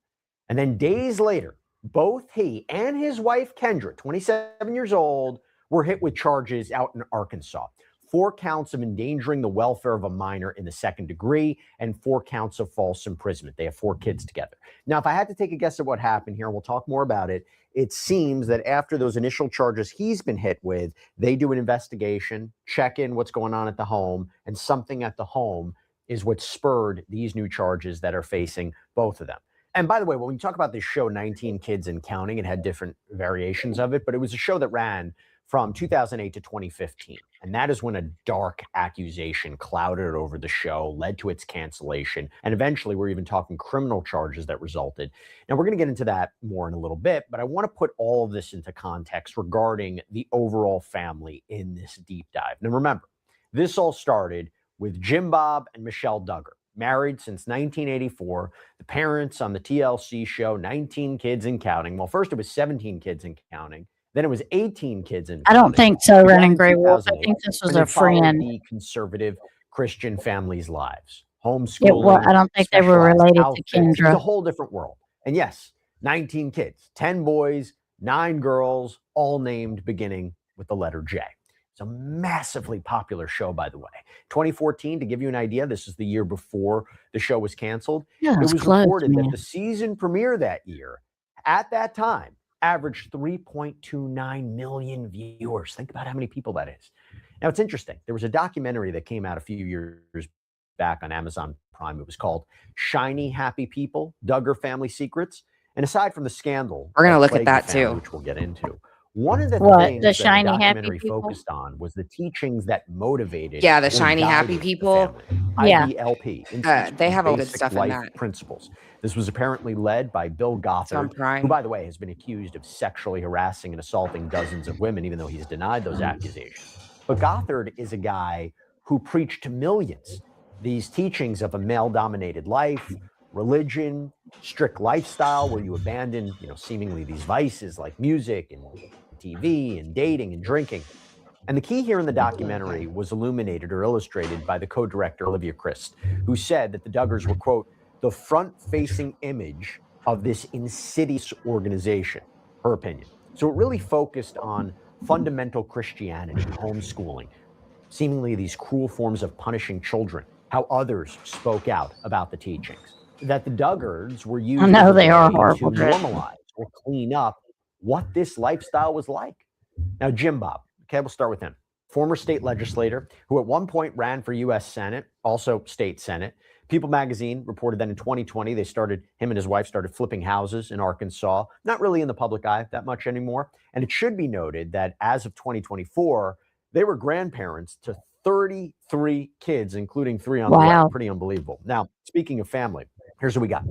And then days later, both he and his wife, Kendra, 27 years old, were hit with charges out in Arkansas. 4 counts of endangering the welfare of a minor in the 2nd degree and 4 counts of false imprisonment. They have 4 kids together. Now, if I had to take a guess at what happened here, and we'll talk more about it, it seems that after those initial charges he's been hit with, they do an investigation, check in what's going on at the home, and something at the home is what spurred these new charges that are facing both of them. And by the way, when we talk about this show, 19 Kids and Counting, it had different variations of it, but it was a show that ran from 2008 to 2015. And that is when a dark accusation clouded over the show, led to its cancellation. And eventually, we're even talking criminal charges that resulted. Now, we're going to get into that more in a little bit, but I want to put all of this into context regarding the overall family in this deep dive. Now, remember, this all started with Jim Bob and Michelle Duggar, married since 1984. The parents on the TLC show, 19 Kids and Counting. Well, first it was 17 Kids and Counting. Then it was 18 kids in. I don't think so, Began Ren in and Grey Wolf. I 2008, think this was and a it followed friend. the conservative Christian families' lives. It Homeschooling. was, I don't think they were specialized related outfits. to It's a Kendra. whole different world. And yes, 19 kids, 10 boys, 9 girls, all named beginning with the letter J. It's a massively popular show, by the way. 2014, to give you an idea, this is the year before the show was canceled. Yeah, It it's was close, reported that man. the season premiere that year, at that time, averaged 3.29 million viewers. Think about how many people that is. Now, it's interesting. There was a documentary that came out a few years back on Amazon Prime. It was called Shiny Happy People, Duggar Family Secrets. And aside from the scandal, We're gonna that look at plagued the that family, too. which we'll get into, one of the What, things the that shiny the happy documentary people? focused on was the teachings that motivated Yeah, the or shiny happy guided the people. family. Yeah. IBLP, They Institute have of all good Basic stuff in Life that. Principles. This was apparently led by Bill It's on Gothard, who, Prime. by the way, has been accused of sexually harassing and assaulting dozens of women, even though he's denied those accusations. But Gothard is a guy who preached to millions these teachings of a male-dominated life, religion, strict lifestyle, where you abandon, seemingly these vices like music and TV and dating and drinking. And the key here in the documentary was illuminated or illustrated by the co-director, Olivia Christ, who said that the Duggars were, quote, the front-facing image of this insidious organization, her opinion. So it really focused on fundamental Christianity, homeschooling, seemingly these cruel forms of punishing children, how others spoke out about the teachings, that the Duggars were used know as a they are way horrible, to Chris. normalize or clean up what this lifestyle was like. Now, Jim Bob, okay, we'll start with him. Former state legislator who at one point ran for U.S. Senate, also state Senate. People magazine reported that in 2020, him and his wife started flipping houses in Arkansas, not really in the public eye that much anymore. And it should be noted that as of 2024, they were grandparents to 33 kids, including 3 on the way. Wow. Pretty unbelievable. Now, speaking of family, here's what we got.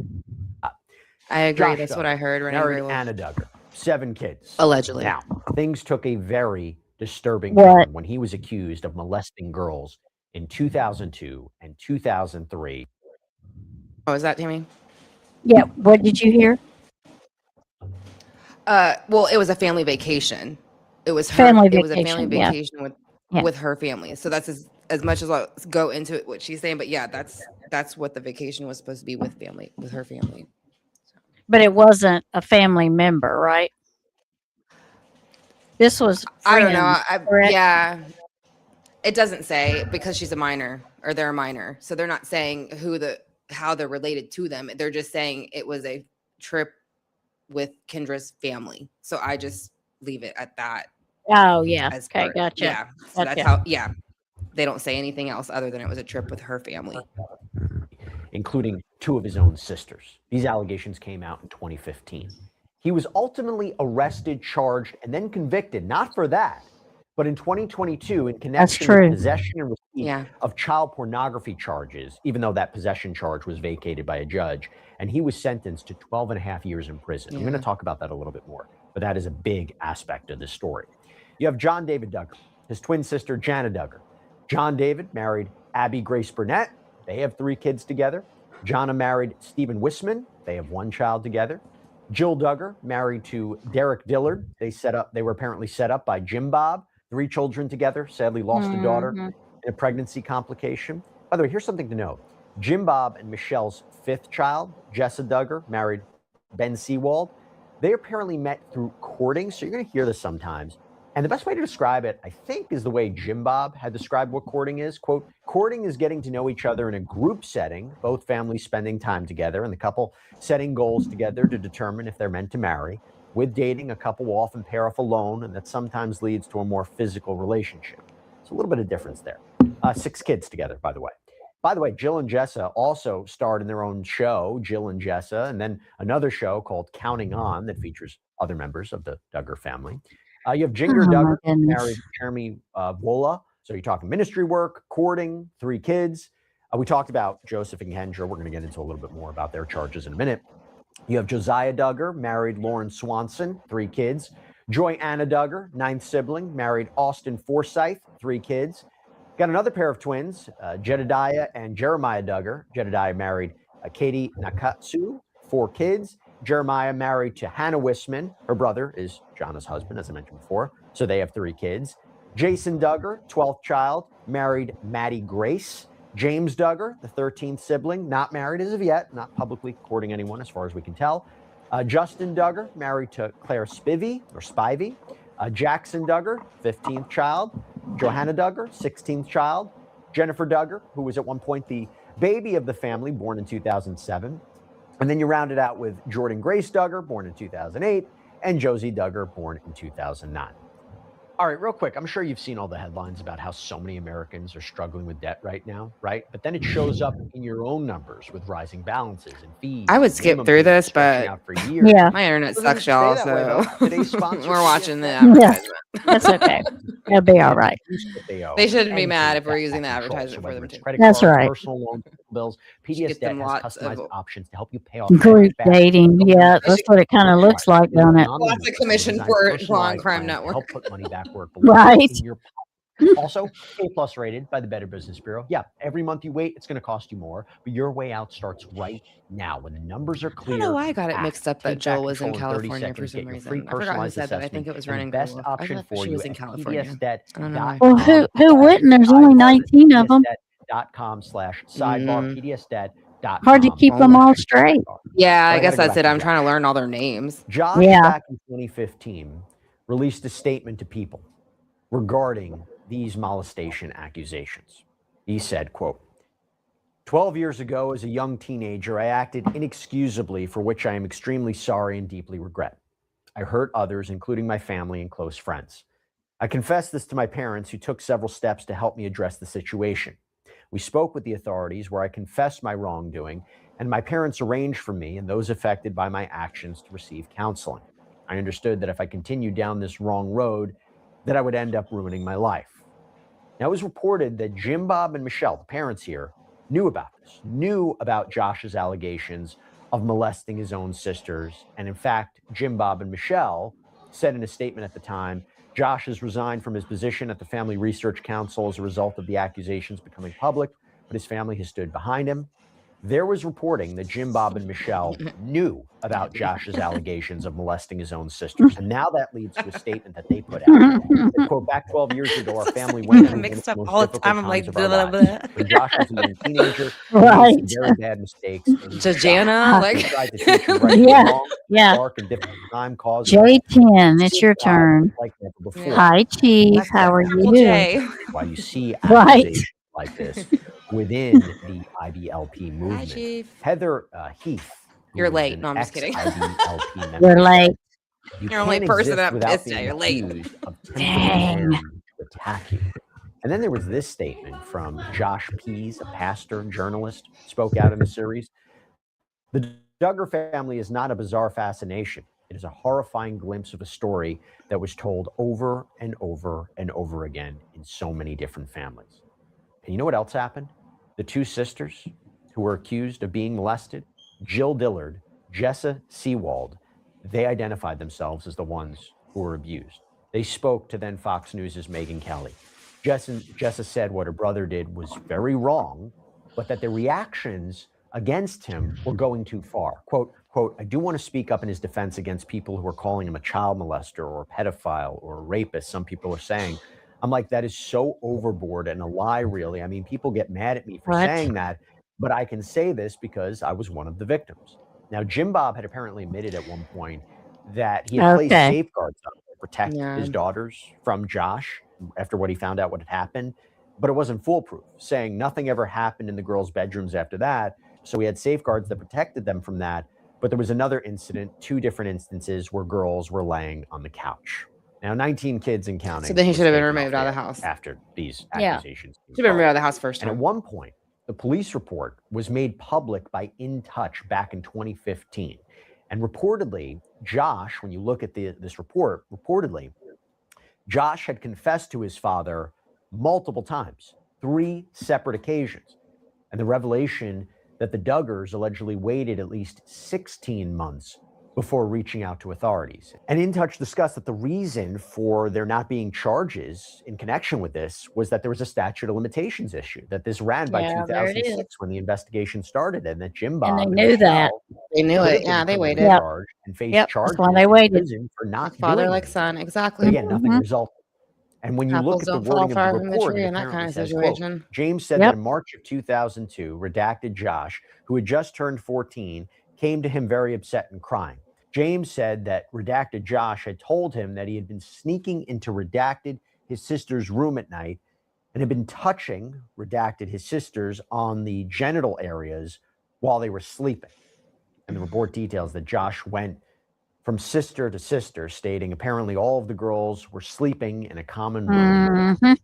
I agree. Josh That's what Duggar I heard. Ren and Grey married Wolf. Anna Duggar, 7 kids. Allegedly. Now, things took a very disturbing What? turn when he was accused of molesting girls in 2002 and 2003. Oh, is that Tammy? Yeah. What did you hear? Well, it was a family vacation. It was her. Family It was a family vacation, yeah. vacation with Yeah. with her family. So that's as much as I'll go into it, what she's saying. But yeah, that's what the vacation was supposed to be with family, with her family. But it wasn't a family member, right? This was I don't know. friends, correct? Yeah, it doesn't say because she's a minor or they're a minor, so they're not saying how they're related to them. They're just saying it was a trip with Kendra's family. So I just leave it at that. Oh, yeah. As Okay, far, gotcha. yeah. So that's Gotcha. how. Yeah, they don't say anything else other than it was a trip with her family. Including two of his own sisters. These allegations came out in 2015. He was ultimately arrested, charged, and then convicted, not for that, but in 2022 in connection true. with possession and receipt Yeah. of child pornography charges, even though that possession charge was vacated by a judge, and he was sentenced to 12 and a half years in prison. I'm going to Yeah. talk about that a little bit more, but that is a big aspect of this story. You have John David Duggar, his twin sister, Jana Duggar. John David married Abby Grace Burnett. They have 3 kids together. Jana married Stephen Wisman. They have 1 child together. Jill Duggar married to Derek Dillard. They were apparently set up by Jim Bob. 3 children together. Sadly lost a daughter in a pregnancy complication. By the way, here's something to note. Jim Bob and Michelle's 5th child, Jessa Duggar, married Ben Seawald. They apparently met through courting, so you're going to hear this sometimes. And the best way to describe it, I think, is the way Jim Bob had described what courting is. Quote, courting is getting to know each other in a group setting, both families spending time together and the couple setting goals together to determine if they're meant to marry. With dating, a couple will often pair off alone, and that sometimes leads to a more physical relationship. It's a little bit of difference there. 6 kids together, by the way. By the way, Jill and Jessa also starred in their own show, Jill and Jessa, and then another show called Counting On that features other members of the Duggar family. You have Jinger Oh, my Duggar, goodness. married Jeremy Vola. So you're talking ministry work, courting, 3 kids. We talked about Joseph and Kendra. We're going to get into a little bit more about their charges in a minute. You have Josiah Duggar, married Lauren Swanson, 3 kids. Joy Anna Duggar, 9th sibling, married Austin Forsyth, 3 kids. Got another pair of twins, Jedediah and Jeremiah Duggar. Jedediah married Katie Nakatsu, 4 kids. Jeremiah married to Hannah Wisman. Her brother is Jana's husband, as I mentioned before. So they have 3 kids. Jason Duggar, 12th child, married Maddie Grace. James Duggar, the 13th sibling, not married as of yet, not publicly courting anyone as far as we can tell. Justin Duggar, married to Claire Spivey. Jackson Duggar, 15th child. Johanna Duggar, 16th child. Jennifer Duggar, who was at one point the baby of the family, born in 2007. And then you round it out with Jordan Grace Duggar, born in 2008, and Josie Duggar, born in 2009. All right, real quick, I'm sure you've seen all the headlines about how so many Americans are struggling with debt right now, right? But then it shows up in your own numbers with rising balances and fees. I would and skip minimum through payments this, stretching but out for years. Yeah. my internet Doesn't sucks, stay y'all. that way, So though. Today's sponsor, we're watching the PDS advertisement. That's okay. It'll be all right. They shouldn't be mad if we're using the advertisement for them too. Credit That's cards, right. personal loans, bills. PDS Get Debt them has lots customized of options to help you pay off Group debt fast. dating. Yeah, that's what it kind of looks like, don't it? Lots of commission for it on Crime Help Network. put money back where it belongs Right. in your pocket. Also, A+ rated by the Better Business Bureau. Yeah, every month you wait, it's going to cost you more, but your way out starts right now when the numbers are I clear. don't know why I got it act, mixed up that take back Joel was in control 30 California for seconds, some get your free reason. I forgot who personalized said that. I think assessment, it was and running the best Google. I option thought for she you was in at California. PDSdebt.com. I don't know why. Well, who wouldn't? There's only 19 of them. PDSdebt.com/sidebar, PDSdebt.com. Hard to keep them all straight. Yeah, I But I guess gotta go that's back it. to I'm Josh. trying to learn all their names. Josh, Yeah. back in 2015, released a statement to people regarding these molestation accusations. He said, quote, 12 years ago, as a young teenager, I acted inexcusably, for which I am extremely sorry and deeply regret. I hurt others, including my family and close friends. I confessed this to my parents, who took several steps to help me address the situation. We spoke with the authorities, where I confessed my wrongdoing, and my parents arranged for me and those affected by my actions to receive counseling. I understood that if I continued down this wrong road, that I would end up ruining my life. Now, it was reported that Jim Bob and Michelle, the parents here, knew about this, knew about Josh's allegations of molesting his own sisters. And in fact, Jim Bob and Michelle said in a statement at the time, Josh has resigned from his position at the Family Research Council as a result of the accusations becoming public, but his family has stood behind him. There was reporting that Jim Bob and Michelle knew about Josh's allegations of molesting his own sisters. And now that leads to a statement that they put out. They quote, back 12 years ago, our family went through one of Mixed the up most all the difficult time. I'm times like, of our blah, blah, lives. blah. When Josh was a young teenager, he Right. made some very bad mistakes. And he was Jana, shocked. like- He tried to teach him right Yeah, from wrong, yeah. dark and difficult time causing J10, it's your turn. like never before. Hi, Chief. That's How are Triple you? J. Why you see Right. accusations like this within the IBLP movement. Chief. Heather Heath. who You're is late. an No, I'm just kidding. ex-IBLP member, You're late. You You're only can't person exist that without pissed you. being You're late. accused of Dang. to attack you. And then there was this statement from Josh Pease, a pastor and journalist, spoke out in the series. The Duggar family is not a bizarre fascination. It is a horrifying glimpse of a story that was told over and over and over again in so many different families. And you know what else happened? The two sisters who were accused of being molested, Jill Dillard, Jessa Seawald, they identified themselves as the ones who were abused. They spoke to then Fox News' Megyn Kelly. Jessa said what her brother did was very wrong, but that the reactions against him were going too far. Quote, I do want to speak up in his defense against people who are calling him a child molester or a pedophile or a rapist, some people are saying. I'm like, that is so overboard and a lie, really. I mean, people get mad at me for What? saying that, but I can say this because I was one of the victims. Now, Jim Bob had apparently admitted at one point that he had placed Okay. safeguards up to protect Yeah. his daughters from Josh after what he found out what had happened, but it wasn't foolproof, saying nothing ever happened in the girls' bedrooms after that. So he had safeguards that protected them from that. But there was another incident, two different instances where girls were laying on the couch. Now, 19 kids and counting. So then he was should have been taken removed off out the of the air house. after these Yeah. accusations. came Should have been removed out forward. of the house first And at time. one point, the police report was made public by In Touch back in 2015. And reportedly, Josh, when you look at this report, reportedly, Josh had confessed to his father multiple times, 3 separate occasions. And the revelation that the Duggars allegedly waited at least 16 months before reaching out to authorities. And In Touch discussed that the reason for there not being charges in connection with this was that there was a statute of limitations issue, that this ran by Yeah, there it is. 2006 when the investigation started, and that Jim Bob And they knew that. Michelle They knew could it. have been Yeah, they criminally waited. Yep. charged and face Yep, that's charges why they in waited. prison for not Father doing like anything. son. But Exactly. again, nothing Mhm. resulted. And when you Apples look at the don't fall wording of far the from the report, tree it in that apparently kind of says, quote, situation. James said Yep. that in March of 2002, redacted Josh, who had just turned 14, came to him very upset and crying. James said that redacted Josh had told him that he had been sneaking into redacted his sister's room at night and had been touching redacted his sisters on the genital areas while they were sleeping. And the report details that Josh went from sister to sister, stating apparently all of the girls were sleeping in a common room. Mhm.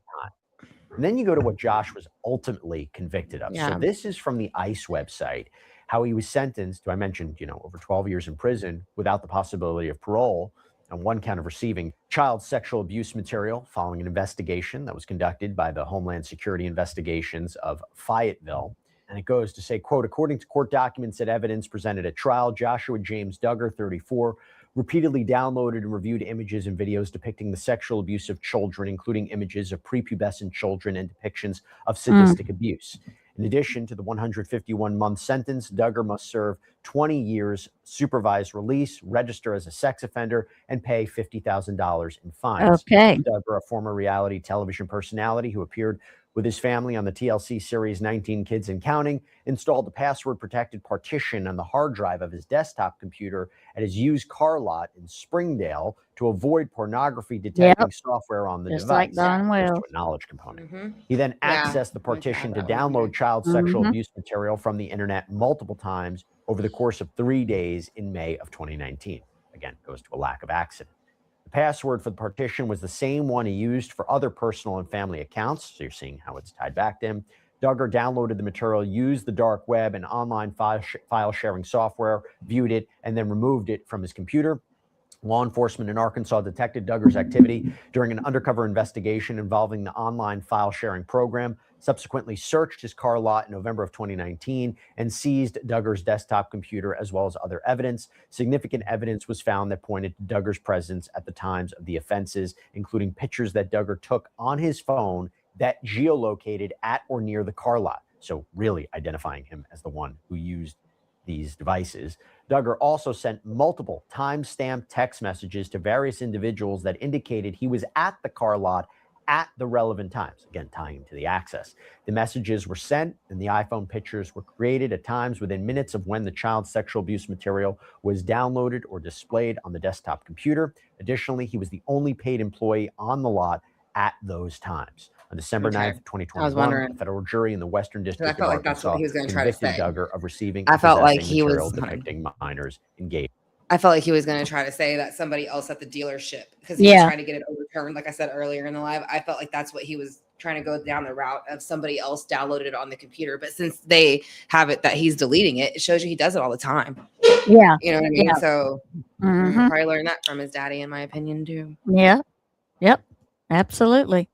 And then you go to what Josh was ultimately convicted of. Yeah. So this is from the ICE website, how he was sentenced to, I mentioned, over 12 years in prison without the possibility of parole on one count of receiving child sexual abuse material following an investigation that was conducted by the Homeland Security Investigations of Fayetteville. And it goes to say, quote, according to court documents and evidence presented at trial, Joshua James Duggar, 34, repeatedly downloaded and reviewed images and videos depicting the sexual abuse of children, including images of prepubescent children and depictions of sadistic abuse. In addition to the 151-month sentence, Duggar must serve 20 years supervised release, register as a sex offender, and pay $50,000 in fines. Okay. Duggar, a former reality television personality who appeared with his family on the TLC series 19 Kids and Counting, installed a password-protected partition on the hard drive of his desktop computer at his used car lot in Springdale to avoid pornography-detecting software on the Just device. like Don There's Will. a knowledge component. Mhm. He then Yeah. accessed the partition to that one download child sexual Mhm. abuse material from the internet multiple times over the course of 3 days in May of 2019. Again, goes to a lack of accident. The password for the partition was the same one he used for other personal and family accounts. So you're seeing how it's tied back to him. Duggar downloaded the material, used the dark web and online file sharing software, viewed it, and then removed it from his computer. Law enforcement in Arkansas detected Duggar's activity during an undercover investigation involving the online file sharing program, subsequently searched his car lot in November of 2019 and seized Duggar's desktop computer as well as other evidence. Significant evidence was found that pointed to Duggar's presence at the times of the offenses, including pictures that Duggar took on his phone that geolocated at or near the car lot. So really identifying him as the one who used these devices. Duggar also sent multiple time-stamped text messages to various individuals that indicated he was at the car lot at the relevant times, again, tying him to the access. The messages were sent and the iPhone pictures were created at times within minutes of when the child's sexual abuse material was downloaded or displayed on the desktop computer. Additionally, he was the only paid employee on the lot at those times. On December 9th, 2021, a federal jury in the Western District of Arkansas convicted Duggar of receiving and possessing material depicting minors engaged. I felt like he was going to try to say that somebody else at the dealership, because he was trying to get it overturned. Like I said earlier in the live, I felt like that's what he was trying to go down the route of somebody else downloaded it on the computer. But since they have it that he's deleting it, it shows you he does it all the time. Yeah. You know what I mean? Yeah. So Mhm. probably learned that from his daddy, in my opinion, too. Yeah. Yep. Absolutely.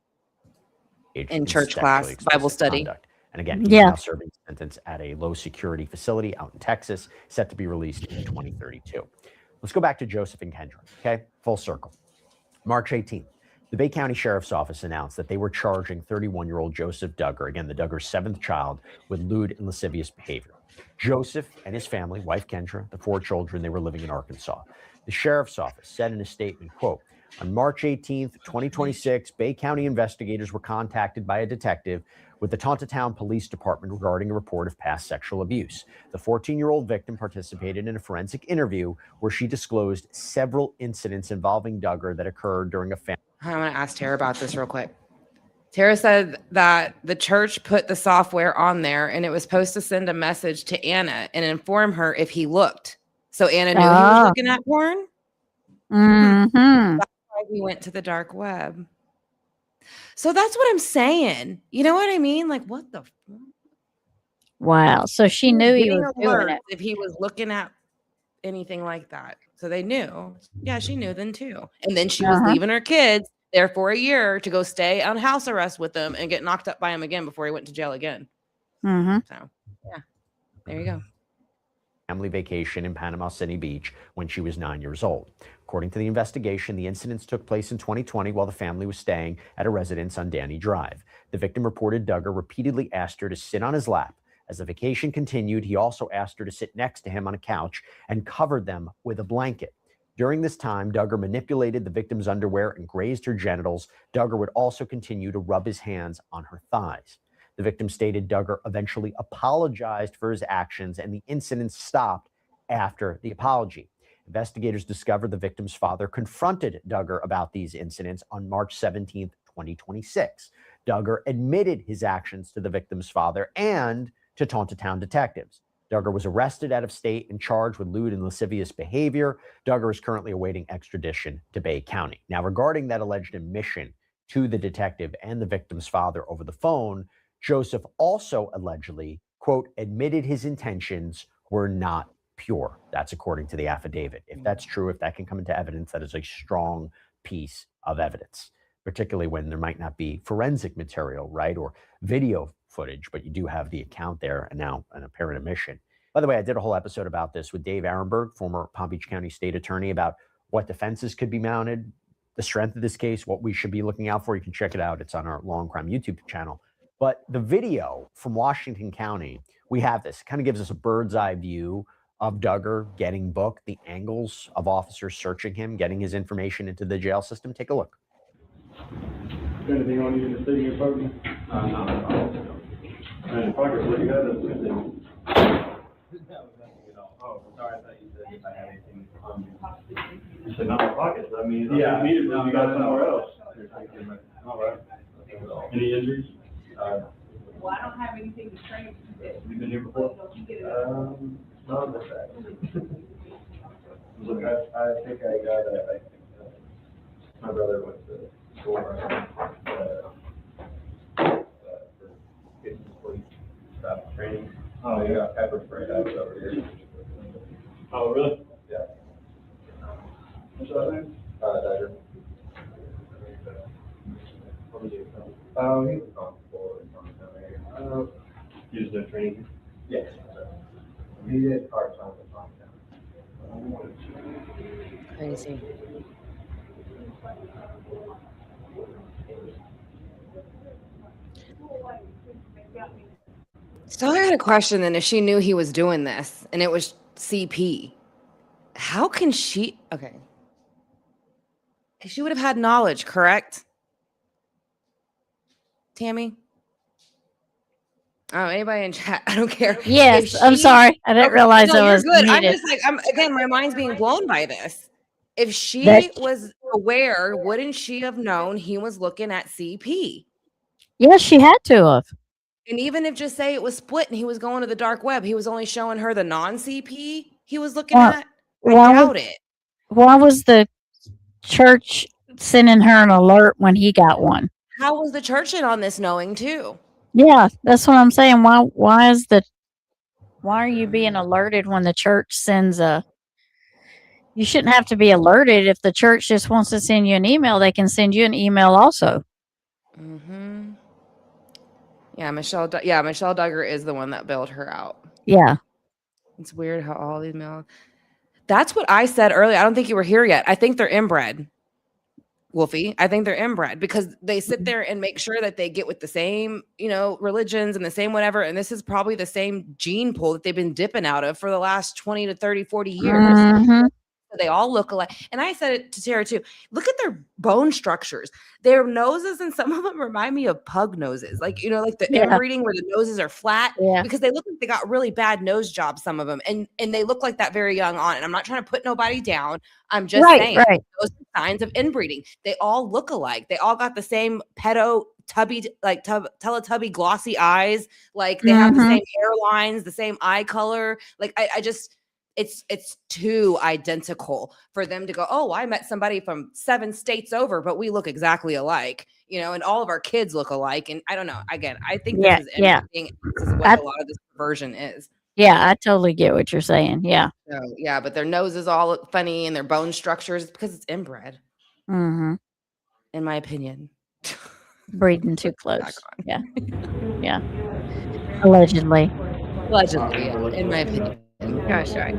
In church class, Bible study. Conduct. And again, he's now serving a sentence at a low security facility out in Texas, set to be released in 2032. Let's go back to Joseph and Kendra, okay? Full circle. March 18th, the Bay County Sheriff's Office announced that they were charging 31-year-old Joseph Duggar, again, the Duggar's 7th child, with lewd and lascivious behavior. Joseph and his family, wife Kendra, the 4 children, they were living in Arkansas. The Sheriff's Office said in a statement, quote, on March 18th, 2026, Bay County investigators were contacted by a detective with the Tontatown Police Department regarding a report of past sexual abuse. The 14-year-old victim participated in a forensic interview where she disclosed several incidents involving Duggar that occurred during a family. I want to ask Tara about this real quick. Tara said that the church put the software on there and it was supposed to send a message to Anna and inform her if he looked. So Anna knew he was looking at porn. Mm-hmm. That's why we went to the dark web. So that's what I'm saying. You know what I mean? Like, what the? Wow. So she knew he was doing it. If he was looking at anything like that. So they knew. Yeah, she knew then too. And then she was leaving her kids there for a year to go stay on house arrest with them and get knocked up by him again before he went to jail again. Mm-hmm. So, yeah, there you go. Family vacation in Panama City Beach when she was 9 years old. According to the investigation, the incidents took place in 2020 while the family was staying at a residence on Danny Drive. The victim reported Duggar repeatedly asked her to sit on his lap. As the vacation continued, he also asked her to sit next to him on a couch and covered them with a blanket. During this time, Duggar manipulated the victim's underwear and grazed her genitals. Duggar would also continue to rub his hands on her thighs. The victim stated Duggar eventually apologized for his actions and the incident stopped after the apology. Investigators discovered the victim's father confronted Duggar about these incidents on March 17th, 2026. Duggar admitted his actions to the victim's father and to Tontatown detectives. Duggar was arrested out of state and charged with lewd and lascivious behavior. Duggar is currently awaiting extradition to Bay County. Now, regarding that alleged admission to the detective and the victim's father over the phone, Joseph also allegedly, quote, admitted his intentions were not pure. That's according to the affidavit. If that's true, if that can come into evidence, that is a strong piece of evidence, particularly when there might not be forensic material, right, or video footage, but you do have the account there and now an apparent admission. By the way, I did a whole episode about this with Dave Arenberg, former Palm Beach County State Attorney, about what defenses could be mounted, the strength of this case, what we should be looking out for. You can check it out. It's on our Law and Crime YouTube channel. But the video from Washington County, we have this. It kind of gives us a bird's eye view of Duggar getting booked, the angles of officers searching him, getting his information into the jail system. Take a look. Anything on you in the city of Pokey? No. And pockets, what do you got? Oh, sorry, I thought you said if I had anything on you. You said not my pockets. I mean, yeah, you got somewhere else. All right. Any injuries? Well, I don't have anything to train. You've been here before? Not this side. Look, I think I got my brother went to school for police staff training. Oh, yeah. Got pepper sprayed out over here. Oh, really? Yeah. Duggar. He's a constable in Thompson. He's the training? Yes. He did part-time in Thompson. Crazy. So I had a question then. If she knew he was doing this and it was CP, how can she? Okay. She would have had knowledge, correct? Tammy? Oh, anybody in chat? I don't care. Yes, I'm sorry. I didn't realize no, I you're was good. I'm muted. just like, again, my mind's being blown by this. If she That- was aware, wouldn't she have known he was looking at CP? Yes, she had to have. And even if just say it was split and he was going to the dark web, he was only showing her the non-CP he was looking Why- at. I why doubt was- it. Why was the church sending her an alert when he got one? How was the church in on this knowing too? Yeah, that's what I'm saying. Why are you being alerted when the church sends a? You shouldn't have to be alerted if the church just wants to send you an email. They can send you an email also. Mm-hmm. Yeah, Michelle Duggar is the one that bailed her out. Yeah. It's weird how all these males. That's what I said earlier. I don't think you were here yet. I think they're inbred, Wolfie. I think they're inbred because they sit there and make sure that they get with the same, religions and the same whatever. And this is probably the same gene pool that they've been dipping out of for the last 20 to 30, 40 years. Mhm. They all look alike. And I said it to Tara too. Look at their bone structures. Their noses, and some of them remind me of pug noses. Like, like the Yeah. inbreeding where the noses are flat. Yeah. Because they look like they got really bad nose jobs, some of them. And they look like that very young on. And I'm not trying to put nobody down. I'm just saying Right. those are signs of inbreeding. They all look alike. They all got the same Teletubby glossy eyes. Like they have the Mhm. same hairlines, the same eye color. Like I just it's too identical for them to go, oh, I met somebody from 7 states over, but we look exactly alike, and all of our kids look alike. And I don't know. Again, I think Yeah, this is yeah. inbreeding. This is what a lot of this perversion is. Yeah, I totally get what you're saying. Yeah. So yeah, but their nose is all funny and their bone structures, it's because it's inbred, Mm-hmm. in my opinion. Breeding too close. Yeah. Yeah. Allegedly. Allegedly, yeah, in my opinion. Gosh, right.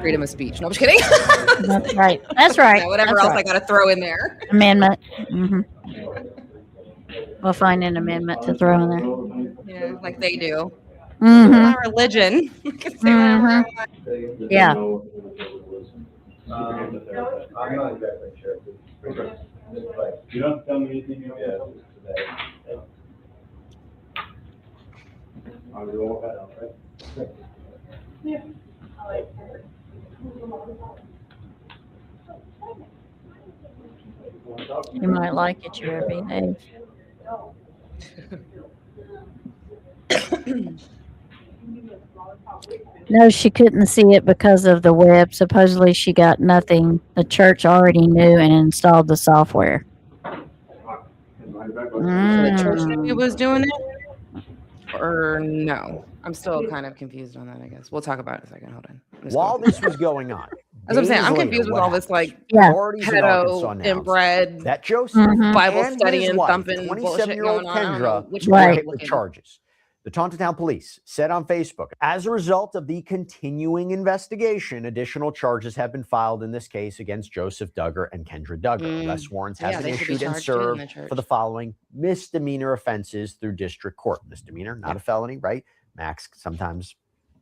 Freedom of speech. No, I'm just kidding. That's right. That's right. Yeah, whatever That's else right. I got to throw in there. Amendment. Mm-hmm. We'll find an amendment to throw in there. Yeah, like they do. Mhm. My religion. I can say whatever I want. Yeah. I'm not exactly sure. You don't tell me anything you have today. I'll go ahead, okay? Yeah. You might like it. You better behave. No, she couldn't see it because of the web. Supposedly, she got nothing. The church already knew and installed the software. So the church knew he was doing it? Or no? I'm still kind of confused on that, I guess. We'll talk about it in a second. Hold on. While this was going on, That's what I'm saying. days I'm later, confused with what all this, happens? like, Authorities in Arkansas pedo, announced inbred, that Joseph Bible and studying, his wife, thumping bullshit 27-year-old going on. I don't know Kendra, which were way I'm hit with looking. charges. The Tontitown police said on Facebook, as a result of the continuing investigation, additional charges have been filed in this case against Joseph Duggar and Kendra Duggar. Arrest warrants have Yeah, been they should be issued and charged too in served the church. for the following misdemeanor offenses through district court. Misdemeanor, not a felony, right? Max sometimes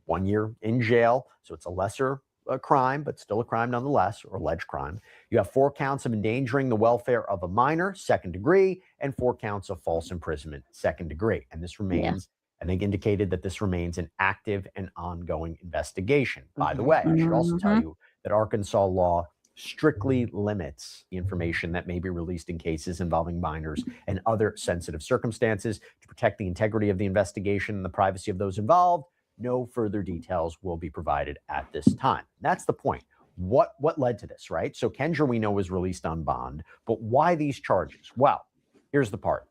1 year in jail. So it's a lesser crime, but still a crime nonetheless, or alleged crime. You have 4 counts of endangering the welfare of a minor, 2nd degree, and 4 counts of false imprisonment, 2nd degree. And this remains, and they indicated that this remains an active and ongoing investigation. By the way, I should also tell you that Arkansas law strictly limits the information that may be released in cases involving minors and other sensitive circumstances to protect the integrity of the investigation and the privacy of those involved. No further details will be provided at this time. That's the point. What led to this, right? So Kendra, we know, was released on bond, but why these charges? Well, here's the part.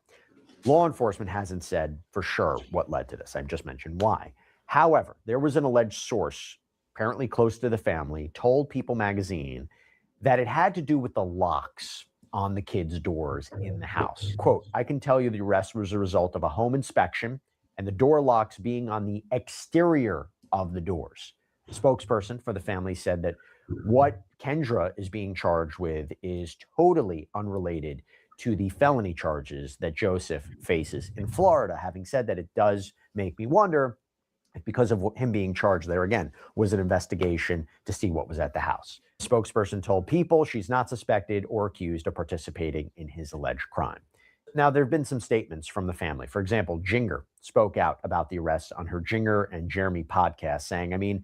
Law enforcement hasn't said for sure what led to this. I've just mentioned why. However, there was an alleged source apparently close to the family, told People magazine that it had to do with the locks on the kids' doors in the house. Quote, I can tell you the arrest was a result of a home inspection and the door locks being on the exterior of the doors. The spokesperson for the family said that what Kendra is being charged with is totally unrelated to the felony charges that Joseph faces in Florida. Having said that, it does make me wonder if because of him being charged there again was an investigation to see what was at the house. The spokesperson told People she's not suspected or accused of participating in his alleged crime. Now, there have been some statements from the family. For example, Jinger spoke out about the arrest on her Jinger and Jeremy podcast, saying, I mean,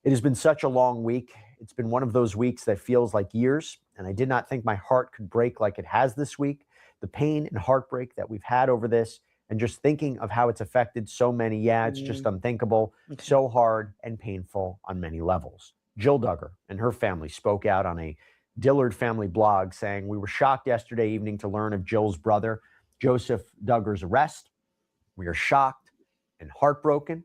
it has been such a long week. It's been one of those weeks that feels like years, and I did not think my heart could break like it has this week. The pain and heartbreak that we've had over this, and just thinking of how it's affected so many, it's just unthinkable, so hard and painful on many levels. Jill Duggar and her family spoke out on a Dillard family blog saying, we were shocked yesterday evening to learn of Jill's brother, Joseph Duggar's arrest. We are shocked and heartbroken.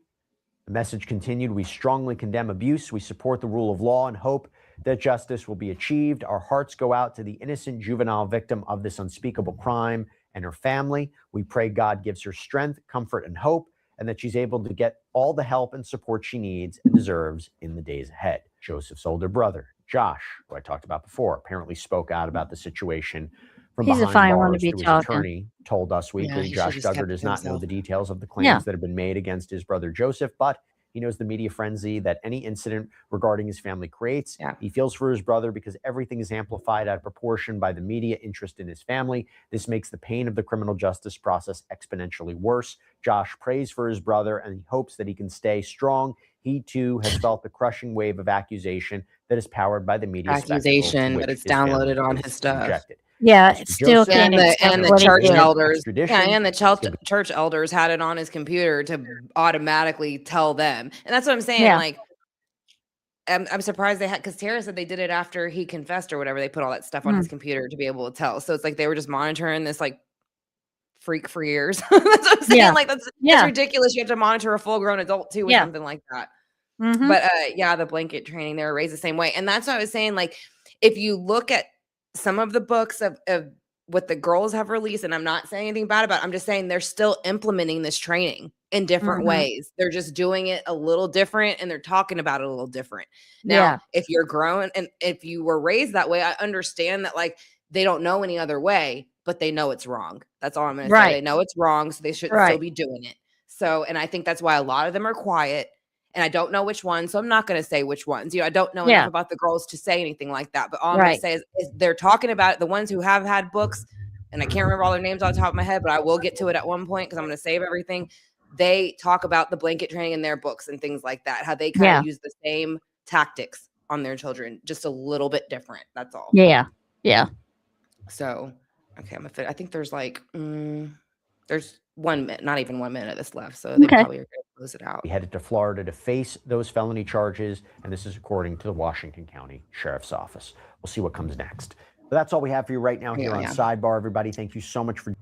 The message continued, we strongly condemn abuse. We support the rule of law and hope that justice will be achieved. Our hearts go out to the innocent juvenile victim of this unspeakable crime and her family. We pray God gives her strength, comfort, and hope, and that she's able to get all the help and support she needs and deserves in the days ahead. Joseph's older brother, Josh, who I talked about before, apparently spoke out about the situation from He's a behind fine one to bars be through his talking. attorney told Us Weekly. he Josh should've just Duggar kept does it not know himself. the details of the claims Yeah. that have been made against his brother Joseph, but he knows the media frenzy that any incident regarding his family creates. He feels for his brother because everything is amplified out of proportion by the media interest in his family. This makes the pain of the criminal justice process exponentially worse. Josh prays for his brother and he hopes that he can stay strong. He too has felt the crushing wave of accusation that is powered by the media Accusation, but it's downloaded on his stuff. Rejected. Yeah, As it for still Joseph, can't And accept the what he church did. elders, extradition, and the church elders had it on his computer to automatically tell them. And that's what I'm saying. Yeah. Like, I'm surprised they had, because Tara said they did it after he confessed or whatever. They put all that stuff on his computer to be able to tell. So it's like they were just monitoring this like freak for years. That's what I'm saying. Yeah. Like that's Yeah. ridiculous. You have to monitor a full grown adult too with Yeah. something like that. Mhm. But yeah, the blanket training, they were raised the same way. And that's what I was saying. Like, if you look at some of the books of what the girls have released, and I'm not saying anything bad about it, I'm just saying they're still implementing this training in different Mhm. ways. They're just doing it a little different and they're talking about it a little different. Now, Yeah. if you're grown and if you were raised that way, I understand that like they don't know any other way, but they know it's wrong. That's all I'm going to say. They Right. know it's wrong, so they should still Right. be doing it. So, and I think that's why a lot of them are quiet. And I don't know which ones, so I'm not going to say which ones. You know, I don't know Yeah. enough about the girls to say anything like that. But all I'm going Right. to say is they're talking about it. The ones who have had books, and I can't remember all their names off the top of my head, but I will get to it at one point because I'm going to save everything. They talk about the blanket training in their books and things like that, how they kind Yeah. of use the same tactics on their children, just a little bit different. That's all. Yeah. Yeah. So, okay, I think there's like, there's 1 minute, not even 1 minute of this left. So they Okay. probably are going to close it out. He headed to Florida to face those felony charges, and this is according to the Washington County Sheriff's Office. We'll see what comes next. But that's all we have for you right now here on Sidebar, everybody. Thank you so much for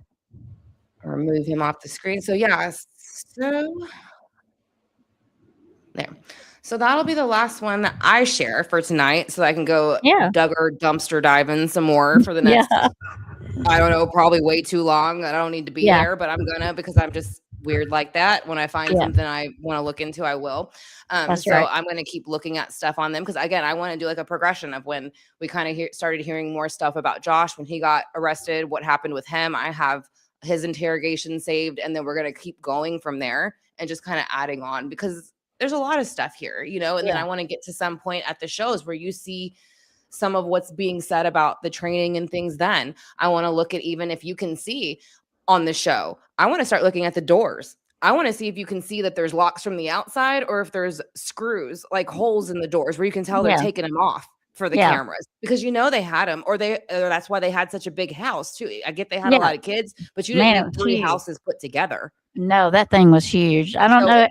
Remove him off the screen. So yeah, so there. So that'll be the last one that I share for tonight, so I can go Duggar dumpster diving some more for the next. Yeah. I don't know, probably way too long. I don't need to be Yeah. there, but I'm gonna because I'm just weird like that. When I find Yeah. something I want to look into, I will. That's So right. I'm gonna keep looking at stuff on them because again, I want to do like a progression of when we kind of started hearing more stuff about Josh when he got arrested, what happened with him. I have his interrogation saved, and then we're gonna keep going from there and just kind of adding on because there's a lot of stuff here, you know. And then Yeah. I want to get to some point at the shows where you see some of what's being said about the training and things. Then I want to look at even if you can see on the show, I want to start looking at the doors. I want to see if you can see that there's locks from the outside or if there's screws, like holes in the doors where you can tell they're Yeah. taking them off for the Yeah. cameras because you know they had them or that's why they had such a big house too. I get they had a Yeah. lot of kids, but you Man, didn't it need was 3 huge. houses put together. No, that thing was huge. I don't So know.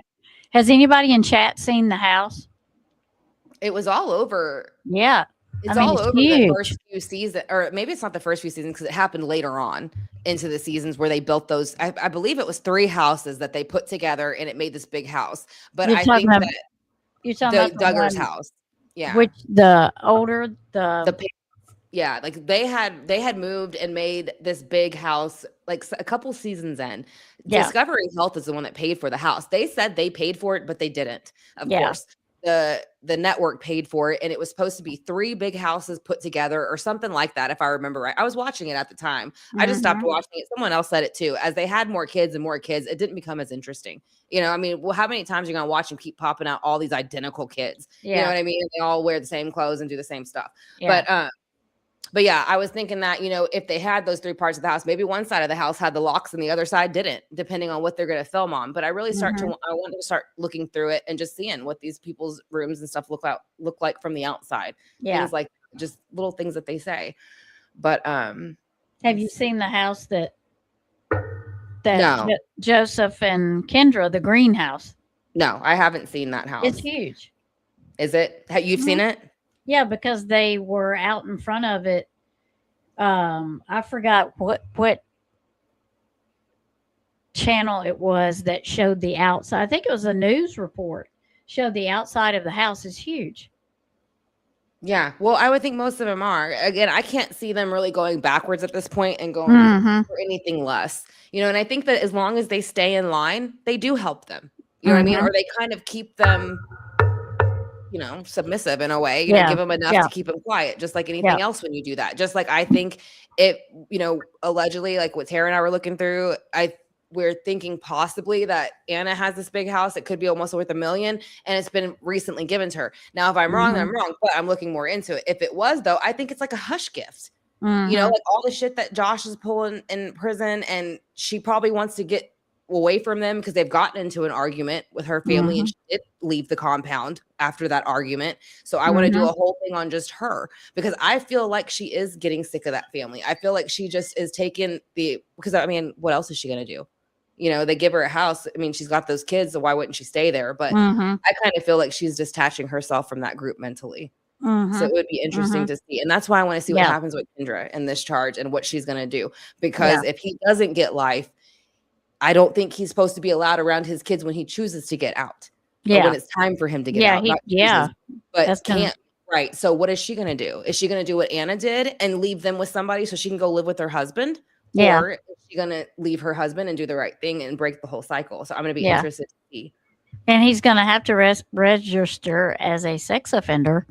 Has anybody in chat seen the house? it was all over. Yeah. It's I mean, all it's over the huge. first few seasons, or maybe it's not the first few seasons because it happened later on into the seasons where they built those. I believe it was 3 houses that they put together and it made this big house. But You're I talking think about, that You're talking about the Duggar's one, house. Yeah. which the older The yeah, like they had moved and made this big house like a couple seasons in. Yeah. Discovery Health is the one that paid for the house. They said they paid for it, but they didn't. Of Yeah. course, the network paid for it, and it was supposed to be 3 big houses put together or something like that, if I remember right. I was watching it at the time. I just stopped Mhm. watching it. Someone else said it too. As they had more kids and more kids, it didn't become as interesting. You know, I mean, well, how many times are you gonna watch them keep popping out all these identical kids? You know Yeah. what I mean? They all wear the same clothes and do the same stuff. Yeah. But yeah, I was thinking that, you know, if they had those 3 parts of the house, maybe one side of the house had the locks and the other side didn't, depending on what they're going to film on. But I really Mhm. I want to start looking through it and just seeing what these people's rooms and stuff look like from the outside. Yeah. Things like just little things that they say. But Have you seen the house that No. Joseph and Kendra, the greenhouse? No, I haven't seen that house. It's huge. Is it? You've seen it? Yeah, because they were out in front of it. I forgot what channel it was that showed the outside. I think it was a news report. Showed the outside of the house is huge. Yeah. Well, I would think most of them are. Again, I can't see them really going backwards at this point and going Mhm. for anything less. You know, and I think that as long as they stay in line, they do help them. You know what I mean? Mhm. Or they kind of keep them, you know, submissive in a way, you know, Yeah. give them enough Yeah. to keep them quiet, just like Yeah. anything else when you do that. Just like I think it, you know, allegedly, like what Tara and I were looking through, we're thinking possibly that Anna has this big house. It could be almost worth $1 million, and it's been recently given to her. Now, if I'm wrong, then I'm wrong, but I'm looking more into it. If it was, though, I think it's like a hush gift. You know, Mhm. like all the shit that Josh is pulling in prison, and she probably wants to get away from them because they've gotten into an argument with her family, and Mhm. she did leave the compound after that argument. So I want to do a whole thing on just her, because I feel like she is getting sick of that family. I feel like she just is taking because I mean, what else is she going to do? You know, they give her a house. I mean, she's got those kids, so why wouldn't she stay there? But Mhm. I kind of feel like she's detaching herself from that group mentally. So Mhm. it would be interesting Mhm. to see. And that's why I want to see what Yeah. happens with Kendra in this charge and what she's going to do. Because Yeah. if he doesn't get life, I don't think he's supposed to be allowed around his kids when he chooses to get out. Or when Yeah. it's time for him to get Yeah. out. Not chooses, but That's gonna- can't. Right. So what is she going to do? Is she going to do what Anna did and leave them with somebody so she can go live with her husband? Yeah. Or is she going to leave her husband and do the right thing and break the whole cycle? So I'm going to be Yeah. interested to see. And he's going to have to register as a sex offender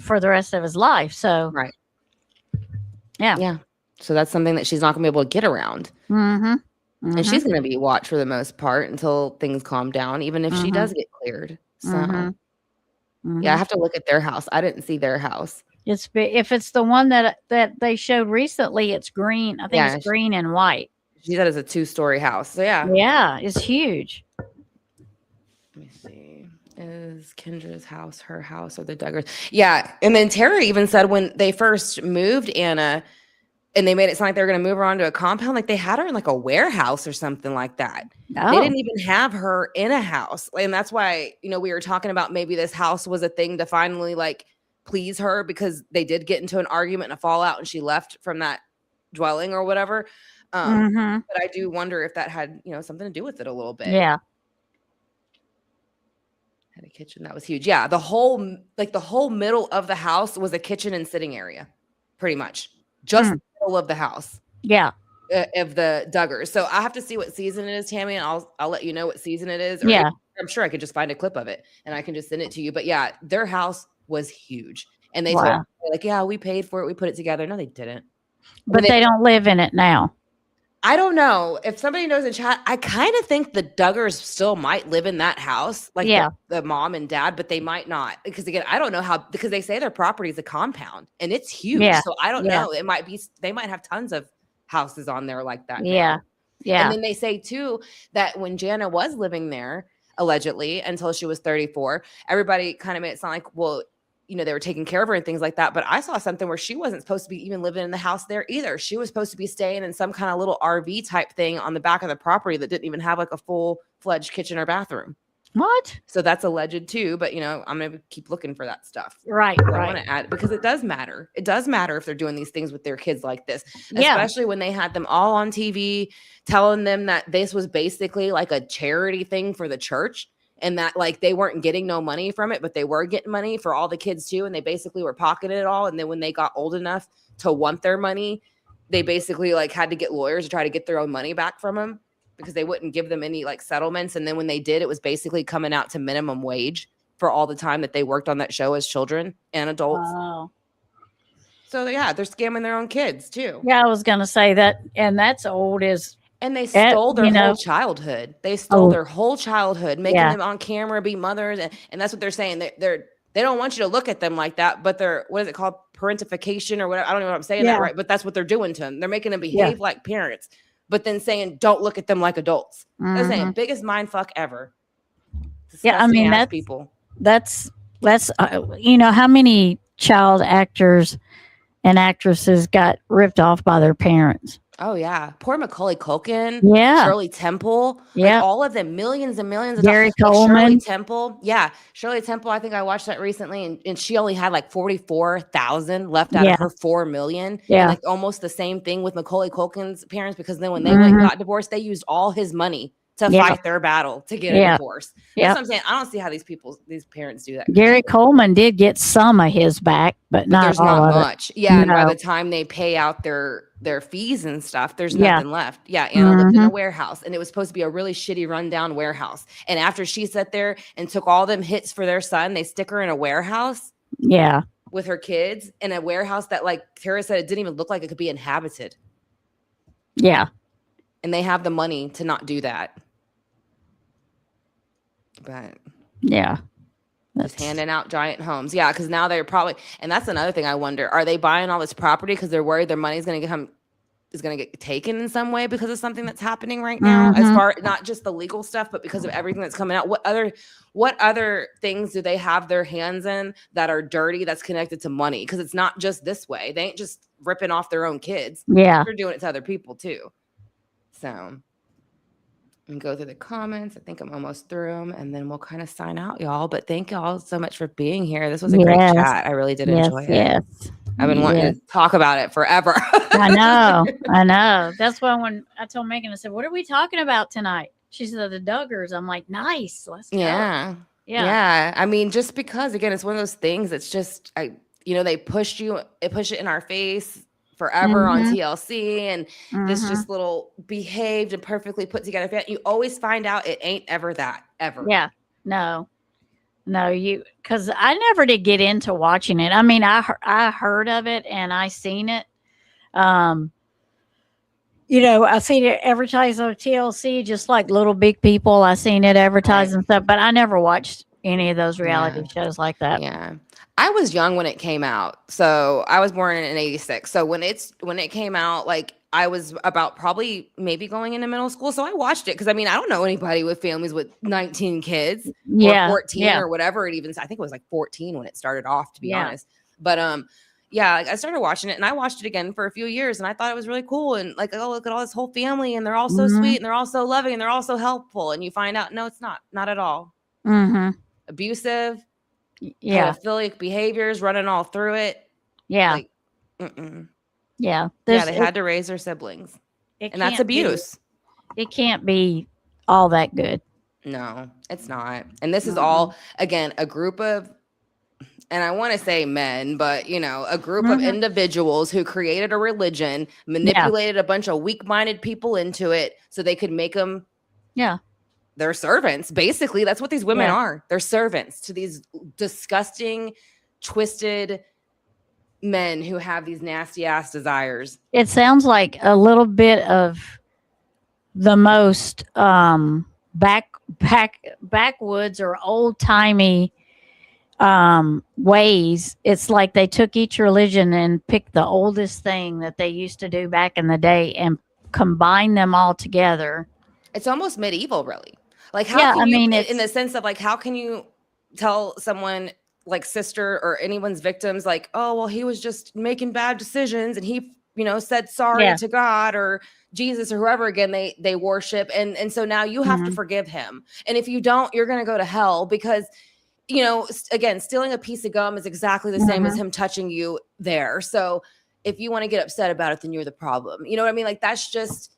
for the rest of his life. So, right. Yeah. Yeah. So that's something that she's not going to be able to get around. Mm-hmm. And she's going to be watched for the most part until things calm down, even if she does get cleared. So, yeah, I have to look at their house. I didn't see their house. If it's the one that they showed recently, it's green. I think Yeah, it's green and white. She said it's a 2-story house. So, yeah. Yeah, it's huge. Let me see. Is Kendra's house her house or the Duggars? Yeah. And then Tara even said when they first moved Anna and they made it sound like they were going to move her onto a compound, like they had her in like a warehouse or something like that. Oh. They didn't even have her in a house. And that's why, you know, we were talking about maybe this house was a thing to finally like please her, because they did get into an argument and a fallout and she left from that dwelling or whatever. But I do wonder if that had, you know, something to do with it a little bit. Yeah. Had a kitchen that was huge. Yeah, the whole middle of the house was a kitchen and sitting area, pretty much. Just the middle of the house. Yeah. Of the Duggars. So I have to see what season it is, Tammy, and I'll let you know what season it is. Or Yeah. I'm sure I could just find a clip of it and I can just send it to you. But yeah, their house was huge, and they told me, like, yeah, we paid for it, we put it together. No, they didn't. But they don't live in it now. I don't know if somebody knows in chat. I kind of think the Duggars still might live in that house, like the mom and dad, but they might not, because again, I don't know how, because they say their property is a compound and it's huge. Yeah. So I don't Yeah. know. It might be, they might have tons of houses on there like that. Yeah. now. Yeah. And then they say too that when Jana was living there, allegedly until she was 34, everybody kind of made it sound like, well, you know, they were taking care of her and things like that. But I saw something where she wasn't supposed to be even living in the house there either. She was supposed to be staying in some kind of little RV type thing on the back of the property that didn't even have like a full-fledged kitchen or bathroom. What? So that's alleged too. But, you know, I'm going to keep looking for that stuff. Right. I Right. want to add, because it does matter. It does matter if they're doing these things with their kids like this, Yeah. especially when they had them all on TV telling them that this was basically like a charity thing for the church. and that like they weren't getting no money from it, but they were getting money for all the kids too, and they basically were pocketing it all. And then when they got old enough to want their money, they basically like had to get lawyers to try to get their own money back from them because they wouldn't give them any like settlements. And then when they did, it was basically coming out to minimum wage for all the time that they worked on that show as children and adults. Wow. So yeah, they're scamming their own kids too. Yeah, I was going to say that, and that's old as. And they stole their you know. whole childhood. They stole Oh. their whole childhood, making Yeah. them on camera be mothers, and that's what they're saying. They don't want you to look at them like that, but they're, what is it called, parentification or whatever? I don't know if I'm saying that right, but that's what they're doing to them. They're making them behave like parents, but then saying don't look at them like adults. They're saying biggest mind fuck ever. Yeah, I Disgusting mean ass people. that's you know, how many child actors and actresses got ripped off by their parents? Oh yeah, poor Macaulay Culkin. Yeah. Shirley Temple. Yeah. Like all of them, millions and millions of Gary dollars. Like Shirley Coleman. Temple. Yeah, Shirley Temple. I think I watched that recently, and she only had like 44,000 left out of her 4 million. Yeah. And like almost the same thing with Macaulay Culkin's parents, because then when they went and got divorced, they used all his money to fight their battle to get a divorce. That's what I'm saying. I don't see how these parents do that. Gary Coleman did get some of his back, but not There's all not of it. much. Yeah, and by No. the time they pay out their fees and stuff, there's Yeah. nothing left. Yeah, Anna lived in a warehouse, and it was supposed to be a really shitty rundown warehouse. And after she sat there and took all them hits for their son, they stick her in a warehouse Yeah. with her kids, in a warehouse that, like Tara said, it didn't even look like it could be inhabited. Yeah. And they have the money to not do that. But Yeah. just handing out giant homes. Yeah, because now they're probably, and that's another thing I wonder, are they buying all this property because they're worried their money is going to get taken in some way because of something that's happening right now, as far, not just the legal stuff, but because of everything that's coming out? What other things do they have their hands in that are dirty, that's connected to money? Because it's not just this way. They ain't just ripping off their own kids. Yeah. They're doing it to other people too. So and go through the comments. I think I'm almost through them, and then we'll kind of sign out, y'all. But thank y'all so much for being here. This was a great chat. I really did enjoy it. Yes. I've been wanting to talk about it forever. I know. That's why when I told Megan, I said, "What are we talking about tonight?" She said, "The Duggars." I'm like, "Nice, let's go." Yeah. I mean, just because, again, it's one of those things. It's just, they push it in our face forever on TLC, and this just little behaved and perfectly put together family. You always find out it ain't ever that, ever. Yeah. No, because I never did get into watching it. I mean, I heard of it and I seen it. I seen it advertised on TLC, just like Little Big People. I seen it advertised and stuff, but I never watched any of those reality shows like that. Yeah. I was young when it came out. So I was born in 86. So when it came out, like I was about probably maybe going into middle school. So I watched it because I don't know anybody with families with 19 kids or 14 or whatever it even. I think it was like 14 when it started off, to be honest. But I started watching it, and I watched it again for a few years, and I thought it was really cool. And like, oh, look at all this whole family, and they're all so sweet, and they're all so loving, and they're all so helpful. And you find out, no, it's not at all. Abusive. Pedophilic behaviors running all through it. Yeah. Yeah, they had to raise their siblings. And that's abuse. It can't be all that good. No, it's not. And this is all, again, a group of, and I want to say men, but a group of individuals who created a religion, manipulated a bunch of weak-minded people into it so they could make them they're servants. Basically, that's what these women are. They're servants to these disgusting, twisted men who have these nasty ass desires. It sounds like a little bit of the most backwoods or old timey ways. It's like they took each religion and picked the oldest thing that they used to do back in the day and combined them all together. It's almost medieval, really. Like, how can you, in the sense of like, how can you tell someone like sister or anyone's victims, like, oh, well, he was just making bad decisions and he, said sorry to God or Jesus or whoever, again, they worship. And so now you have to forgive him. And if you don't, you're going to go to hell because, again, stealing a piece of gum is exactly the same as him touching you there. So if you want to get upset about it, then you're the problem. You know what I mean? Like, that's just,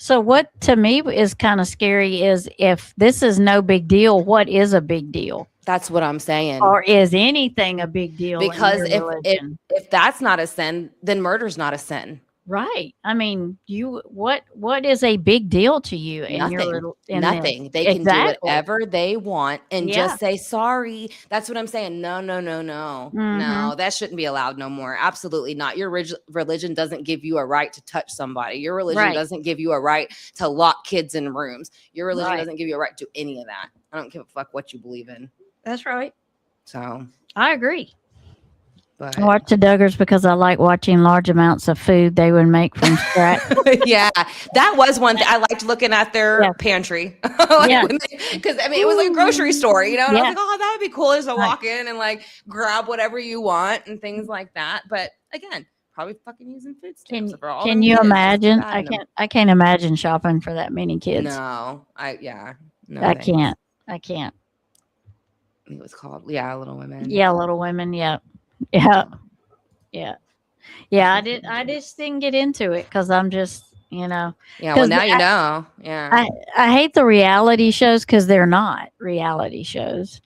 So what to me is kind of scary is if this is no big deal, what is a big deal? That's what I'm saying. Or is anything a big deal Because in your religion? if that's not a sin, then murder's not a sin. Right. I mean, what is a big deal to you in Nothing. in Nothing. this? They can do Exactly. whatever they want and Yeah. just say sorry. That's what I'm saying. No, no, no, no. Mhm. No, that shouldn't be allowed no more. Absolutely not. Your religion doesn't give you a right to touch somebody. Your religion Right. doesn't give you a right to lock kids in rooms. Your religion Right. doesn't give you a right to any of that. I don't give a fuck what you believe in. That's right. So I agree. But I watch the Duggars because I like watching large amounts of food they would make from scratch. yeah, that was one thing I liked looking at their pantry. Yeah. Because I mean, it was like a grocery store, you know. And I was Yeah. like, oh, that would be cool just to Right. walk in and like grab whatever you want and things like that. But again, probably fucking using food stamps for all Can them you kids, just imagine? fattening them. I can't imagine shopping for that many kids. No, no, I thanks. can't. I can't. It was called Little Women. Yeah, Little Women. Yeah. Yeah. Yeah. Yeah. I just didn't get into it because I'm just, Yeah, well 'cause now you know. Yeah. I hate the reality shows because they're not reality shows.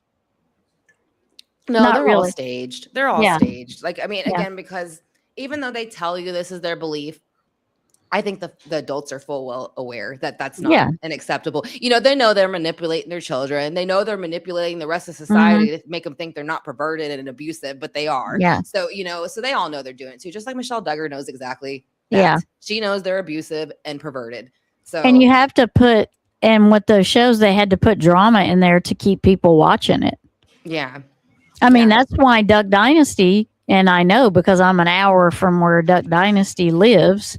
No, Not they're all really. staged. They're all Yeah. staged. Like, I mean, Yeah. again, because even though they tell you this is their belief, I think the adults are full well aware that that's not Yeah. an acceptable. You know, they know they're manipulating their children. They know they're manipulating the rest of Mm-hmm. society to make them think they're not perverted and abusive, but they are. Yeah. So, so they all know they're doing it too. Just like Michelle Duggar knows exactly that. Yeah. She knows they're abusive and perverted. So And you have to put, and with those shows, they had to put drama in there to keep people watching it. yeah. I mean, that's why Duck Dynasty, and I know because I'm an hour from where Duck Dynasty lives,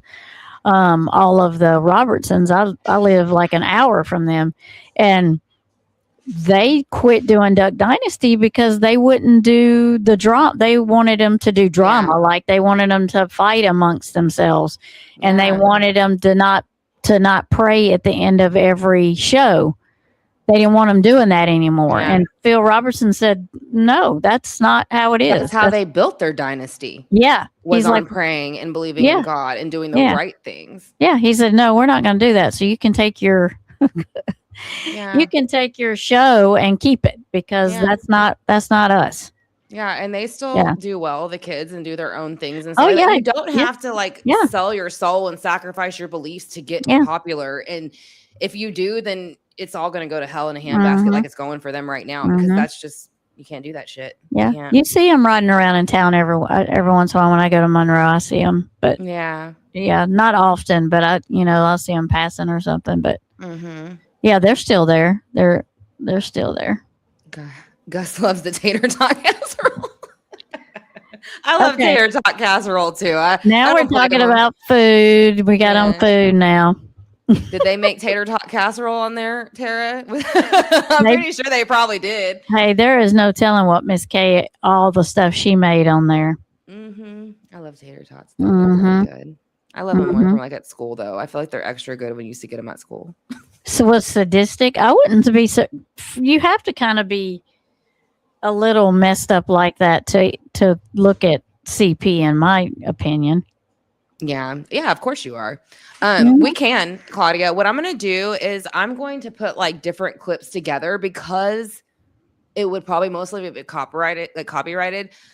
all of the Robertsons, I live like an hour from them. And they quit doing Duck Dynasty because they wouldn't do the drama. They wanted them to do drama. Like they wanted them to fight amongst themselves. And they wanted them to not pray at the end of every show. They didn't want them doing that anymore. Yeah. And Phil Robertson said, no, that's not how it is. That's how they built their dynasty. Yeah. Was He's on like, praying and believing Yeah. in God and doing the Yeah. right things. yeah. He said, no, we're not going to do that. So you can take your, Yeah. you can take your show and keep it because Yeah. that's not us. Yeah, and they still Yeah. do well, the kids, and do their own things. And Oh, so yeah. you don't Yeah. have to like Yeah. sell your soul and sacrifice your beliefs to get Yeah. popular. And if you do, then it's all going to go to hell in a handbasket Mhm. like it's going for them right now because Mhm. that's just, you can't do that shit. Yeah. You can't. You see them riding around in town every once in a while when I go to Monroe, I see them, but Yeah. yeah, not often, but I'll see them passing or something, but Mm-hmm. yeah, they're still there. They're still there. Gus loves the tater tot casserole. I love Okay. tater tot casserole too. Now we're talking about food. We got on food now. Did they make tater tot casserole on there, Tara? I'm They- pretty sure they probably did. Hey, there is no telling what Miss Kay, all the stuff she made on there. Mm-hmm. I love tater tots. They're Mhm. really good. I love them more Mhm. from like at school though. I feel like they're extra good when you used to get them at school. So what's sadistic? I wouldn't be so. You have to kind of be a little messed up like that to look at CP, in my opinion. Yeah. Yeah, of course you are. Mhm. We can, Claudia. What I'm going to do is I'm going to put like different clips together because it would probably mostly be copyrighted.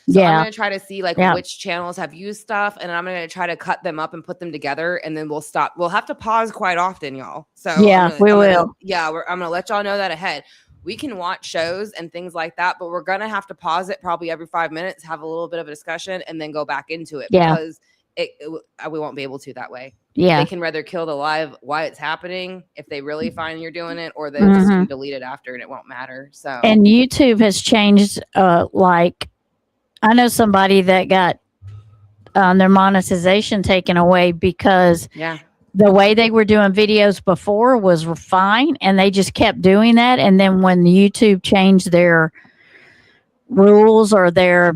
So Yeah. I'm going to try to see like Yeah. which channels have used stuff and I'm going to try to cut them up and put them together and then we'll stop. We'll have to pause quite often, y'all. So Yeah, we will. I'm going to let y'all know that ahead. We can watch shows and things like that, but we're going to have to pause it probably every 5 minutes, have a little bit of a discussion and then go back into it Yeah. because we won't be able to that way. Yeah. They can rather kill the live while it's happening if they really find you're doing it, or they just can Mhm. delete it after and it won't matter. So And YouTube has changed. Like, I know somebody that got their monetization taken away because yeah. the way they were doing videos before was fine, and they just kept doing that. And then when YouTube changed their rules or their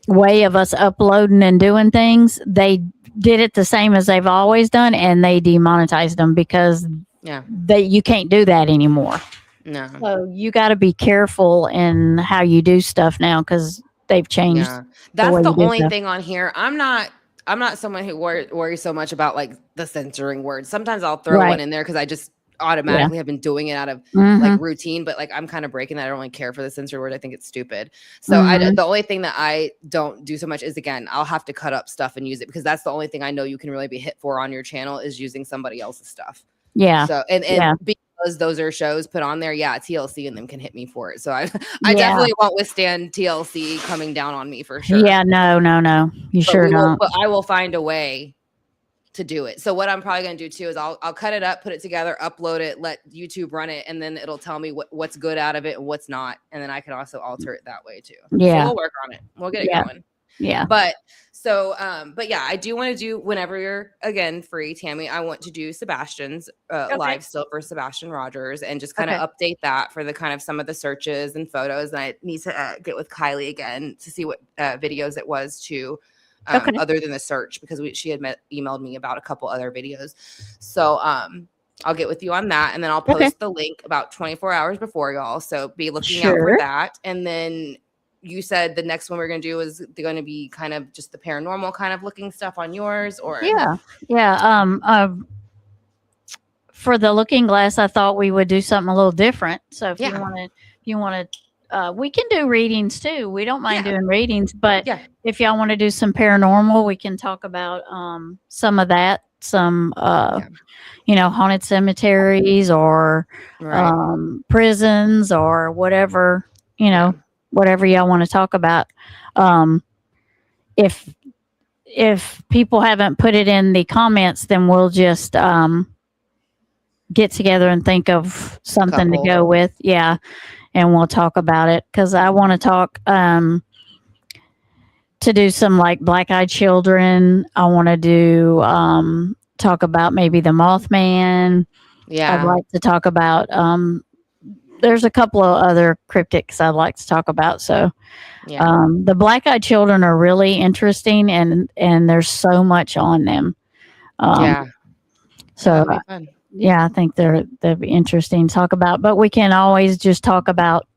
way of us uploading and doing things, they did it the same as they've always done, and they demonetized them because Yeah. you can't do that anymore. No. So you got to be careful in how you do stuff now because they've changed. Yeah. That's way the you do only stuff. thing on here. I'm not I'm not someone who worries so much about like the censoring words. Sometimes I'll throw one in there because I just automatically have been doing it out of like routine, but like I'm kind of breaking that. I don't really care for the censored word. I think it's stupid. So the only thing that I don't do so much is, again, I'll have to cut up stuff and use it because that's the only thing I know you can really be hit for on your channel is using somebody else's stuff. Yeah. So and because those are shows put on there, TLC and them can hit me for it. So I definitely won't withstand TLC coming down on me for sure. Yeah, no. You sure don't. But I will find a way to do it. So what I'm probably going to do too is I'll cut it up, put it together, upload it, let YouTube run it, and then it'll tell me what's good out of it and what's not. And then I can also alter it that way too. Yeah. So we'll work on it. We'll get it going. Yeah. But I do want to do, whenever you're again free, Tammy, I want to do Sebastian's live still for Sebastian Rogers and just kind of update that for the kind of some of the searches and photos. And I need to get with Kylie again to see what videos it was too. Other than the search, because she had emailed me about a couple other videos. So I'll get with you on that, and then I'll post the link about 24 hours before y'all. So be looking out for that. And then you said the next one we're going to do is going to be kind of just the paranormal kind of looking stuff on yours, or for the looking glass, I thought we would do something a little different. So if you want to. We can do readings too. We don't mind doing readings, but if y'all want to do some paranormal, we can talk about some of that, some haunted cemeteries or prisons or whatever, whatever y'all want to talk about. If people haven't put it in the comments, then we'll just get together and think of something to go with. Yeah. And we'll talk about it because I want to talk to do some like black-eyed children. I want to do talk about maybe the Mothman. Yeah, I'd like to talk about. There's a couple of other cryptids I'd like to talk about. So the black-eyed children are really interesting, and there's so much on them. So. Yeah, I think they'd be interesting to talk about, but we can always just talk about,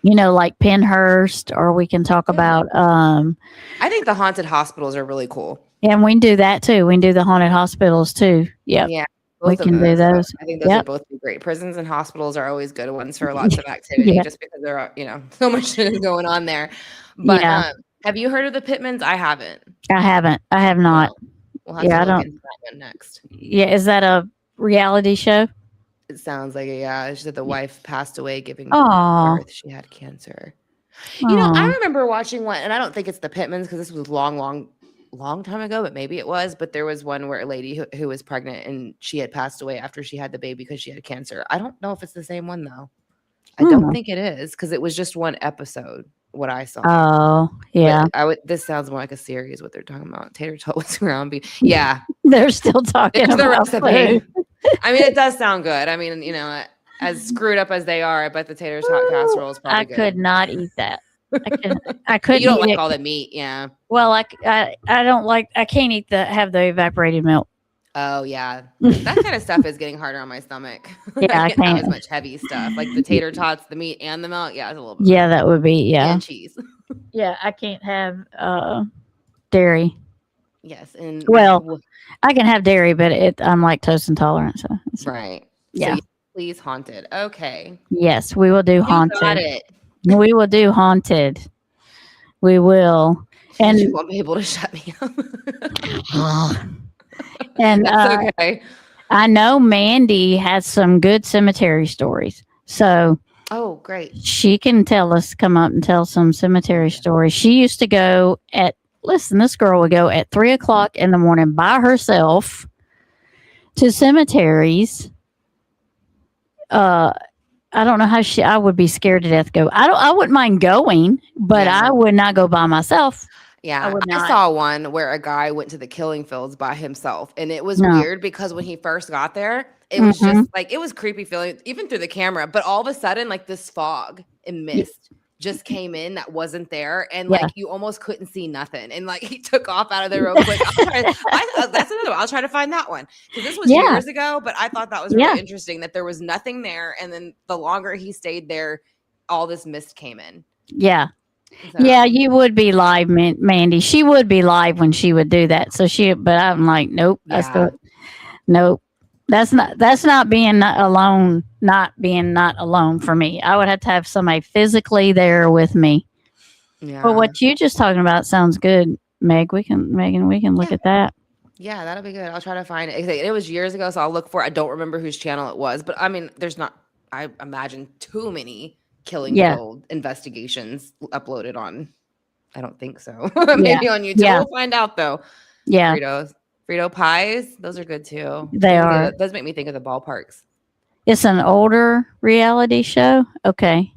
like Pennhurst, or we can talk about. I think the haunted hospitals are really cool. And we can do that too. We can do the haunted hospitals too. Yep. Yeah. We can do those. I think those are both great. Prisons and hospitals are always good ones for lots of activity, just because there are, so much shit is going on there. But have you heard of the Pittmans? I haven't. I have not. We'll have to look into that one next. Yeah. Is that a reality show? It sounds like it. Yeah, she said the wife passed away giving birth. She had cancer. I remember watching one, and I don't think it's the Pittmans because this was long time ago, but maybe it was. But there was one where a lady who was pregnant and she had passed away after she had the baby because she had cancer. I don't know if it's the same one though. I don't think it is because it was just one episode. What I saw. Oh, yeah. This sounds more like a series. What they're talking about. Tater tot was around. Yeah, they're still talking about the recipe. I mean, it does sound good. I mean, as screwed up as they are, I bet the tater tot casserole is probably good. I could not eat that. I couldn't. You don't like all the meat, yeah. Well, I don't like. I can't have the evaporated milk. Oh yeah, that kind of stuff is getting harder on my stomach. Yeah, I can't have as much heavy stuff like the tater tots, the meat, and the milk. Yeah, it's a little bit. Yeah, that would be and cheese. Yeah, I can't have dairy. Yes, and I can have dairy, but I'm lactose intolerant. So right. Yeah. So please, haunted. Okay. Yes, we will do haunted. Got it. We will do haunted. We will, and you won't be able to shut me up. And that's okay. I know Mandy has some good cemetery stories. So great. She can come up and tell some cemetery stories. She used to go this girl would go at 3:00 in the morning by herself to cemeteries. I don't know how I would be scared to death to go. I wouldn't mind going, but I would not go by myself. Yeah, I saw one where a guy went to the killing fields by himself, and it was weird because when he first got there, it was just like it was creepy feeling even through the camera. But all of a sudden, like this fog and mist just came in that wasn't there, and like you almost couldn't see nothing. And like he took off out of there real quick. That's another one. I'll try to find that one because this was years ago. But I thought that was really interesting that there was nothing there, and then the longer he stayed there, all this mist came in. Yeah. So, Yeah, you would be live, Mandy. She would be live when she would do that. So but I'm like, nope. Yeah. Nope. That's not being not alone. Not being not alone for me. I would have to have somebody physically there with me. Yeah. But what you just talking about sounds good, Megan. We can look at that. Yeah, that'll be good. I'll try to find it. It was years ago, so I'll look for it. I don't remember whose channel it was, but I mean, there's not, I imagine, too many killing Yeah. field investigations uploaded on. I don't think so. Yeah. Maybe on YouTube. Yeah. We'll find out though. Yeah. Frito pies. Those are good too. They are. Those make me think of the ballparks. It's an older reality show. Okay.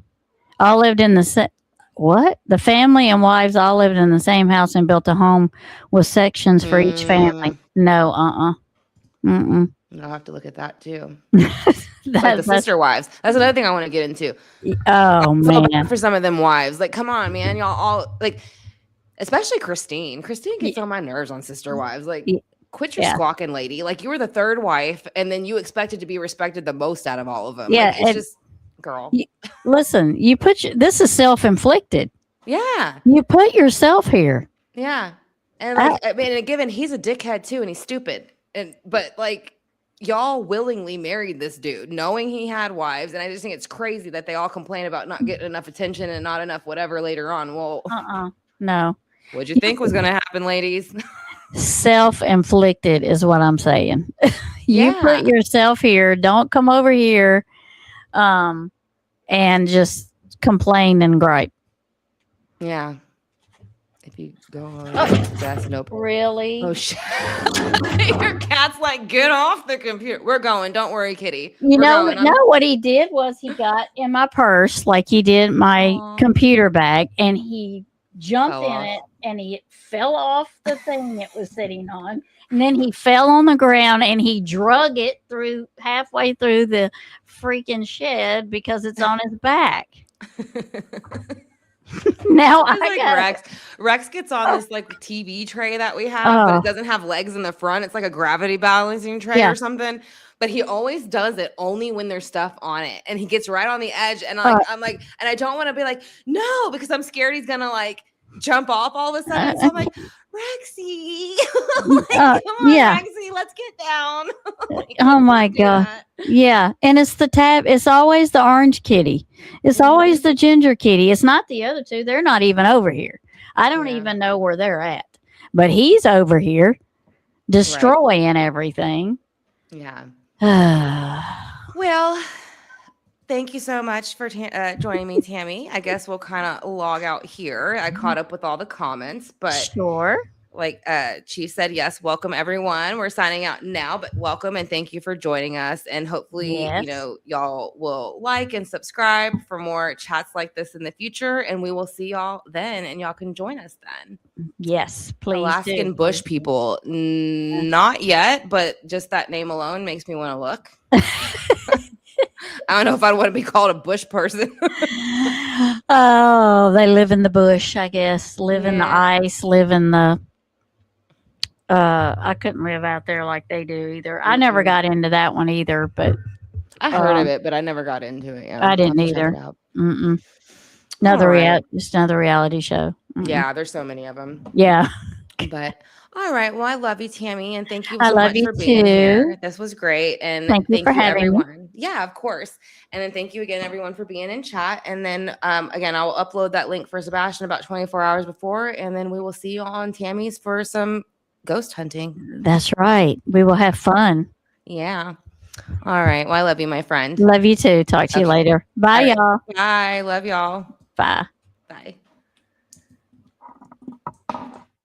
All lived in the what? The family and wives all lived in the same house and built a home with sections for each family. No, Mm-mm. I'll have to look at that too. That's like the sister wives. That's another thing I want to get into. Oh man. For some of them wives. Like, come on, man. Y'all all like, especially Christine. Christine gets on my nerves on Sister Wives. Like, quit your squawking, lady. Like, you were the third wife, and then you expected to be respected the most out of all of them. Yeah, like, it's just, girl. Listen, this is self-inflicted. Yeah. You put yourself here. Yeah. And like, I mean, given he's a dickhead too, and he's stupid. But like, y'all willingly married this dude, knowing he had wives, and I just think it's crazy that they all complain about not getting enough attention and not enough whatever later on. Well, no. What'd you think was going to happen, ladies? Self-inflicted is what I'm saying. You put yourself here. Don't come over here, and just complain and gripe. Yeah. If you go on, that's no problem. Really? Oh shit! Your cat's like, get off the computer. We're going. Don't worry, kitty. You know what he did was he got in my purse like he did my computer bag, and he jumped in it, and he fell off the thing it was sitting on, and then he fell on the ground, and he drug it through halfway through the freaking shed because it's on his back. Now I like got Rex gets on this like TV tray that we have, but it doesn't have legs in the front. It's like a gravity balancing tray or something. But he always does it only when there's stuff on it, and he gets right on the edge. And I'm like, and I don't want to be like, no, because I'm scared he's gonna like jump off all of a sudden. So I'm like, Rexy, like, come on, Rexy, let's get down. Like, oh my god, yeah. And it's the tab. It's always the orange kitty. It's always the ginger kitty. It's not the other two. They're not even over here. I don't even know where they're at. But he's over here destroying everything. Yeah. Well, thank you so much for joining me, Tammy. I guess we'll kind of log out here. I caught up with all the comments, but sure. Like Chief said, yes, welcome everyone. We're signing out now, but welcome and thank you for joining us. And hopefully, y'all will like and subscribe for more chats like this in the future. And we will see y'all then, and y'all can join us then. Yes, please. Alaskan Bush people, not yet, but just that name alone makes me want to look. I don't know if I'd want to be called a bush person. Oh, they live in the bush, I guess. Live in the ice, live in the I couldn't live out there like they do either. I never got into that one either, but I heard of it, but I never got into it. I didn't either. Just another reality show. Yeah, there's so many of them. Yeah. But all right. Well, I love you, Tammy, and thank you I so love much you for being too. here. This was great, and thank you for having everyone. me. Yeah, of course. And then thank you again, everyone, for being in chat. And then again, I will upload that link for Sebastian about 24 hours before, and then we will see you on Tammy's for some ghost hunting. That's right. We will have fun. Yeah. All right. Well, I love you, my friend. Love you too. Talk to you later. Bye, y'all. Bye. Love y'all. Bye. Bye.